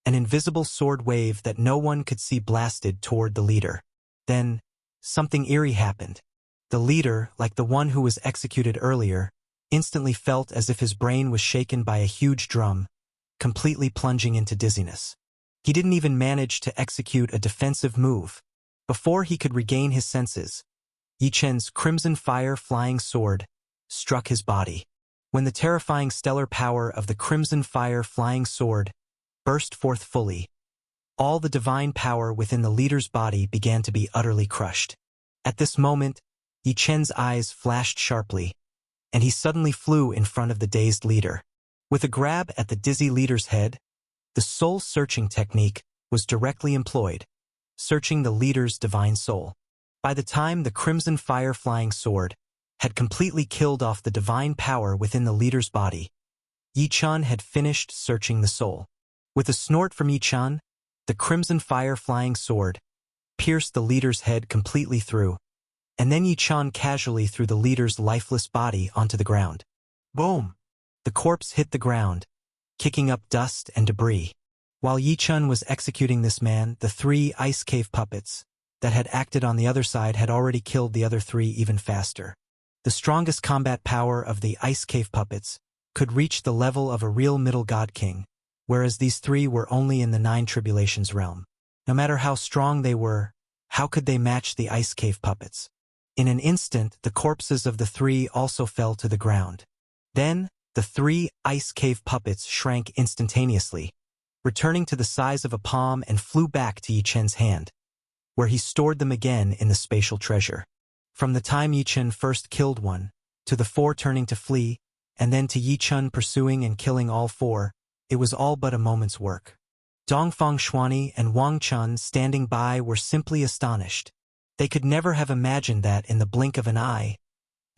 an invisible sword wave that no one could see blasted toward the leader. Then, something eerie happened. The leader, like the one who was executed earlier, instantly felt as if his brain was shaken by a huge drum, completely plunging into dizziness. He didn't even manage to execute a defensive move. Before he could regain his senses, Yi Chen's crimson fire flying sword struck his body. When the terrifying stellar power of the crimson fire flying sword burst forth fully, all the divine power within the leader's body began to be utterly crushed. At this moment, Yi Chen's eyes flashed sharply, and he suddenly flew in front of the dazed leader. With a grab at the dizzy leader's head, the soul-searching technique was directly employed, searching the leader's divine soul. By the time the crimson fire-flying sword had completely killed off the divine power within the leader's body, Yi-chan had finished searching the soul. With a snort from Yi-chan, the crimson fire-flying sword pierced the leader's head completely through, and then Yi-chan casually threw the leader's lifeless body onto the ground. Boom! The corpse hit the ground, kicking up dust and debris. While Yi-chan was executing this man, the 3 ice cave puppets that had acted on the other side had already killed the other 3 even faster. The strongest combat power of the ice cave puppets could reach the level of a real middle god king, whereas these 3 were only in the 9 tribulations realm. No matter how strong they were, how could they match the ice cave puppets? In an instant, the corpses of the 3 also fell to the ground. Then, the 3 ice cave puppets shrank instantaneously, returning to the size of a palm, and flew back to Yi-chen's hand, where he stored them again in the spatial treasure. From the time Yi-chen first killed one, to the 4 turning to flee, and then to Yi-chen pursuing and killing all 4, it was all but a moment's work. Dongfang Xuanyi and Wang Chun standing by were simply astonished. They could never have imagined that in the blink of an eye,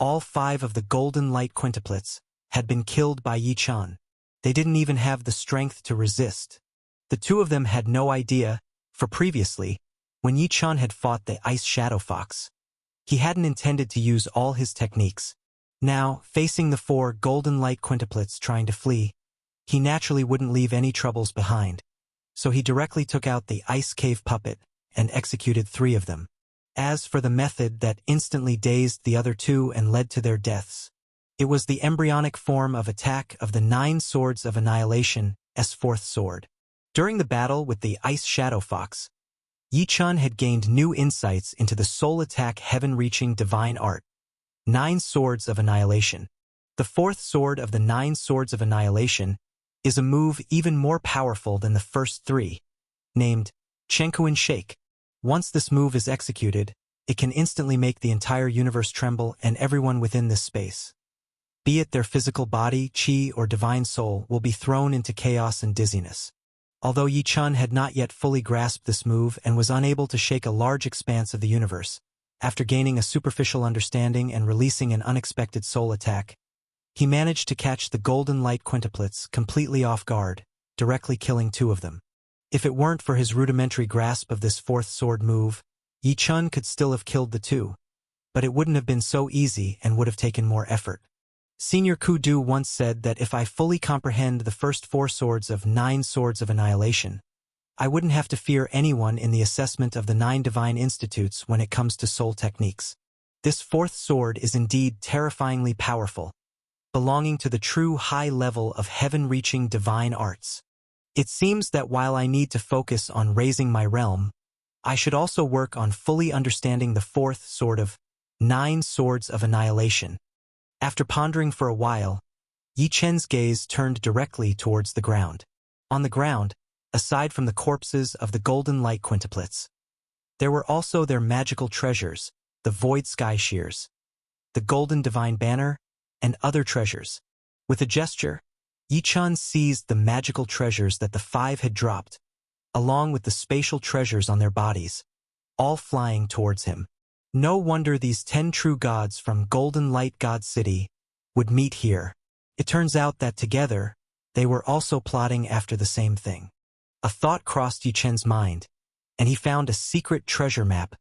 all 5 of the golden light quintuplets had been killed by Yi-chan. They didn't even have the strength to resist. The 2 of them had no idea, for previously, when Yi-chan had fought the Ice Shadow Fox, he hadn't intended to use all his techniques. Now, facing the 4 golden light quintuplets trying to flee, he naturally wouldn't leave any troubles behind. So he directly took out the ice cave puppet and executed 3 of them. As for the method that instantly dazed the other 2 and led to their deaths, it was the embryonic form of attack of the 9 Swords of Annihilation, S 4th sword. During the battle with the Ice Shadow Fox, Yi-chan had gained new insights into the soul attack heaven-reaching divine art, 9 Swords of Annihilation. The 4th sword of the 9 Swords of Annihilation is a move even more powerful than the first 3, named Chenkuin Shake. Once this move is executed, it can instantly make the entire universe tremble, and everyone within this space, be it their physical body, chi, or divine soul, will be thrown into chaos and dizziness. Although Yi-chan had not yet fully grasped this move and was unable to shake a large expanse of the universe, after gaining a superficial understanding and releasing an unexpected soul attack, he managed to catch the golden light quintuplets completely off guard, directly killing 2 of them. If it weren't for his rudimentary grasp of this 4th sword move, Yi-chan could still have killed the 2, but it wouldn't have been so easy and would have taken more effort. Senior Kudu once said that if I fully comprehend the first 4 swords of 9 Swords of Annihilation, I wouldn't have to fear anyone in the assessment of the 9 divine institutes when it comes to soul techniques. This 4th sword is indeed terrifyingly powerful, belonging to the true high level of heaven-reaching divine arts. It seems that while I need to focus on raising my realm, I should also work on fully understanding the 4th sword of 9 Swords of Annihilation. After pondering for a while, Yi-chen's gaze turned directly towards the ground. On the ground, aside from the corpses of the golden light quintuplets, there were also their magical treasures, the void sky shears, the golden divine banner, and other treasures. With a gesture, Yi-chan seized the magical treasures that the 5 had dropped, along with the spatial treasures on their bodies, all flying towards him. No wonder these 10 true gods from Golden Light God City would meet here. It turns out that together, they were also plotting after the same thing. A thought crossed Yi-chen's mind, and he found a secret treasure map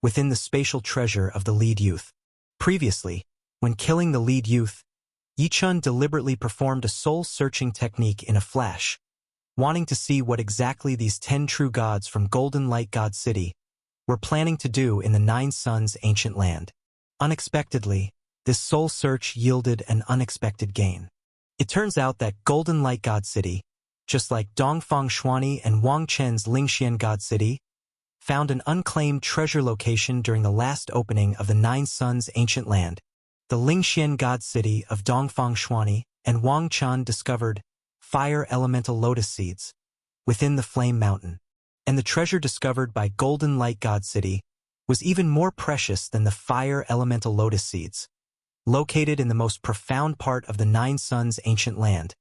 within the spatial treasure of the lead youth. Previously, when killing the lead youth, Yi-chan deliberately performed a soul-searching technique in a flash, wanting to see what exactly these 10 true gods from Golden Light God City were planning to do in the 9 Suns ancient land. Unexpectedly, this soul search yielded an unexpected gain. It turns out that Golden Light God City, just like Dongfang Xuanyi and Wang Chen's Lingxian God City, found an unclaimed treasure location during the last opening of the 9 Suns ancient land. The Lingxian God City of Dongfang Xuanyi and Wang Chen discovered fire elemental lotus seeds within the Flame Mountain, and the treasure discovered by Golden Light God City was even more precious than the fire elemental lotus seeds, located in the most profound part of the 9 Suns ancient land,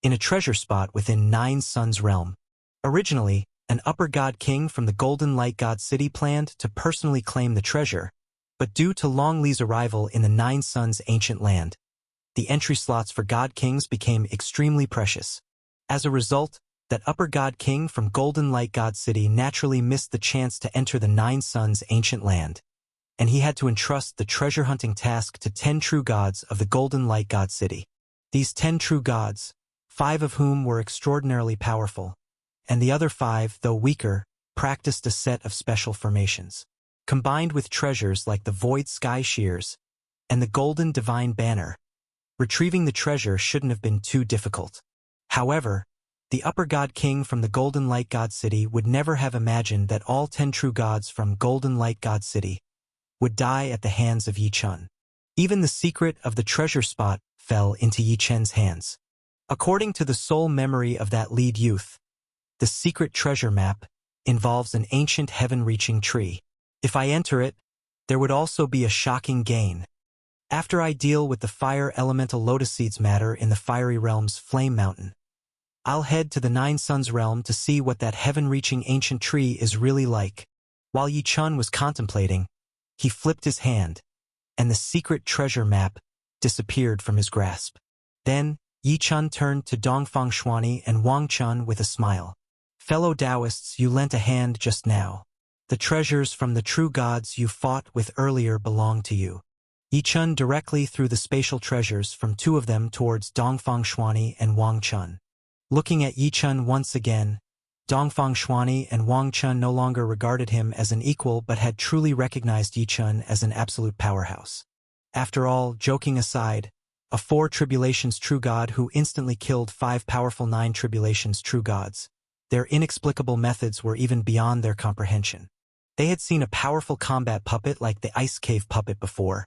in a treasure spot within 9 Suns realm. Originally, an upper god king from the Golden Light God City planned to personally claim the treasure, but due to Long Li's arrival in the Nine Suns' ancient land, the entry slots for god kings became extremely precious. As a result, that upper god king from Golden Light God City naturally missed the chance to enter the Nine Suns' ancient land, and he had to entrust the treasure-hunting task to 10 true gods of the Golden Light God City. These 10 true gods, 5 of whom were extraordinarily powerful, and the other 5, though weaker, practiced a set of special formations. Combined with treasures like the Void Sky Shears and the Golden Divine Banner, retrieving the treasure shouldn't have been too difficult. However, the upper god king from the Golden Light God City would never have imagined that all 10 true gods from Golden Light God City would die at the hands of Yi Chun. Even the secret of the treasure spot fell into Yi Chen's hands. According to the sole memory of that lead youth, the secret treasure map involves an ancient heaven-reaching tree. If I enter it, there would also be a shocking gain. After I deal with the fire elemental lotus seeds matter in the fiery realm's Flame Mountain, I'll head to the Nine Suns realm to see what that heaven-reaching ancient tree is really like. While Yi Chun was contemplating, he flipped his hand, and the secret treasure map disappeared from his grasp. Then, Yi Chun turned to Dongfang Xuani and Wang Chun with a smile. Fellow Taoists, you lent a hand just now. The treasures from the true gods you fought with earlier belong to you. Yi Chun directly threw the spatial treasures from 2 of them towards Dongfang Xuani and Wang Chun. Looking at Yi Chun once again, Dongfang Xuani and Wang Chun no longer regarded him as an equal but had truly recognized Yi Chun as an absolute powerhouse. After all, joking aside, a 4 tribulations true god who instantly killed 5 powerful 9 tribulations true gods, their inexplicable methods were even beyond their comprehension. They had seen a powerful combat puppet like the Ice Cave puppet before,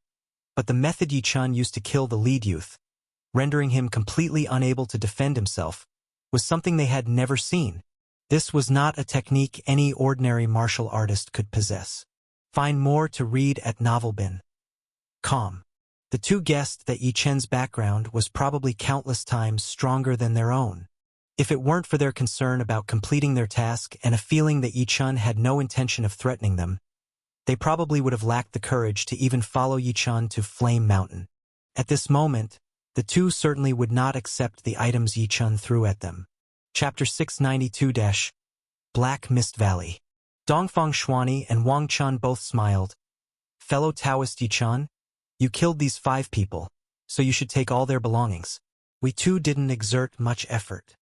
but the method Yi Chun used to kill the lead youth, rendering him completely unable to defend himself, was something they had never seen. This was not a technique any ordinary martial artist could possess. Find more to read at novelbin.com. The 2 guessed that Yi Chen's background was probably countless times stronger than their own. If it weren't for their concern about completing their task and a feeling that Yi Chun had no intention of threatening them, they probably would have lacked the courage to even follow Yi Chun to Flame Mountain. At this moment, the 2 certainly would not accept the items Yi Chun threw at them. Chapter 692 – Black Mist Valley. Dongfang Xuani and Wang Chun both smiled. Fellow Taoist Yi Chun, you killed these 5 people, so you should take all their belongings. We too didn't exert much effort.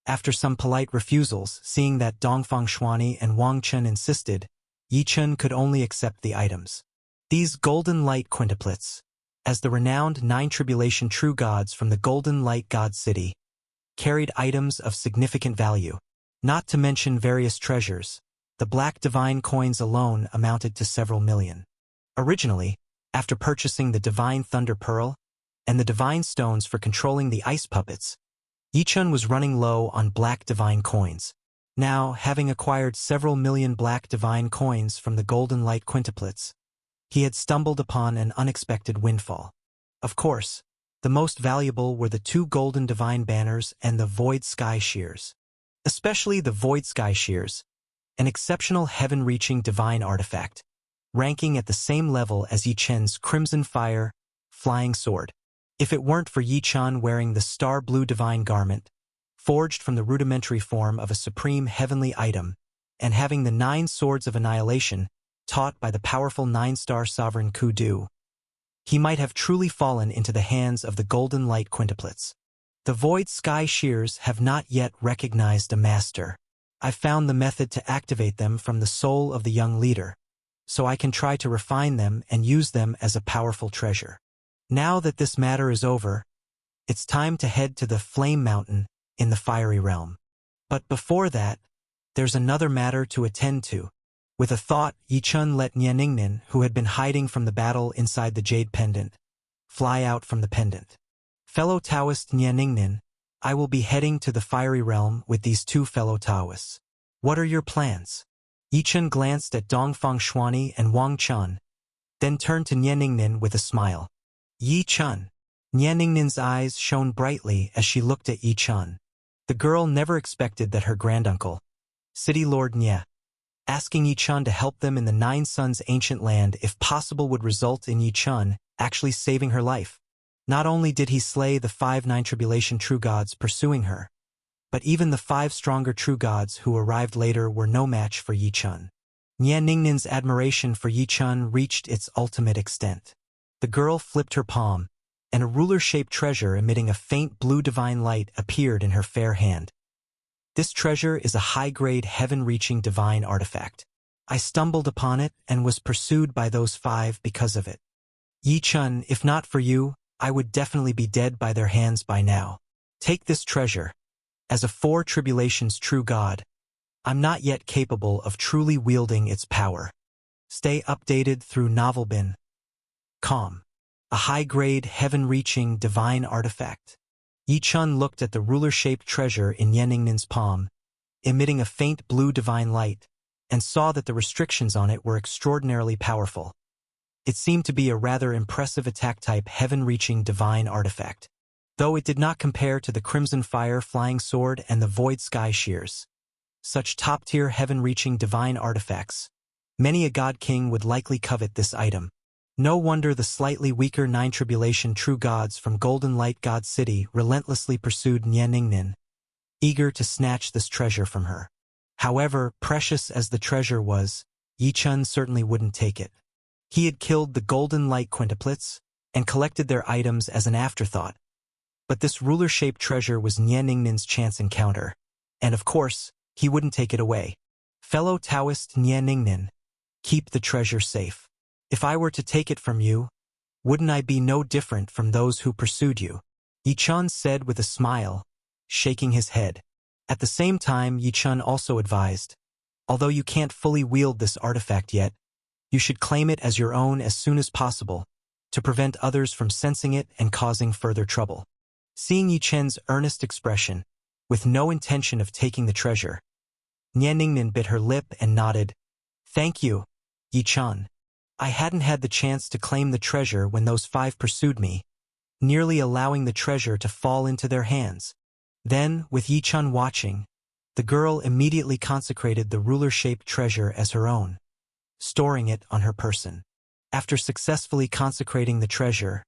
After some polite refusals, seeing that Dongfang Xuani and Wang Chun insisted, Yi Chun could only accept the items. These golden light quintuplets, as the renowned 9 tribulation true gods from the Golden Light God City, carried items of significant value. Not to mention various treasures, the black divine coins alone amounted to several million. Originally, after purchasing the Divine Thunder Pearl and the Divine Stones for controlling the ice puppets, Yi Chun was running low on black divine coins. Now, having acquired several million black divine coins from the Golden Light quintuplets, he had stumbled upon an unexpected windfall. Of course, the most valuable were the 2 golden divine banners and the Void Sky Shears. Especially the Void Sky Shears, an exceptional heaven-reaching divine artifact, ranking at the same level as Yi Chen's Crimson Fire Flying Sword. If it weren't for Yi Chun wearing the star blue divine garment, forged from the rudimentary form of a supreme heavenly item, and having the 9 swords of annihilation taught by the powerful 9-star sovereign Kudu, he might have truly fallen into the hands of the Golden Light quintuplets. The Void Sky Shears have not yet recognized a master. I found the method to activate them from the soul of the young leader, so I can try to refine them and use them as a powerful treasure. Now that this matter is over, it's time to head to the Flame Mountain in the Fiery Realm. But before that, there's another matter to attend to. With a thought, Yi Chun let Nianingnin, who had been hiding from the battle inside the Jade Pendant, fly out from the pendant. Fellow Taoist Nianingnin, I will be heading to the Fiery Realm with these 2 fellow Taoists. What are your plans? Yi Chun glanced at Dongfang Xuani and Wang Chun, then turned to Nianingnin with a smile. Yi Chun. Nianingnin's eyes shone brightly as she looked at Yi Chun. The girl never expected that her granduncle, City Lord Nye, asking Yi-chun to help them in the Nine Suns' ancient land if possible would result in Yi-chun actually saving her life. Not only did he slay the 5 Nine Tribulation true gods pursuing her, but even the 5 stronger true gods who arrived later were no match for Yi-chun. Nye Ningnin's admiration for Yi-chun reached its ultimate extent. The girl flipped her palm, and a ruler-shaped treasure emitting a faint blue divine light appeared in her fair hand. This treasure is a high-grade, heaven-reaching divine artifact. I stumbled upon it and was pursued by those 5 because of it. Yi-chun, if not for you, I would definitely be dead by their hands by now. Take this treasure. As a 4 Tribulations true god, I'm not yet capable of truly wielding its power. Stay updated through novelbin.com. A high-grade, heaven-reaching, divine artifact. Yi-chun looked at the ruler-shaped treasure in Nye Ningnin's palm, emitting a faint blue divine light, and saw that the restrictions on it were extraordinarily powerful. It seemed to be a rather impressive attack-type heaven-reaching divine artifact, though it did not compare to the Crimson Fire Flying Sword and the Void Sky Shears. Such top-tier heaven-reaching divine artifacts. Many a god king would likely covet this item. No wonder the slightly weaker 9 Tribulation true gods from Golden Light God City relentlessly pursued Nye Ningnin, eager to snatch this treasure from her. However, precious as the treasure was, Yi-chun certainly wouldn't take it. He had killed the Golden Light quintuplets and collected their items as an afterthought. But this ruler-shaped treasure was Nye Ningnin's chance encounter, and of course, he wouldn't take it away. Fellow Taoist Nye Ningnin, keep the treasure safe. If I were to take it from you, wouldn't I be no different from those who pursued you? Yi-chun said with a smile, shaking his head. At the same time, Yi-chun also advised, although you can't fully wield this artifact yet, you should claim it as your own as soon as possible, to prevent others from sensing it and causing further trouble. Seeing Yi-chun's earnest expression, with no intention of taking the treasure, Nye Ningnin bit her lip and nodded. Thank you, Yi-chun. I hadn't had the chance to claim the treasure when those 5 pursued me, nearly allowing the treasure to fall into their hands. Then, with Yi-chun watching, the girl immediately consecrated the ruler-shaped treasure as her own, storing it on her person. After successfully consecrating the treasure,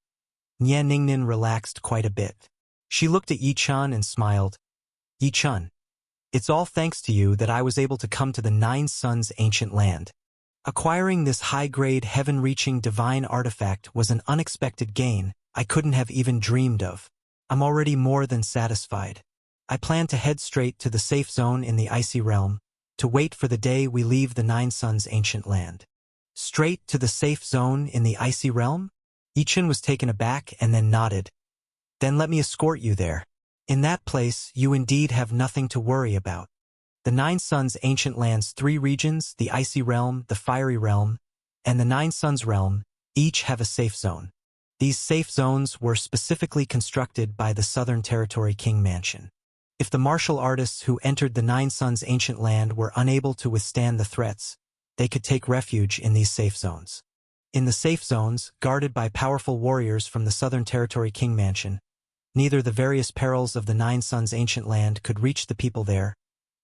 Nye Ningnin relaxed quite a bit. She looked at Yi-chun and smiled. Yi-chun, it's all thanks to you that I was able to come to the Nine Suns' ancient land. Acquiring this high-grade, heaven-reaching divine artifact was an unexpected gain I couldn't have even dreamed of. I'm already more than satisfied. I plan to head straight to the safe zone in the Icy Realm, to wait for the day we leave the Nine Suns' ancient land. Straight to the safe zone in the Icy Realm? Yi-chun was taken aback and then nodded. Then let me escort you there. In that place, you indeed have nothing to worry about. The Nine Suns' ancient land's 3 regions, the Icy Realm, the Fiery Realm, and the Nine Suns Realm, each have a safe zone. These safe zones were specifically constructed by the Southern Territory King Mansion. If the martial artists who entered the Nine Suns' ancient land were unable to withstand the threats, they could take refuge in these safe zones. In the safe zones, guarded by powerful warriors from the Southern Territory King Mansion, neither the various perils of the Nine Suns' ancient land could reach the people there,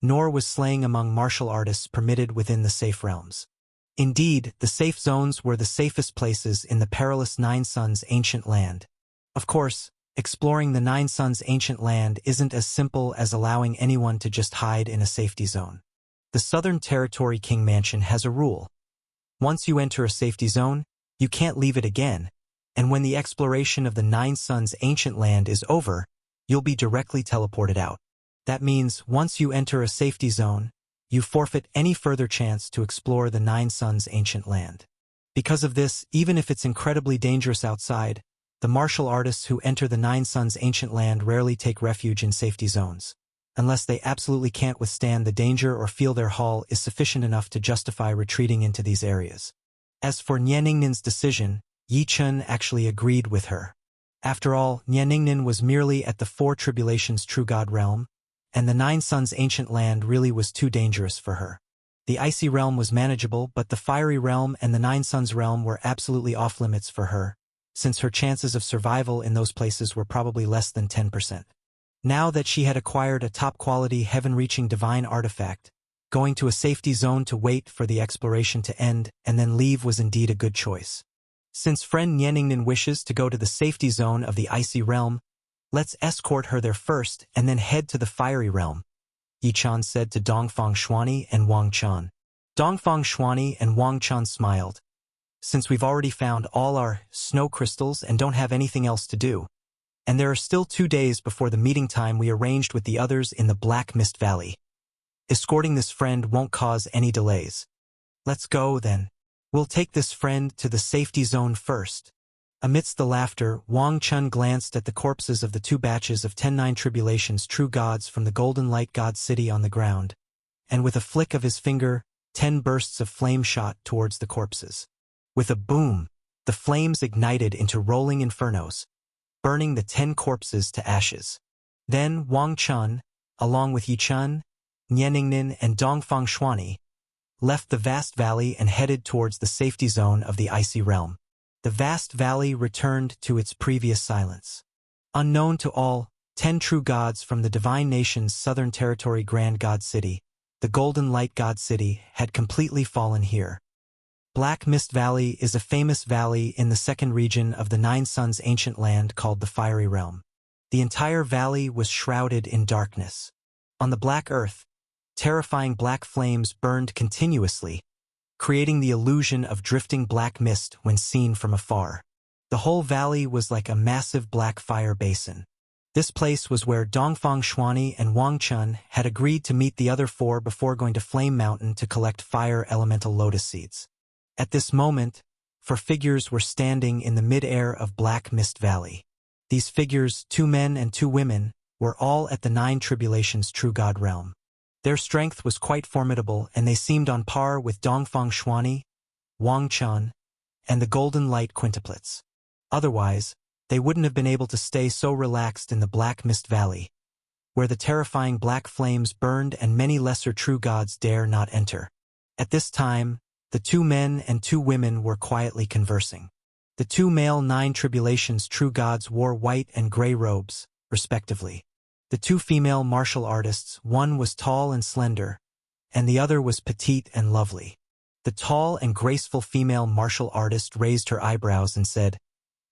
nor was slaying among martial artists permitted within the safe realms. Indeed, the safe zones were the safest places in the perilous Nine Suns' ancient land. Of course, exploring the Nine Suns' ancient land isn't as simple as allowing anyone to just hide in a safety zone. The Southern Territory King Mansion has a rule. Once you enter a safety zone, you can't leave it again, and when the exploration of the Nine Suns' ancient land is over, you'll be directly teleported out. That means once you enter a safety zone, you forfeit any further chance to explore the Nine Suns' ancient land. Because of this, even if it's incredibly dangerous outside, the martial artists who enter the Nine Suns' ancient land rarely take refuge in safety zones, unless they absolutely can't withstand the danger or feel their haul is sufficient enough to justify retreating into these areas. As for Nye Ningnin's decision, Yi-chun actually agreed with her. After all, Nye Ningnin was merely at the 4 Tribulations true god realm, and the Nine Suns' ancient land really was too dangerous for her. The Icy Realm was manageable, but the Fiery Realm and the Nine Suns realm were absolutely off-limits for her, since her chances of survival in those places were probably less than 10%. Now that she had acquired a top-quality, heaven-reaching divine artifact, Going to a safety zone to wait for the exploration to end and then leave was indeed a good choice. Since friend Nianingnan wishes to go to the safety zone of the icy realm, let's escort her there first and then head to the fiery realm, Yichan said to Dongfang Shuani and Wang Chan. Dongfang Shuani and Wang Chan smiled. Since we've already found all our snow crystals and don't have anything else to do, and there are still 2 days before the meeting time we arranged with the others in the Black Mist Valley, escorting this friend won't cause any delays. Let's go, then. We'll take this friend to the safety zone first. Amidst the laughter, Wang Chun glanced at the corpses of the 2 batches of 10 Tribulation's true gods from the Golden Light God City on the ground, and with a flick of his finger, 10 bursts of flame shot towards the corpses. With a boom, the flames ignited into rolling infernos, burning the 10 corpses to ashes. Then Wang Chun, along with Yichun, Nianingnan, and Dongfang Shuani, left the vast valley and headed towards the safety zone of the icy realm. The vast valley returned to its previous silence. Unknown to all, 10 true gods from the divine nation's southern territory Grand God City, the Golden Light God City, had completely fallen here. Black Mist Valley is a famous valley in the second region of the Nine Suns' ancient land called the Fiery Realm. The entire valley was shrouded in darkness. On the black earth, terrifying black flames burned continuously, creating the illusion of drifting black mist when seen from afar. The whole valley was like a massive black fire basin. This place was where Dongfang Shuani and Wang Chun had agreed to meet the other 4 before going to Flame Mountain to collect fire elemental lotus seeds. At this moment, 4 figures were standing in the mid-air of Black Mist Valley. These figures, 2 men and 2 women, were all at the 9 Tribulation's true god realm. Their strength was quite formidable, and they seemed on par with Dongfang Shuani, Wang Chun, and the Golden Light quintuplets. Otherwise, they wouldn't have been able to stay so relaxed in the Black Mist Valley, where the terrifying black flames burned and many lesser true gods dare not enter. At this time, the 2 men and 2 women were quietly conversing. The 2 male 9 Tribulation's true gods wore white and gray robes, respectively. The 2 female martial artists, one was tall and slender, and the other was petite and lovely. The tall and graceful female martial artist raised her eyebrows and said,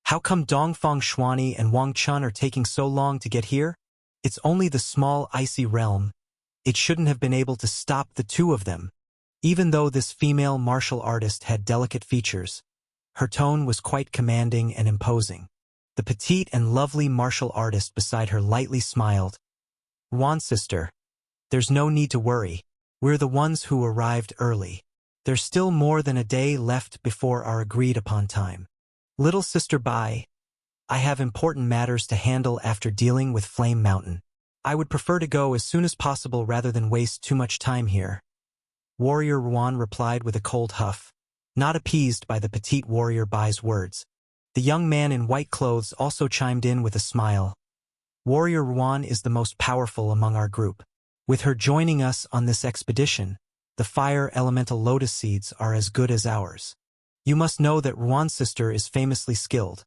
"How come Dongfang Shuani and Wang Chun are taking so long to get here? It's only the small icy realm. It shouldn't have been able to stop the 2 of them." Even though this female martial artist had delicate features, her tone was quite commanding and imposing. The petite and lovely martial artist beside her lightly smiled. "Wan sister, there's no need to worry. We're the ones who arrived early. There's still more than a day left before our agreed-upon time. Little sister Bai, I have important matters to handle after dealing with Flame Mountain. I would prefer to go as soon as possible rather than waste too much time here." Warrior Ruan replied with a cold huff, not appeased by the petite warrior Bai's words. The young man in white clothes also chimed in with a smile. "Warrior Ruan is the most powerful among our group. With her joining us on this expedition, the fire elemental lotus seeds are as good as ours. You must know that Ruan's sister is famously skilled,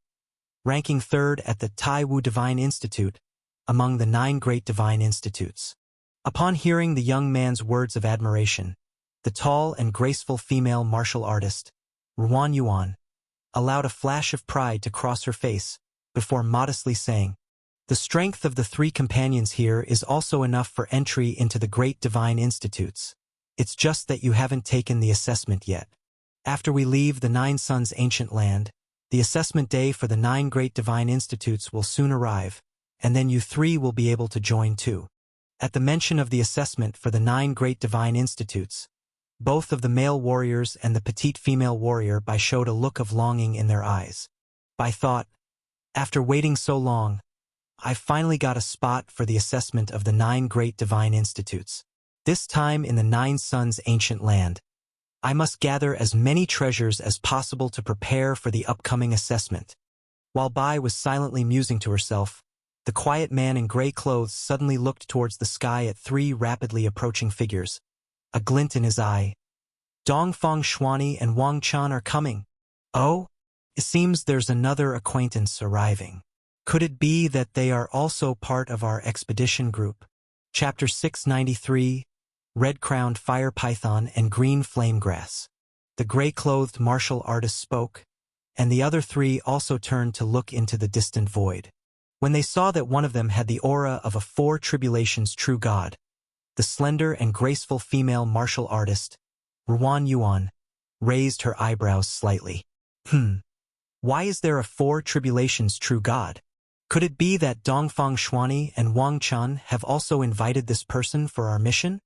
ranking 3rd at the Tai Wu Divine Institute among the 9 great divine institutes." Upon hearing the young man's words of admiration, the tall and graceful female martial artist, Ruan Yuan, allowed a flash of pride to cross her face before modestly saying, "The strength of the 3 companions here is also enough for entry into the great divine institutes. It's just that you haven't taken the assessment yet. After we leave the 9 Suns' ancient land, the assessment day for the 9 great divine institutes will soon arrive, and then you 3 will be able to join too." At the mention of the assessment for the 9 great divine institutes, both of the male warriors and the petite female warrior Bai showed a look of longing in their eyes. Bai thought, "After waiting so long, I've finally got a spot for the assessment of the 9 great divine institutes. This time in the 9 Suns' ancient land. I must gather as many treasures as possible to prepare for the upcoming assessment." While Bai was silently musing to herself, the quiet man in gray clothes suddenly looked towards the sky at 3 rapidly approaching figures, a glint in his eye. "Dongfang Shuani and Wang Chan are coming. Oh, it seems there's another acquaintance arriving. Could it be that they are also part of our expedition group?" Chapter 693, red-crowned fire python, and green flame grass. The gray-clothed martial artist spoke, and the other three also turned to look into the distant void. When they saw that one of them had the aura of a four tribulations true god, the slender and graceful female martial artist, Ruan Yuan, raised her eyebrows slightly. Why is there a four tribulations true god? Could it be that Dongfang Xuani and Wang Chun have also invited this person for our mission?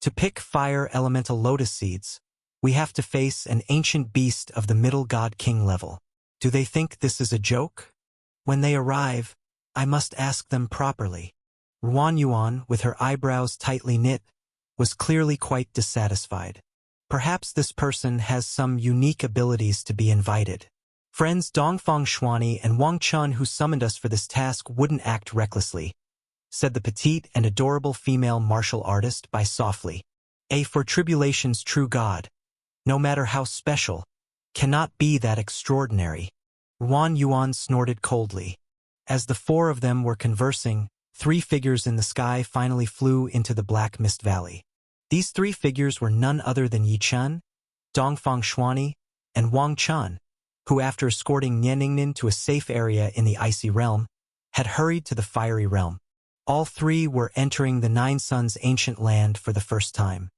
To pick fire elemental lotus seeds, we have to face an ancient beast of the middle god king level. Do they think this is a joke? When they arrive, I must ask them properly. Ruan Yuan, with her eyebrows tightly knit, was clearly quite dissatisfied. Perhaps this person has some unique abilities to be invited. Friends Dongfang Xuani and Wang Chun, who summoned us for this task, wouldn't act recklessly, said the petite and adorable female martial artist by softly. A for tribulation's true god, no matter how special, cannot be that extraordinary. Ruan Yuan snorted coldly. As the four of them were conversing, three figures in the sky finally flew into the Black Mist Valley. These three figures were none other than Yi Chun, Dongfang Xuani, and Wang Chun, who, after escorting Nianingnin to a safe area in the Icy Realm, had hurried to the Fiery Realm. All three were entering the Nine Suns' ancient land for the first time.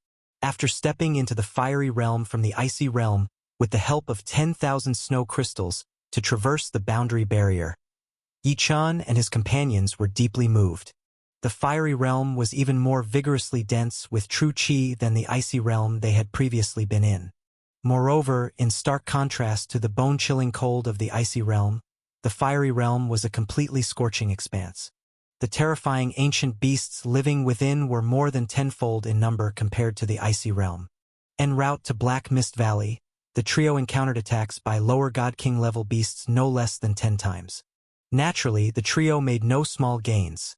After stepping into the Fiery Realm from the Icy Realm with the help of 10,000 snow crystals to traverse the boundary barrier, Yi Chun and his companions were deeply moved. The Fiery Realm was even more vigorously dense with true qi than the Icy Realm they had previously been in. Moreover, in stark contrast to the bone-chilling cold of the Icy Realm, the Fiery Realm was a completely scorching expanse. The terrifying ancient beasts living within were more than tenfold in number compared to the Icy Realm. En route to Black Mist Valley, the trio encountered attacks by lower God King level beasts no less than 10 times. Naturally, the trio made no small gains.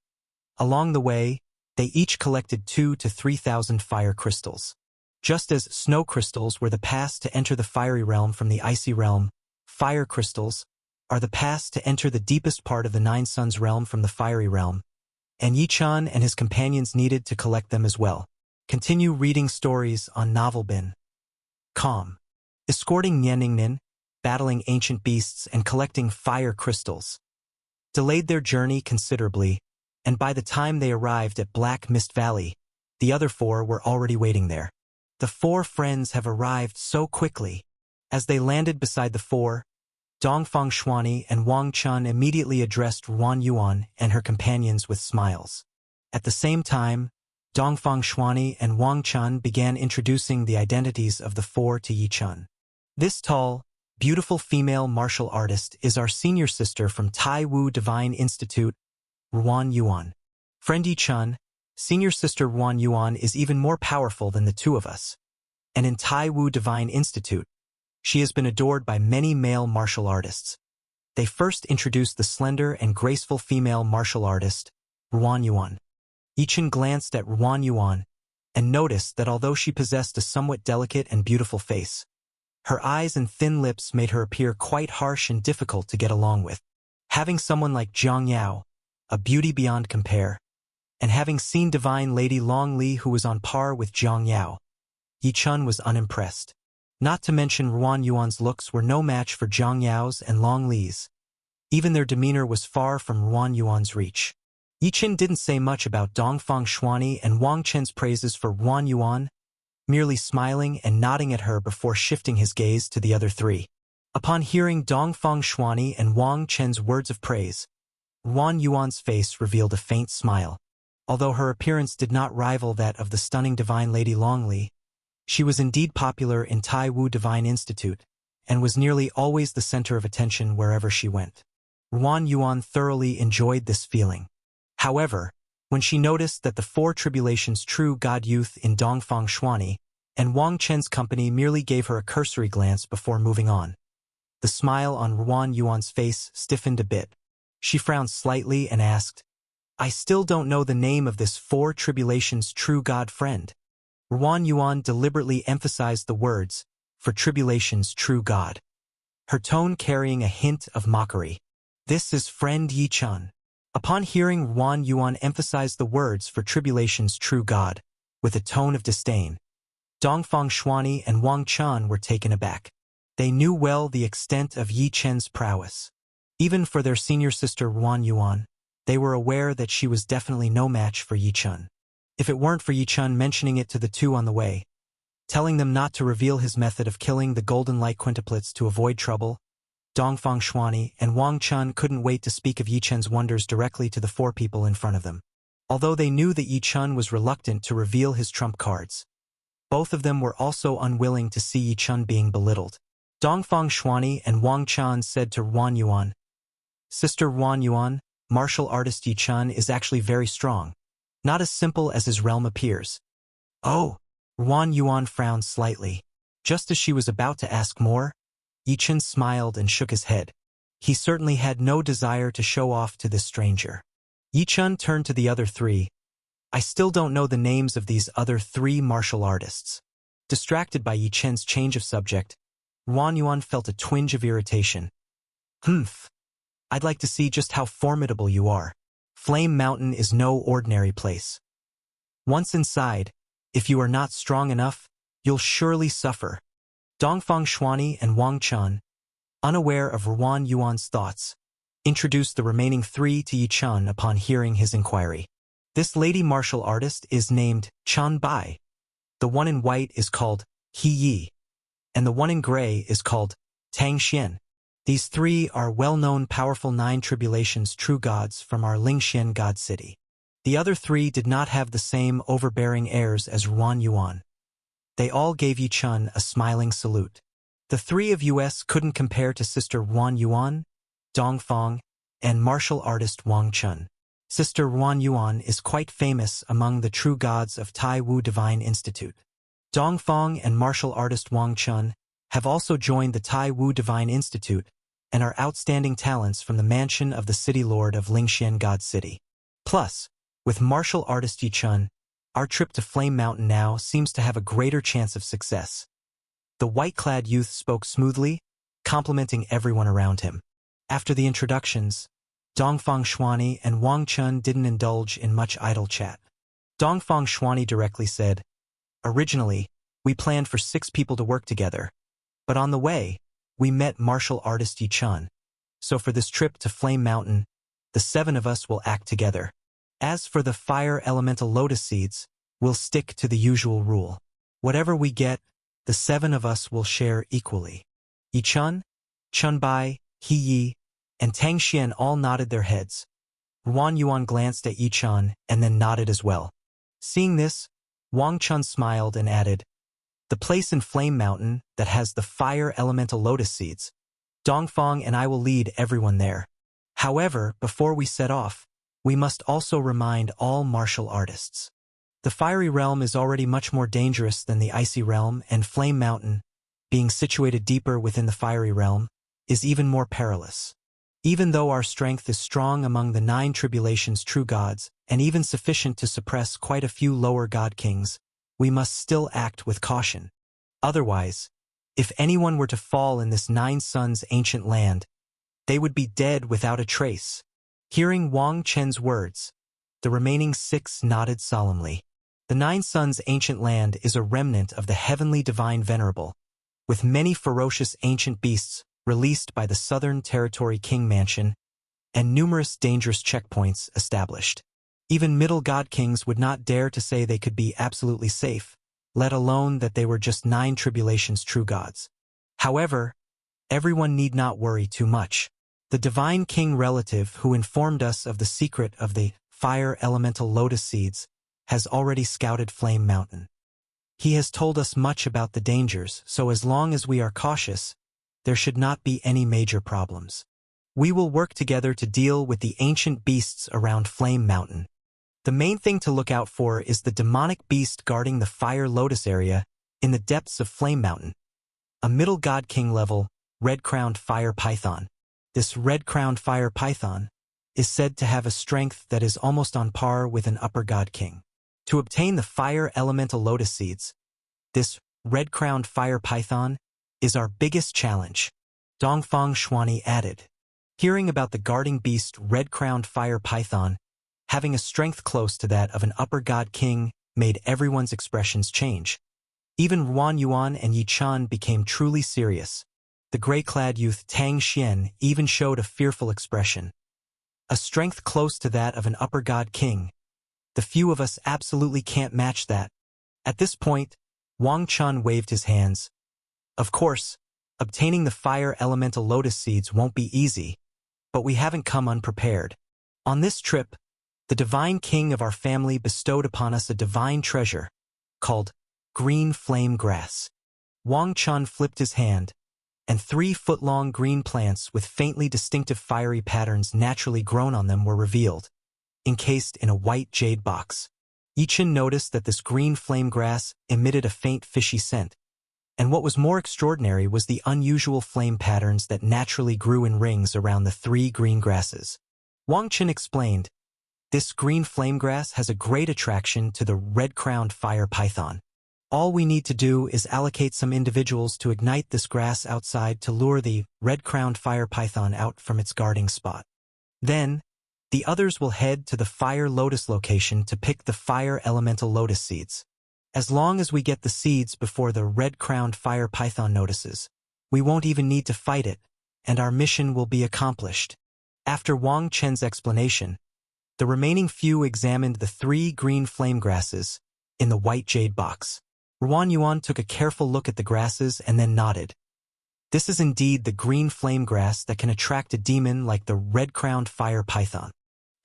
Along the way, they each collected 2,000 to 3,000 fire crystals. Just as snow crystals were the pass to enter the Fiery Realm from the Icy Realm, fire crystals are the pass to enter the deepest part of the Nine Suns realm from the Fiery Realm, and Yi Chun and his companions needed to collect them as well. Continue reading stories on Novelbin.com. Escorting Nianingnin, battling ancient beasts, and collecting fire crystals delayed their journey considerably, and by the time they arrived at Black Mist Valley, the other four were already waiting there. The four friends have arrived so quickly. As they landed beside the four, Dongfang Xuani and Wang Chun immediately addressed Ruan Yuan and her companions with smiles. At the same time, Dongfang Xuani and Wang Chun began introducing the identities of the four to Yi Chun. This tall, beautiful female martial artist is our senior sister from Tai Wu Divine Institute, Ruan Yuan. Friend Yi Chun, senior sister Ruan Yuan is even more powerful than the two of us. And in Tai Wu Divine Institute, she has been adored by many male martial artists. They first introduced the slender and graceful female martial artist, Ruan Yuan. Yi Chun glanced at Ruan Yuan and noticed that although she possessed a somewhat delicate and beautiful face, her eyes and thin lips made her appear quite harsh and difficult to get along with. Having someone like Zhang Yao, a beauty beyond compare, and having seen Divine Lady Long Li who was on par with Zhang Yao, Yi Chun was unimpressed. Not to mention Ruan Yuan's looks were no match for Zhang Yao's and Long Li's. Even their demeanor was far from Ruan Yuan's reach. Yi Chun didn't say much about Dongfang Xuani and Wang Chen's praises for Ruan Yuan, merely smiling and nodding at her before shifting his gaze to the other three. Upon hearing Dongfang Xuani and Wang Chen's words of praise, Ruan Yuan's face revealed a faint smile. Although her appearance did not rival that of the stunning Divine Lady Long Li, she was indeed popular in Tai Wu Divine Institute, and was nearly always the center of attention wherever she went. Ruan Yuan thoroughly enjoyed this feeling. However, when she noticed that the four tribulations true god youth in Dongfang Xuani and Wang Chen's company merely gave her a cursory glance before moving on, the smile on Ruan Yuan's face stiffened a bit. She frowned slightly and asked, "I still don't know the name of this four tribulations true god friend." Ruan Yuan deliberately emphasized the words, "for tribulation's true god," her tone carrying a hint of mockery. "This is friend Yi Chun." Upon hearing Ruan Yuan emphasize the words "for tribulation's true god," with a tone of disdain. Dongfang Xuanyi and Wang Chan were taken aback. They knew well the extent of Yi Chen's prowess. Even for their senior sister Ruan Yuan, they were aware that she was definitely no match for Yi Chen. If it weren't for Yi Chen mentioning it to the two on the way, telling them not to reveal his method of killing the golden light quintuplets to avoid trouble, Dongfang Xuanyi and Wang Chun couldn't wait to speak of Yi Chen's wonders directly to the four people in front of them. Although they knew that Yi Chen was reluctant to reveal his trump cards, both of them were also unwilling to see Yi Chen being belittled. Dongfang Xuanyi and Wang Chan said to Ruan Yuan, "Sister Ruan Yuan, martial artist Yi Chen is actually very strong, not as simple as his realm appears." "Oh." Ruan Yuan frowned slightly. Just as she was about to ask more, Yi Chen smiled and shook his head. He certainly had no desire to show off to this stranger. Yi Chen turned to the other three. "I still don't know the names of these other three martial artists." Distracted by Yi Chen's change of subject, Ruan Yuan felt a twinge of irritation. "Humph. I'd like to see just how formidable you are. Flame Mountain is no ordinary place. Once inside, if you are not strong enough, you'll surely suffer." Dongfang Xuanyi and Wang Chun, unaware of Ruan Yuan's thoughts, introduced the remaining three to Yi Chen upon hearing his inquiry. "This lady martial artist is named Chan Bai. The one in white is called He Yi, and the one in gray is called Tang Xian. These three are well-known powerful nine tribulations true gods from our Lingxian god city." The other three did not have the same overbearing airs as Ruan Yuan. They all gave Yi Chen a smiling salute. The three of us couldn't compare to Sister Ruan Yuan, Dongfang, and martial artist Wang Chun. Sister Ruan Yuan is quite famous among the true gods of Tai Wu Divine Institute. Dongfang and martial artist Wang Chun have also joined the Tai Wu Divine Institute and are outstanding talents from the mansion of the city lord of Lingxian God City. Plus, with martial artist Yi Chen, our trip to Flame Mountain now seems to have a greater chance of success. The white-clad youth spoke smoothly, complimenting everyone around him. After the introductions, Dongfang Xuanyi and Wang Chun didn't indulge in much idle chat. Dongfang Xuanyi directly said, "Originally, we planned for 6 people to work together, but on the way, we met martial artist Yi Chen. So for this trip to Flame Mountain, the 7 of us will act together. As for the fire elemental lotus seeds, we'll stick to the usual rule. Whatever we get, the 7 of us will share equally." Yi Chen, Chun Bai, He Yi, and Tang Xian all nodded their heads. Ruan Yuan glanced at Yi Chen and then nodded as well. Seeing this, Wang Chun smiled and added, "The place in Flame Mountain that has the fire elemental lotus seeds. Dongfang and I will lead everyone there. However, before we set off, we must also remind all martial artists. The fiery realm is already much more dangerous than the icy realm, and Flame Mountain, being situated deeper within the fiery realm, is even more perilous. Even though our strength is strong among the 9 tribulations true gods, and even sufficient to suppress quite a few lower god kings, we must still act with caution. Otherwise, if anyone were to fall in this 9 suns ancient land, they would be dead without a trace." Hearing Wang Chen's words, the remaining 6 nodded solemnly. The 9 suns ancient land is a remnant of the heavenly divine venerable, with many ferocious ancient beasts released by the Southern Territory King Mansion, and numerous dangerous checkpoints established. Even middle god kings would not dare to say they could be absolutely safe, let alone that they were just 9 tribulations true gods. However, everyone need not worry too much. The divine king relative who informed us of the secret of the fire elemental lotus seeds has already scouted Flame Mountain. He has told us much about the dangers, so as long as we are cautious, there should not be any major problems. We will work together to deal with the ancient beasts around Flame Mountain. The main thing to look out for is the demonic beast guarding the Fire Lotus area in the depths of Flame Mountain. A middle god king level, red-crowned fire python. This red-crowned fire python is said to have a strength that is almost on par with an upper god king. To obtain the fire elemental lotus seeds, this red-crowned fire python is our biggest challenge, Dongfang Xuanyi added. Hearing about the guarding beast red-crowned fire python, having a strength close to that of an upper god king made everyone's expressions change. Even Ruan Yuan and Yi Chun became truly serious. The gray-clad youth Tang Xian even showed a fearful expression. A strength close to that of an upper god king. The few of us absolutely can't match that. At this point, Wang Chun waved his hands. Of course, obtaining the fire elemental lotus seeds won't be easy, but we haven't come unprepared. On this trip, the divine king of our family bestowed upon us a divine treasure, called green flame grass. Wang Chun flipped his hand, and 3-foot-long green plants with faintly distinctive fiery patterns naturally grown on them were revealed, encased in a white jade box. Yichen noticed that this green flame grass emitted a faint fishy scent, and what was more extraordinary was the unusual flame patterns that naturally grew in rings around the 3 green grasses. Wang Chen explained, "This green flame grass has a great attraction to the red-crowned fire python. All we need to do is allocate some individuals to ignite this grass outside to lure the red-crowned fire python out from its guarding spot. Then, the others will head to the fire lotus location to pick the fire elemental lotus seeds. As long as we get the seeds before the red-crowned fire python notices, we won't even need to fight it, and our mission will be accomplished." After Wang Chen's explanation, the remaining few examined the 3 green flame grasses in the white jade box. Ruan Yuan took a careful look at the grasses and then nodded. This is indeed the green flame grass that can attract a demon like the red-crowned fire python.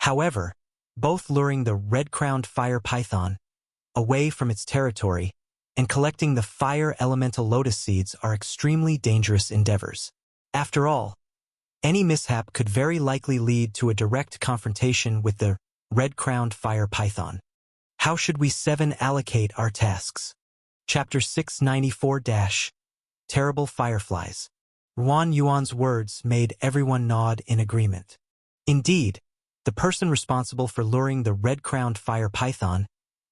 However, both luring the red-crowned fire python away from its territory and collecting the fire elemental lotus seeds are extremely dangerous endeavors. After all, any mishap could very likely lead to a direct confrontation with the red-crowned fire python. How should we 7 allocate our tasks? Chapter 694 – Terrible Fireflies. Ruan Yuan's words made everyone nod in agreement. Indeed, the person responsible for luring the red-crowned fire python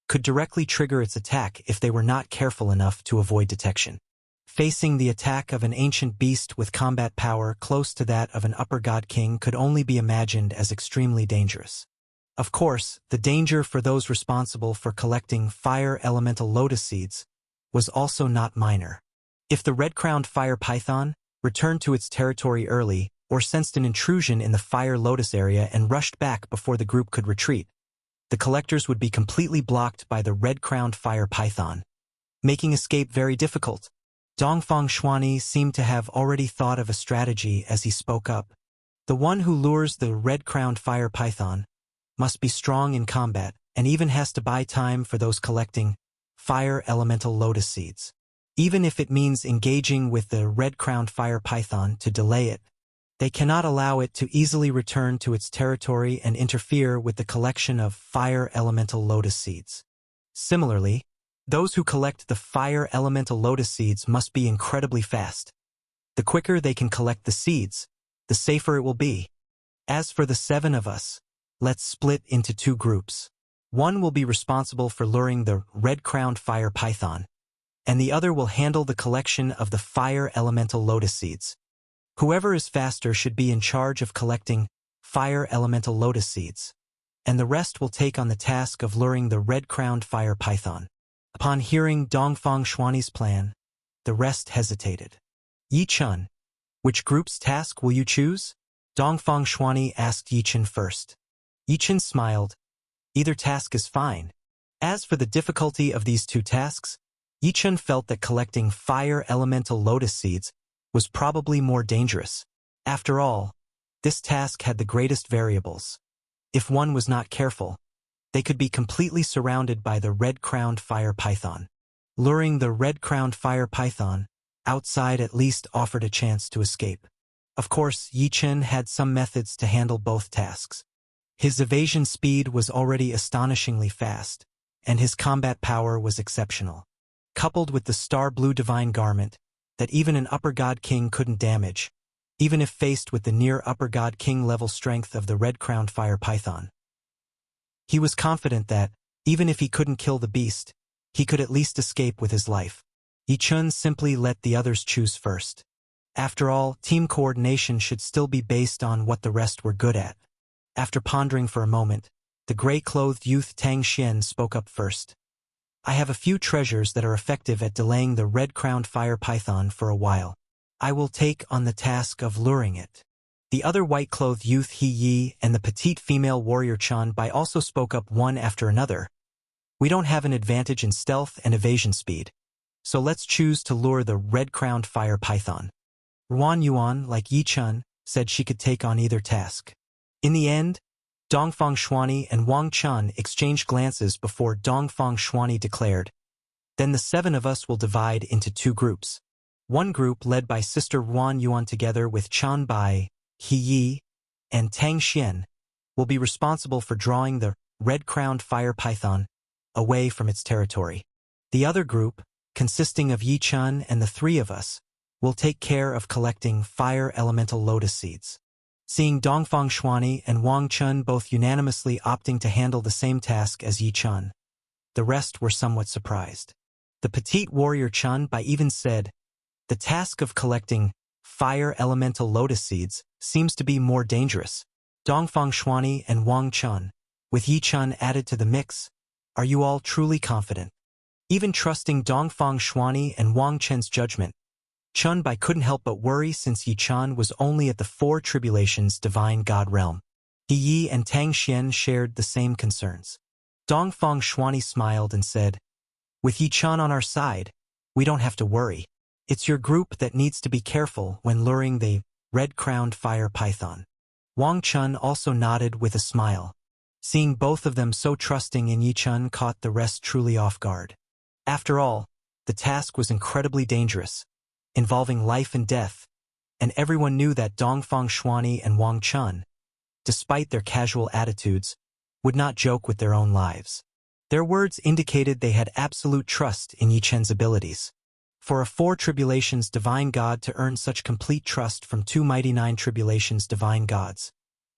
could directly trigger its attack if they were not careful enough to avoid detection. Facing the attack of an ancient beast with combat power close to that of an upper god king could only be imagined as extremely dangerous. Of course, the danger for those responsible for collecting fire elemental lotus seeds was also not minor. If the red-crowned fire python returned to its territory early or sensed an intrusion in the fire lotus area and rushed back before the group could retreat, the collectors would be completely blocked by the red-crowned fire python, making escape very difficult. Dongfang Xuani seemed to have already thought of a strategy as he spoke up. The one who lures the red-crowned fire python must be strong in combat and even has to buy time for those collecting fire elemental lotus seeds. Even if it means engaging with the red-crowned fire python to delay it, they cannot allow it to easily return to its territory and interfere with the collection of fire elemental lotus seeds. Similarly, those who collect the fire elemental lotus seeds must be incredibly fast. The quicker they can collect the seeds, the safer it will be. As for the 7 of us, let's split into 2 groups. One will be responsible for luring the red-crowned fire python, and the other will handle the collection of the fire elemental lotus seeds. Whoever is faster should be in charge of collecting fire elemental lotus seeds, and the rest will take on the task of luring the red-crowned fire python. Upon hearing Dongfang Xuani's plan, the rest hesitated. Yi Chun, which group's task will you choose? Dongfang Xuani asked Yi Chun first. Yi Chun smiled. Either task is fine. As for the difficulty of these 2 tasks, Yi Chun felt that collecting fire elemental lotus seeds was probably more dangerous. After all, this task had the greatest variables. If one was not careful, they could be completely surrounded by the red-crowned fire python. Luring the red-crowned fire python outside at least offered a chance to escape. Of course, Yi Chun had some methods to handle both tasks. His evasion speed was already astonishingly fast, and his combat power was exceptional. Coupled with the star-blue divine garment that even an upper god king couldn't damage, even if faced with the near upper god king level strength of the red-crowned fire python. He was confident that, even if he couldn't kill the beast, he could at least escape with his life. Yi Chun simply let the others choose first. After all, team coordination should still be based on what the rest were good at. After pondering for a moment, the gray-clothed youth Tang Xian spoke up first. I have a few treasures that are effective at delaying the red-crowned fire python for a while. I will take on the task of luring it. The other white-clothed youth He Yi and the petite female warrior Chan Bai also spoke up one after another. We don't have an advantage in stealth and evasion speed, so let's choose to lure the red-crowned fire python. Ruan Yuan, like Yi Chun, said she could take on either task. In the end, Dongfang Shuani and Wang Chun exchanged glances before Dongfang Shuani declared, "Then the 7 of us will divide into 2 groups. One group led by Sister Ruan Yuan together with Chan Bai, He Yi, and Tang Xian will be responsible for drawing the red-crowned fire python away from its territory. The other group, consisting of Yi Chun and the 3 of us, will take care of collecting fire elemental lotus seeds." Seeing Dongfang Shuani and Wang Chun both unanimously opting to handle the same task as Yi Chun, the rest were somewhat surprised. The petite warrior Chun Bai even said, "The task of collecting fire elemental lotus seeds seems to be more dangerous." Dongfang Shuani and Wang Chun, with Yi Chun added to the mix, "Are you all truly confident?" Even trusting Dongfang Shuani and Wang Chen's judgment, Chun Bai couldn't help but worry since Yi Chun was only at the 4 Tribulations Divine God realm. He Yi and Tang Xian shared the same concerns. Dongfang Shuani smiled and said, "With Yi Chun on our side, we don't have to worry. It's your group that needs to be careful when luring the red-crowned fire python." Wang Chun also nodded with a smile. Seeing both of them so trusting in Yi Chun caught the rest truly off guard. After all, the task was incredibly dangerous, involving life and death, and everyone knew that Dongfang Shuani and Wang Chun, despite their casual attitudes, would not joke with their own lives. Their words indicated they had absolute trust in Yi Chen's abilities. For a 4 Tribulations Divine God to earn such complete trust from 2 mighty 9 Tribulations Divine Gods,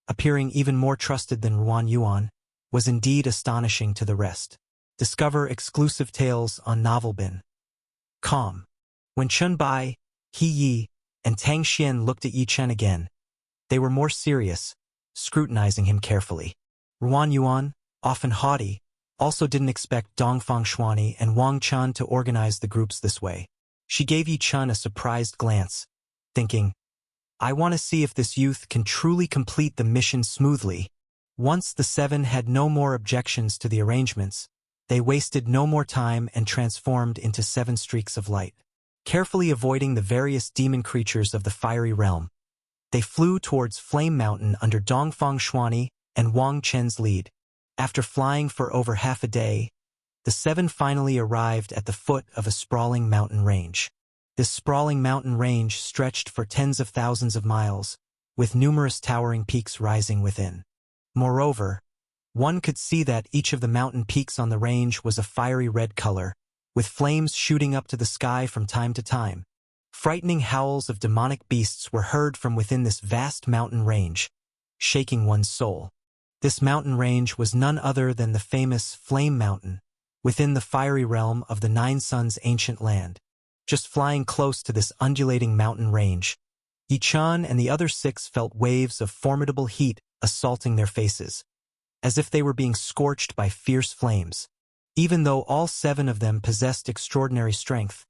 appearing even more trusted than Ruan Yuan, was indeed astonishing to the rest. Discover exclusive tales on Novelbin.com. When Chun Bai, He Yi, and Tang Xian looked at Yi Chen again, they were more serious, scrutinizing him carefully. Ruan Yuan, often haughty, also didn't expect Dongfang Shuani and Wang Chun to organize the groups this way. She gave Yi Chun a surprised glance, thinking, "I want to see if this youth can truly complete the mission smoothly." Once the 7 had no more objections to the arrangements, they wasted no more time and transformed into 7 streaks of light. Carefully avoiding the various demon creatures of the fiery realm, they flew towards Flame Mountain under Dongfang Shuani and Wang Chen's lead. After flying for over half a day, the 7 finally arrived at the foot of a sprawling mountain range. This sprawling mountain range stretched for tens of thousands of miles, with numerous towering peaks rising within. Moreover, one could see that each of the mountain peaks on the range was a fiery red color, with flames shooting up to the sky from time to time. Frightening howls of demonic beasts were heard from within this vast mountain range, shaking one's soul. This mountain range was none other than the famous Flame Mountain, within the fiery realm of the 9 Suns' ancient land. Just flying close to this undulating mountain range, Yi Chun and the other 6 felt waves of formidable heat assaulting their faces, as if they were being scorched by fierce flames. Even though all 7 of them possessed extraordinary strength,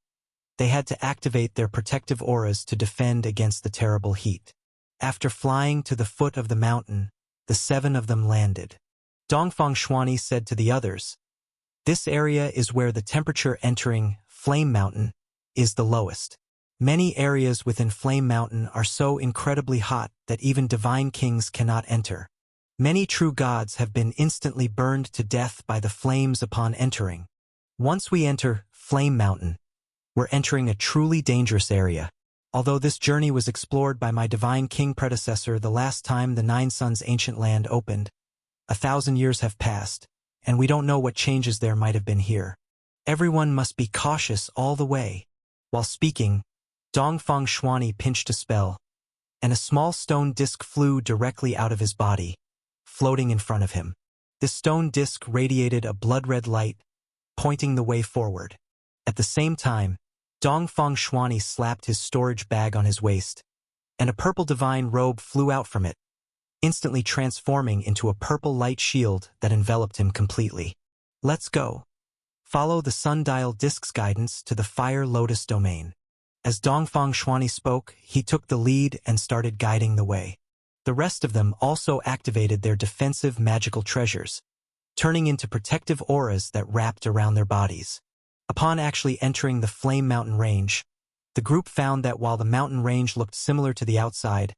they had to activate their protective auras to defend against the terrible heat. After flying to the foot of the mountain, the 7 of them landed. Dongfang Shuani said to the others, "This area is where the temperature entering Flame Mountain is the lowest. Many areas within Flame Mountain are so incredibly hot that even divine kings cannot enter. Many true gods have been instantly burned to death by the flames upon entering. Once we enter Flame Mountain, we're entering a truly dangerous area. Although this journey was explored by my divine king predecessor the last time the 9 Suns' ancient land opened, 1,000 years have passed, and we don't know what changes there might have been here. Everyone must be cautious all the way." While speaking, Dongfang Shuani pinched a spell, and a small stone disc flew directly out of his body, floating in front of him. This stone disc radiated a blood-red light, pointing the way forward. At the same time, Dongfang Shuani slapped his storage bag on his waist, and a purple divine robe flew out from it, instantly transforming into a purple light shield that enveloped him completely. "Let's go." Follow the sundial disk's guidance to the Fire Lotus domain. As Dongfang Xuanyi spoke, he took the lead and started guiding the way. The rest of them also activated their defensive magical treasures, turning into protective auras that wrapped around their bodies. Upon actually entering the Flame Mountain range, the group found that while the mountain range looked similar to the outside,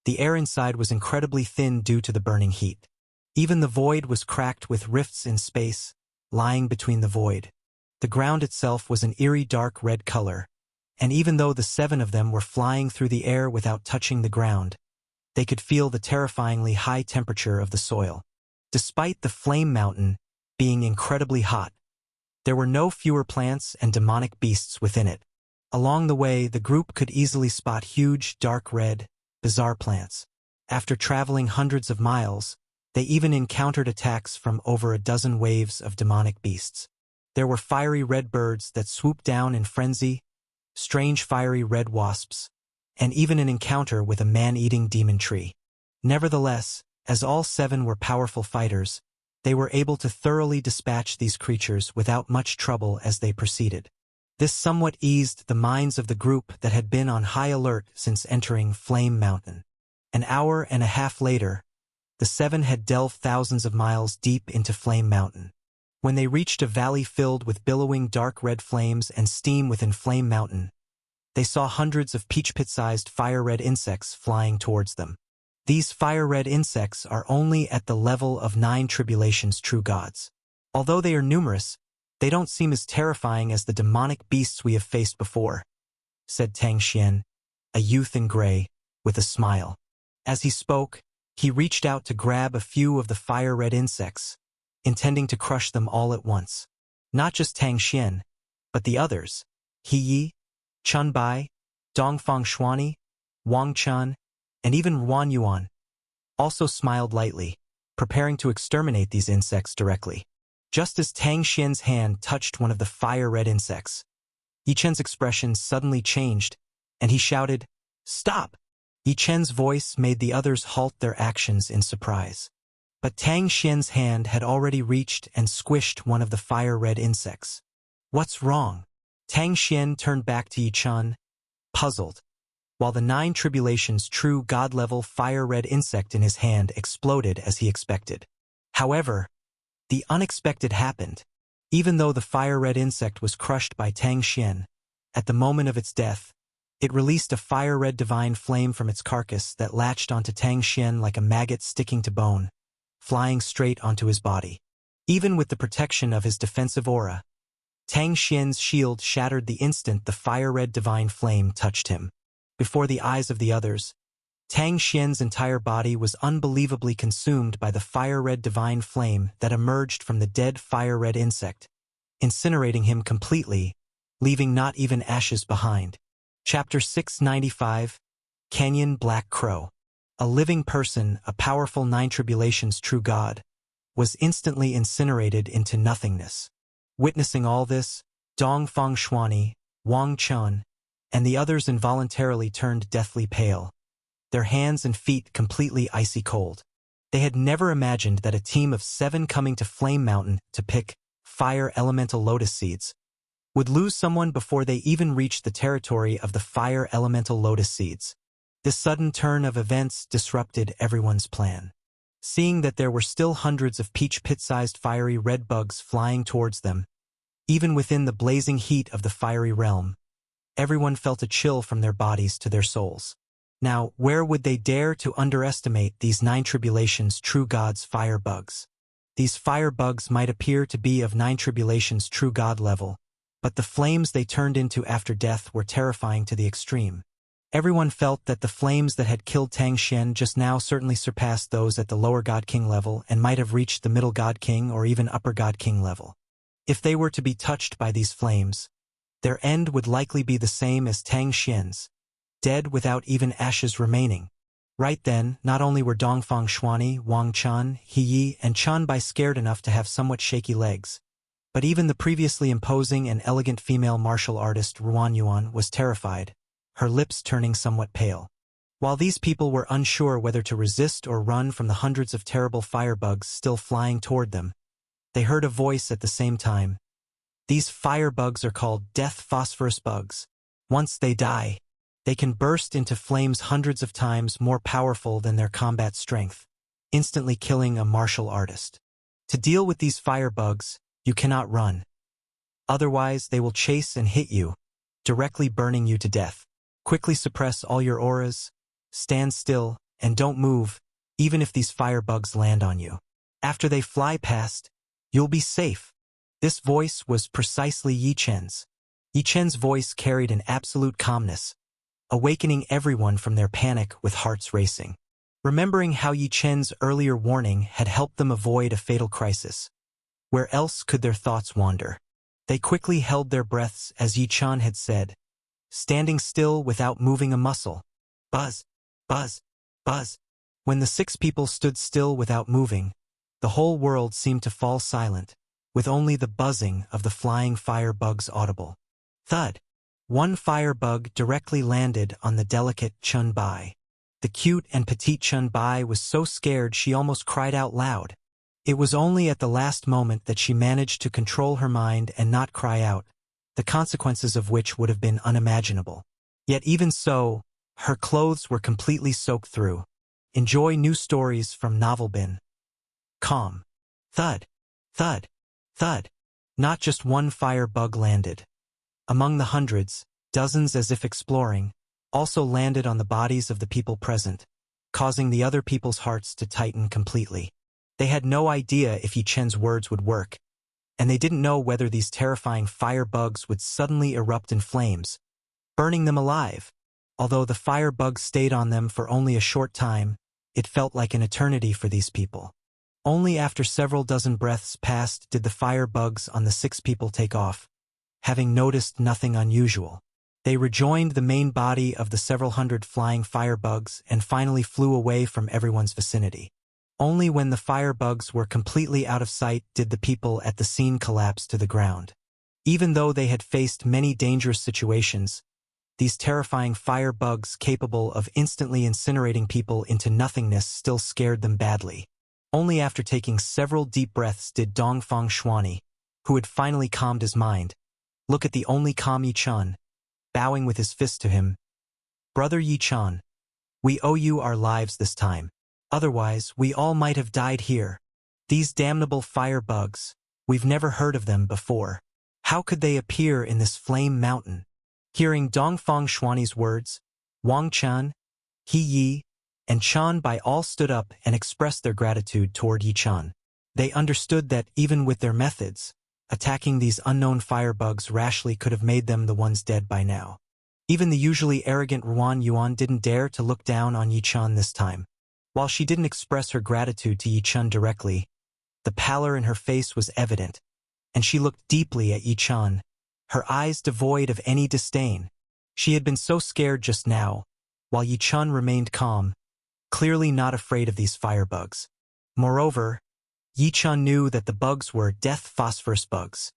the air inside was incredibly thin due to the burning heat. Even the void was cracked with rifts in space, lying between the void. The ground itself was an eerie dark red color, and even though the 7 of them were flying through the air without touching the ground, they could feel the terrifyingly high temperature of the soil. Despite the Flame Mountain being incredibly hot, there were no fewer plants and demonic beasts within it. Along the way, the group could easily spot huge, dark red, bizarre plants. After traveling hundreds of miles, they even encountered attacks from over a dozen waves of demonic beasts. There were fiery red birds that swooped down in frenzy, strange fiery red wasps, and even an encounter with a man-eating demon tree. Nevertheless, as all 7 were powerful fighters, they were able to thoroughly dispatch these creatures without much trouble as they proceeded. This somewhat eased the minds of the group that had been on high alert since entering Flame Mountain. An hour and a half later, the 7 had delved thousands of miles deep into Flame Mountain. When they reached a valley filled with billowing dark red flames and steam within Flame Mountain, they saw hundreds of peach pit-sized fire-red insects flying towards them. These fire-red insects are only at the level of 9 Tribulation's true gods. Although they are numerous, they don't seem as terrifying as the demonic beasts we have faced before, said Tang Xian, a youth in gray, with a smile. As he spoke, he reached out to grab a few of the fire-red insects, intending to crush them all at once. Not just Tang Xian, but the others, He Yi, Chun Bai, Dongfang Xuanyi, Wang Chun, and even Wan Yuan, also smiled lightly, preparing to exterminate these insects directly. Just as Tang Xian's hand touched one of the fire-red insects, Yi Chen's expression suddenly changed, and he shouted, "Stop!" Yi Chen's voice made the others halt their actions in surprise. But Tang Xian's hand had already reached and squished one of the fire-red insects. What's wrong? Tang Xian turned back to Yi Chen, puzzled, while the 9 Tribulation's true god-level fire-red insect in his hand exploded as he expected. However, the unexpected happened. Even though the fire-red insect was crushed by Tang Xian, at the moment of its death, it released a fire-red divine flame from its carcass that latched onto Tang Xian like a maggot sticking to bone, flying straight onto his body. Even with the protection of his defensive aura, Tang Xian's shield shattered the instant the fire-red divine flame touched him. Before the eyes of the others, Tang Xian's entire body was unbelievably consumed by the fire-red divine flame that emerged from the dead fire-red insect, incinerating him completely, leaving not even ashes behind. Chapter 695, Canyon Black Crow. A living person, a powerful 9 Tribulation's true god, was instantly incinerated into nothingness. Witnessing all this, Dongfang Xuanyi, Wang Chun, and the others involuntarily turned deathly pale, their hands and feet completely icy cold. They had never imagined that a team of 7 coming to Flame Mountain to pick fire elemental lotus seeds would lose someone before they even reached the territory of the fire elemental lotus seeds. This sudden turn of events disrupted everyone's plan. Seeing that there were still hundreds of peach pit-sized fiery red bugs flying towards them, even within the blazing heat of the fiery realm, everyone felt a chill from their bodies to their souls. Now, where would they dare to underestimate these 9 Tribulation's true gods' fire bugs? These fire bugs might appear to be of 9 Tribulation's true god level, but the flames they turned into after death were terrifying to the extreme. Everyone felt that the flames that had killed Tang Xian just now certainly surpassed those at the lower God King level and might have reached the middle God King or even upper God King level. If they were to be touched by these flames, their end would likely be the same as Tang Xian's, dead without even ashes remaining. Right then, not only were Dongfang Xuanyi, Wang Chun, He Yi, and Chun Bai scared enough to have somewhat shaky legs, but even the previously imposing and elegant female martial artist Ruan Yuan was terrified, her lips turning somewhat pale. While these people were unsure whether to resist or run from the hundreds of terrible firebugs still flying toward them, they heard a voice at the same time. These firebugs are called death phosphorus bugs. Once they die, they can burst into flames hundreds of times more powerful than their combat strength, instantly killing a martial artist. To deal with these firebugs, you cannot run. Otherwise, they will chase and hit you, directly burning you to death. Quickly suppress all your auras, stand still, and don't move, even if these firebugs land on you. After they fly past, you'll be safe. This voice was precisely Yi Chen's. Yi Chen's voice carried an absolute calmness, awakening everyone from their panic with hearts racing. Remembering how Yi Chen's earlier warning had helped them avoid a fatal crisis. Where else could their thoughts wander? They quickly held their breaths as Yi Chen had said, standing still without moving a muscle. Buzz, buzz, buzz. When the 6 people stood still without moving, the whole world seemed to fall silent, with only the buzzing of the flying firebugs audible. Thud. One firebug directly landed on the delicate Chun Bai. The cute and petite Chun Bai was so scared she almost cried out loud. It was only at the last moment that she managed to control her mind and not cry out, the consequences of which would have been unimaginable. Yet even so, her clothes were completely soaked through. Enjoy new stories from Novelbin. Calm. Thud. Thud. Thud. Not just one firebug landed. Among the hundreds, dozens as if exploring, also landed on the bodies of the people present, causing the other people's hearts to tighten completely. They had no idea if Yi Chen's words would work, and they didn't know whether these terrifying firebugs would suddenly erupt in flames, burning them alive. Although the firebugs stayed on them for only a short time, it felt like an eternity for these people. Only after several dozen breaths passed did the firebugs on the 6 people take off, having noticed nothing unusual. They rejoined the main body of the several hundred flying firebugs and finally flew away from everyone's vicinity. Only when the firebugs were completely out of sight did the people at the scene collapse to the ground. Even though they had faced many dangerous situations, these terrifying firebugs capable of instantly incinerating people into nothingness still scared them badly. Only after taking several deep breaths did Dongfang Xuani, who had finally calmed his mind, look at the only calm Yi Chen, bowing with his fist to him. Brother Yi Chen, we owe you our lives this time. Otherwise, we all might have died here. These damnable firebugs, we've never heard of them before. How could they appear in this flame mountain? Hearing Dongfang Xuani's words, Wang Chen, He Yi, and Chen Bai all stood up and expressed their gratitude toward Yi Chen. They understood that even with their methods, attacking these unknown firebugs rashly could have made them the ones dead by now. Even the usually arrogant Ruan Yuan didn't dare to look down on Yi Chen this time. While she didn't express her gratitude to Yi Chen directly, the pallor in her face was evident, and she looked deeply at Yi Chen, her eyes devoid of any disdain. She had been so scared just now, while Yi Chen remained calm, clearly not afraid of these firebugs. Moreover, Yi Chen knew that the bugs were death phosphorus bugs.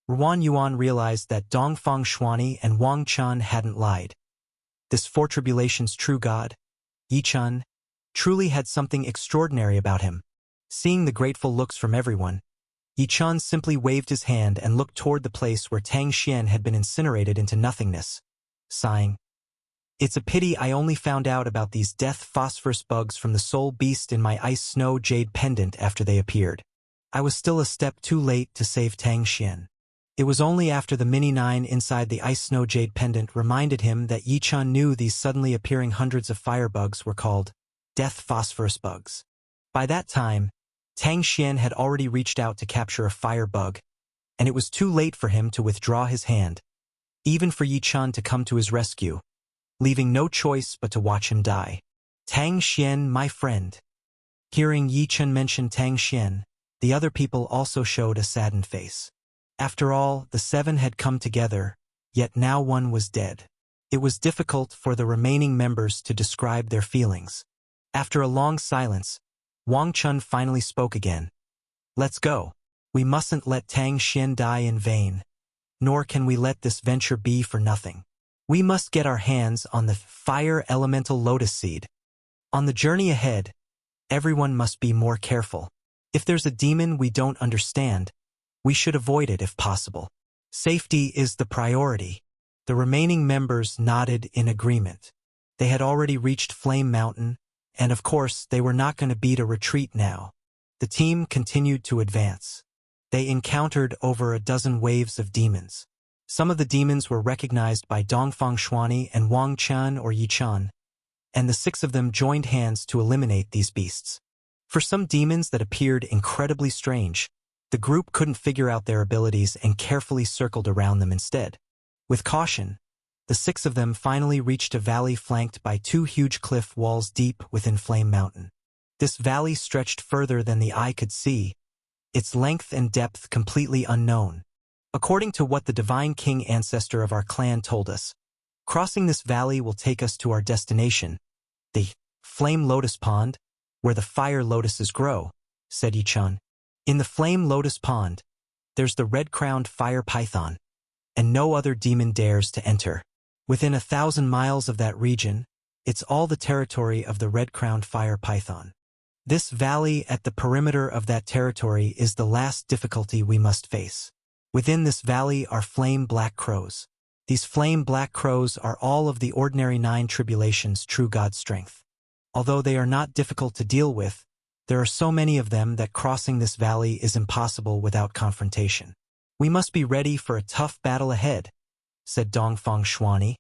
Ruan Yuan realized that Dongfang Xuani and Wang Chen hadn't lied. This for tribulation's true god, Yi Chen, truly had something extraordinary about him. Seeing the grateful looks from everyone, Yi Chen simply waved his hand and looked toward the place where Tang Xian had been incinerated into nothingness, sighing, "It's a pity I only found out about these death phosphorus bugs from the soul beast in my ice snow jade pendant after they appeared. I was still a step too late to save Tang Xian." It was only after the mini-9 inside the ice snow jade pendant reminded him that Yi Chen knew these suddenly appearing hundreds of firebugs were called death phosphorus bugs. By that time, Tang Xian had already reached out to capture a firebug, and it was too late for him to withdraw his hand, even for Yi Chen to come to his rescue, leaving no choice but to watch him die. Tang Xian, my friend. Hearing Yi Chen mention Tang Xian, the other people also showed a saddened face. After all, the 7 had come together, yet now one was dead. It was difficult for the remaining members to describe their feelings. After a long silence, Wang Chen finally spoke again. "Let's go. We mustn't let Tang Xian die in vain, nor can we let this venture be for nothing. We must get our hands on the fire elemental lotus seed. On the journey ahead, everyone must be more careful. If there's a demon we don't understand, we should avoid it if possible." Safety is the priority. The remaining members nodded in agreement. They had already reached Flame Mountain, and of course they were not going to beat a retreat now. The team continued to advance. They encountered over a dozen waves of demons. Some of the demons were recognized by Dongfang Shuani and Wang Qian or Yichan, and the 6 of them joined hands to eliminate these beasts. For some demons that appeared incredibly strange, the group couldn't figure out their abilities and carefully circled around them instead. With caution, the 6 of them finally reached a valley flanked by 2 huge cliff walls deep within Flame Mountain. This valley stretched further than the eye could see, its length and depth completely unknown. According to what the Divine King ancestor of our clan told us, crossing this valley will take us to our destination, the Flame Lotus Pond, where the fire lotuses grow, said Yichan. In the Flame Lotus Pond, there's the red-crowned fire python, and no other demon dares to enter. Within 1,000 miles of that region, it's all the territory of the red-crowned fire python. This valley at the perimeter of that territory is the last difficulty we must face. Within this valley are flame black crows. These flame black crows are all of the ordinary 9 tribulations' true God strength. Although they are not difficult to deal with, there are so many of them that crossing this valley is impossible without confrontation. We must be ready for a tough battle ahead, said Dongfang Shuani,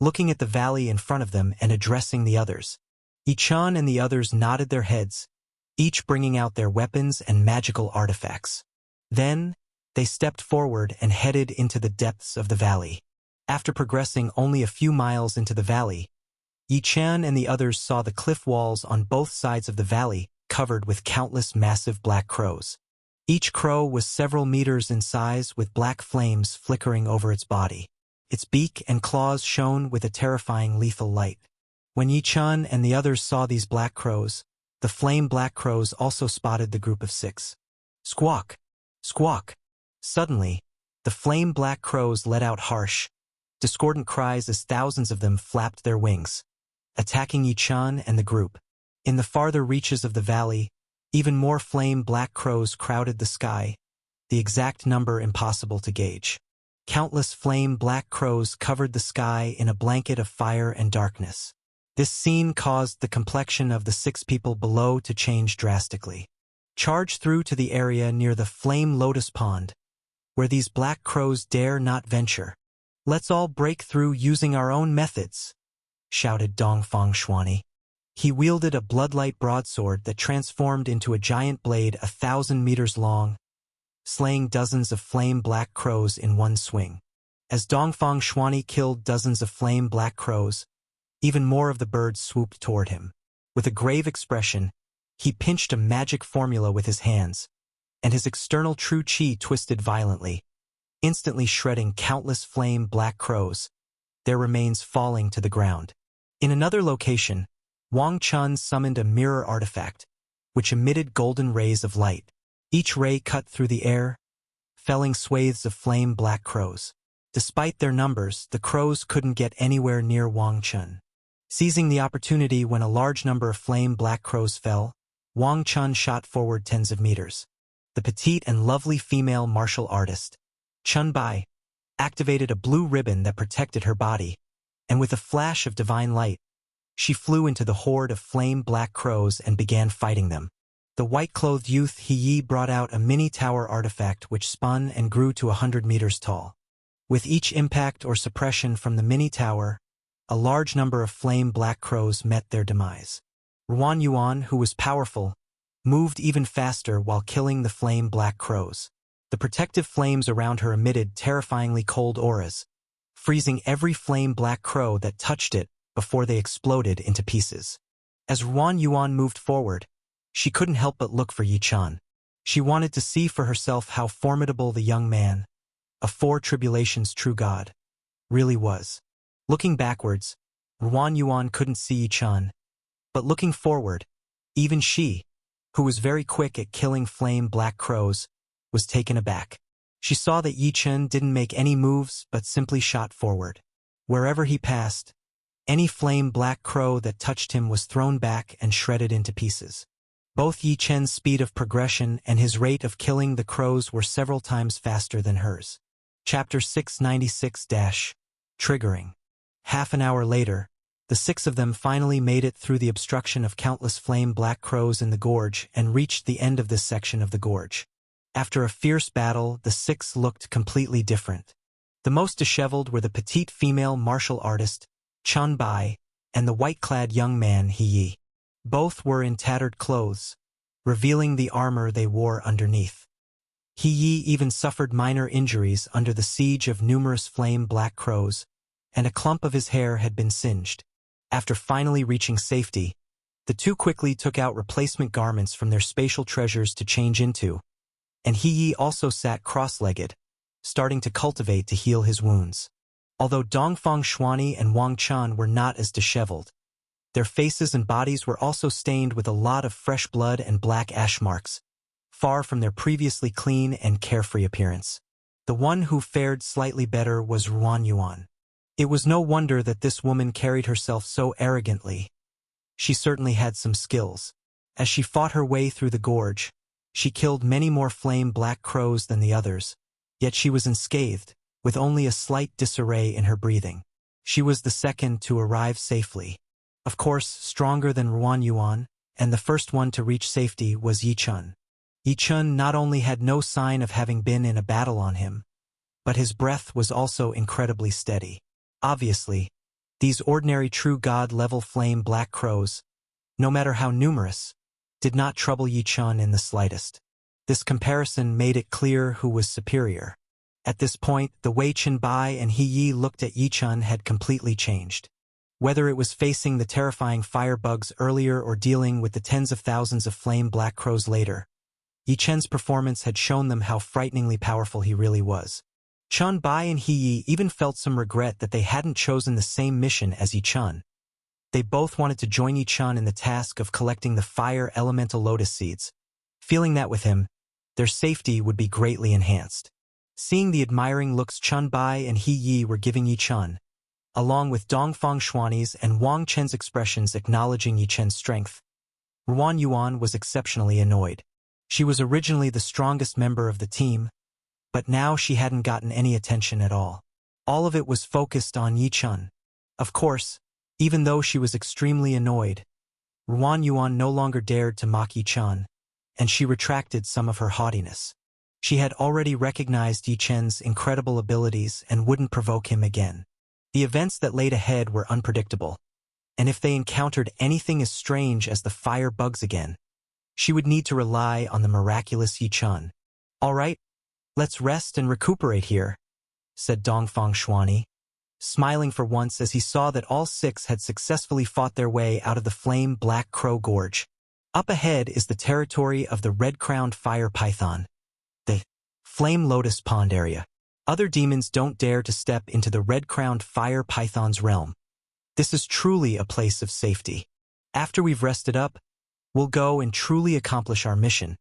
looking at the valley in front of them and addressing the others. Yichan and the others nodded their heads, each bringing out their weapons and magical artifacts. Then, they stepped forward and headed into the depths of the valley. After progressing only a few miles into the valley, Yichan and the others saw the cliff walls on both sides of the valley covered with countless massive black crows. Each crow was several meters in size with black flames flickering over its body. Its beak and claws shone with a terrifying lethal light. When Yichan and the others saw these black crows, the flame black crows also spotted the group of 6. Squawk! Squawk! Suddenly, the flame black crows let out harsh, discordant cries as thousands of them flapped their wings, attacking Yichan and the group. In the farther reaches of the valley, even more flame black crows crowded the sky, the exact number impossible to gauge. Countless flame black crows covered the sky in a blanket of fire and darkness. This scene caused the complexion of the 6 people below to change drastically. Charge through to the area near the Flame Lotus Pond, where these black crows dare not venture. Let's all break through using our own methods, shouted Dongfang Shuani. He wielded a bloodlight broadsword that transformed into a giant blade 1,000 meters long, slaying dozens of flame black crows in one swing. As Dongfang Shuani killed dozens of flame black crows, even more of the birds swooped toward him. With a grave expression, he pinched a magic formula with his hands, and his external true chi twisted violently, instantly shredding countless flame black crows, their remains falling to the ground. In another location, Wang Chun summoned a mirror artifact, which emitted golden rays of light. Each ray cut through the air, felling swathes of flame black crows. Despite their numbers, the crows couldn't get anywhere near Wang Chun. Seizing the opportunity when a large number of flame black crows fell, Wang Chun shot forward tens of meters. The petite and lovely female martial artist, Chun Bai, activated a blue ribbon that protected her body, and with a flash of divine light, she flew into the horde of flame black crows and began fighting them. The white-clothed youth He Yi brought out a mini-tower artifact which spun and grew to 100 meters tall. With each impact or suppression from the mini-tower, a large number of flame black crows met their demise. Ruan Yuan, who was powerful, moved even faster while killing the flame black crows. The protective flames around her emitted terrifyingly cold auras, freezing every flame black crow that touched it before they exploded into pieces. As Ruan Yuan moved forward, she couldn't help but look for Yichan. She wanted to see for herself how formidable the young man, a 4 tribulations true god, really was. Looking backwards, Ruan Yuan couldn't see Yichan, but looking forward, even she, who was very quick at killing flame black crows, was taken aback. She saw that Yichan didn't make any moves but simply shot forward. Wherever he passed, any flame black crow that touched him was thrown back and shredded into pieces. Both Yichen's speed of progression and his rate of killing the crows were several times faster than hers. Chapter 696 Triggering. Half an hour later, the 6 of them finally made it through the obstruction of countless flame-black crows in the gorge and reached the end of this section of the gorge. After a fierce battle, the 6 looked completely different. The most disheveled were the petite female martial artist, Chun Bai, and the white-clad young man, He Yi. Both were in tattered clothes, revealing the armor they wore underneath. He Yi even suffered minor injuries under the siege of numerous flame-black crows, and a clump of his hair had been singed. After finally reaching safety, the 2 quickly took out replacement garments from their spatial treasures to change into, and He Yi also sat cross-legged, starting to cultivate to heal his wounds. Although Dongfang Xuani and Wang Chan were not as disheveled, their faces and bodies were also stained with a lot of fresh blood and black ash marks, far from their previously clean and carefree appearance. The one who fared slightly better was Ruan Yuan. It was no wonder that this woman carried herself so arrogantly. She certainly had some skills. As she fought her way through the gorge, she killed many more flame-black crows than the others, yet she was unscathed, with only a slight disarray in her breathing. She was the second to arrive safely. Of course, stronger than Ruan Yuan, and the first one to reach safety was Yi Chun. Yi Chun not only had no sign of having been in a battle on him, but his breath was also incredibly steady. Obviously, these ordinary true god-level flame-black crows, no matter how numerous, did not trouble Yi Chun in the slightest. This comparison made it clear who was superior. At this point, the way Chen Bai and He Yi looked at Yi Chun had completely changed. Whether it was facing the terrifying firebugs earlier or dealing with the tens of thousands of flame-black crows later, Yi Chen's performance had shown them how frighteningly powerful he really was. Chen Bai and He Yi even felt some regret that they hadn't chosen the same mission as Yi Chun. They both wanted to join Yi Chun in the task of collecting the fire elemental lotus seeds, feeling that with him, their safety would be greatly enhanced. Seeing the admiring looks Chen Bai and He Yi were giving Yi Chun, along with Dongfang Xuani's and Wang Chen's expressions acknowledging Yi Chen's strength, Ruan Yuan was exceptionally annoyed. She was originally the strongest member of the team, but now she hadn't gotten any attention at all. All of it was focused on Yi Chun. Of course, even though she was extremely annoyed, Ruan Yuan no longer dared to mock Yi Chun, and she retracted some of her haughtiness. She had already recognized Yi Chen's incredible abilities and wouldn't provoke him again. The events that laid ahead were unpredictable, and if they encountered anything as strange as the fire bugs again, she would need to rely on the miraculous Yi Chun. "All right, let's rest and recuperate here," said Dongfang Xuani, smiling for once as he saw that all 6 had successfully fought their way out of the flame-black crow gorge. Up ahead is the territory of the red-crowned fire python, the Flame Lotus Pond area. Other demons don't dare to step into the red-crowned fire python's realm. This is truly a place of safety. After we've rested up, we'll go and truly accomplish our mission,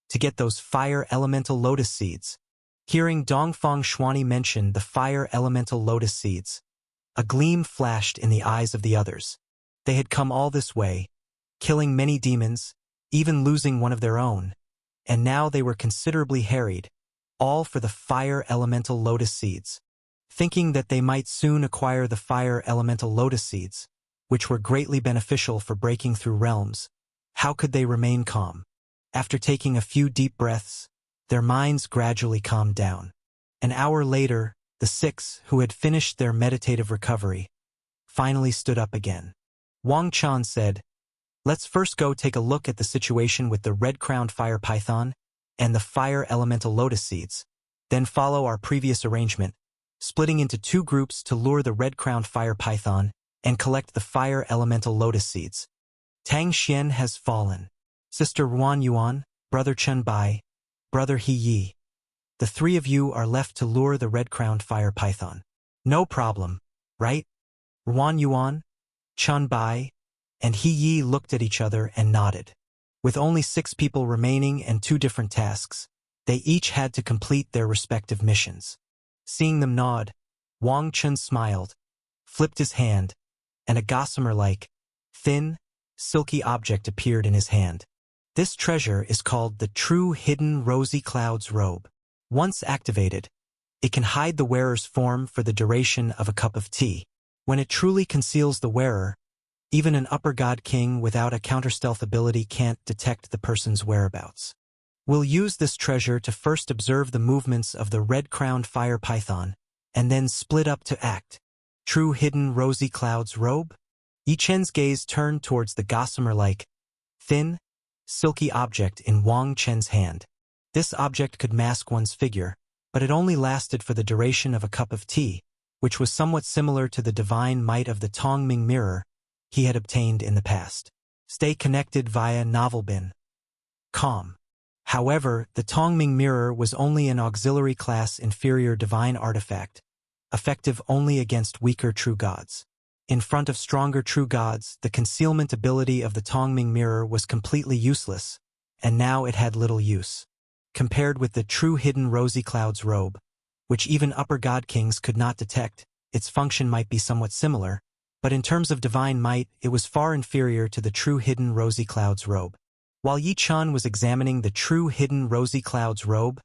to get those fire elemental lotus seeds. Hearing Dongfang Xuani mention the fire elemental lotus seeds, a gleam flashed in the eyes of the others. They had come all this way, killing many demons, even losing one of their own, and now they were considerably harried, all for the fire elemental lotus seeds. Thinking that they might soon acquire the fire elemental lotus seeds, which were greatly beneficial for breaking through realms, how could they remain calm? After taking a few deep breaths, their minds gradually calmed down. An hour later, the 6, who had finished their meditative recovery, finally stood up again. Wang Chan said, "Let's first go take a look at the situation with the red-crowned fire python and the fire elemental lotus seeds, then follow our previous arrangement, splitting into 2 groups to lure the red-crowned fire python and collect the fire elemental lotus seeds. Tang Xian has fallen. Sister Ruan Yuan, Brother Chen Bai, Brother He Yi. The 3 of you are left to lure the red-crowned fire python. No problem, right?" Ruan Yuan, Chen Bai, and He Yi looked at each other and nodded. With only 6 people remaining and 2 different tasks, they each had to complete their respective missions. Seeing them nod, Wang Chun smiled, flipped his hand, and a gossamer-like, thin, silky object appeared in his hand. This treasure is called the True Hidden Rosy Clouds Robe. Once activated, It can hide the wearer's form for the duration of a cup of tea. When it truly conceals the wearer, even an upper god king without a counterstealth ability can't detect the person's whereabouts. We'll use this treasure to first observe the movements of the red-crowned fire python, and then split up to act. True hidden rosy cloud's robe? Yi Chen's gaze turned towards the gossamer-like, thin, silky object in Wang Chen's hand. This object could mask one's figure, but it only lasted for the duration of a cup of tea, which was somewhat similar to the divine might of the Tongming mirror he had obtained in the past. Stay connected via Novelbin. Calm. However, the Tongming mirror was only an auxiliary class inferior divine artifact, effective only against weaker true gods. In front of stronger true gods, the concealment ability of the Tongming mirror was completely useless, and now it had little use. Compared with the true hidden rosy cloud's robe, which even upper god kings could not detect, its function might be somewhat similar, but in terms of divine might, it was far inferior to the true hidden rosy cloud's robe. While Yi Chen was examining the true hidden rosy cloud's robe,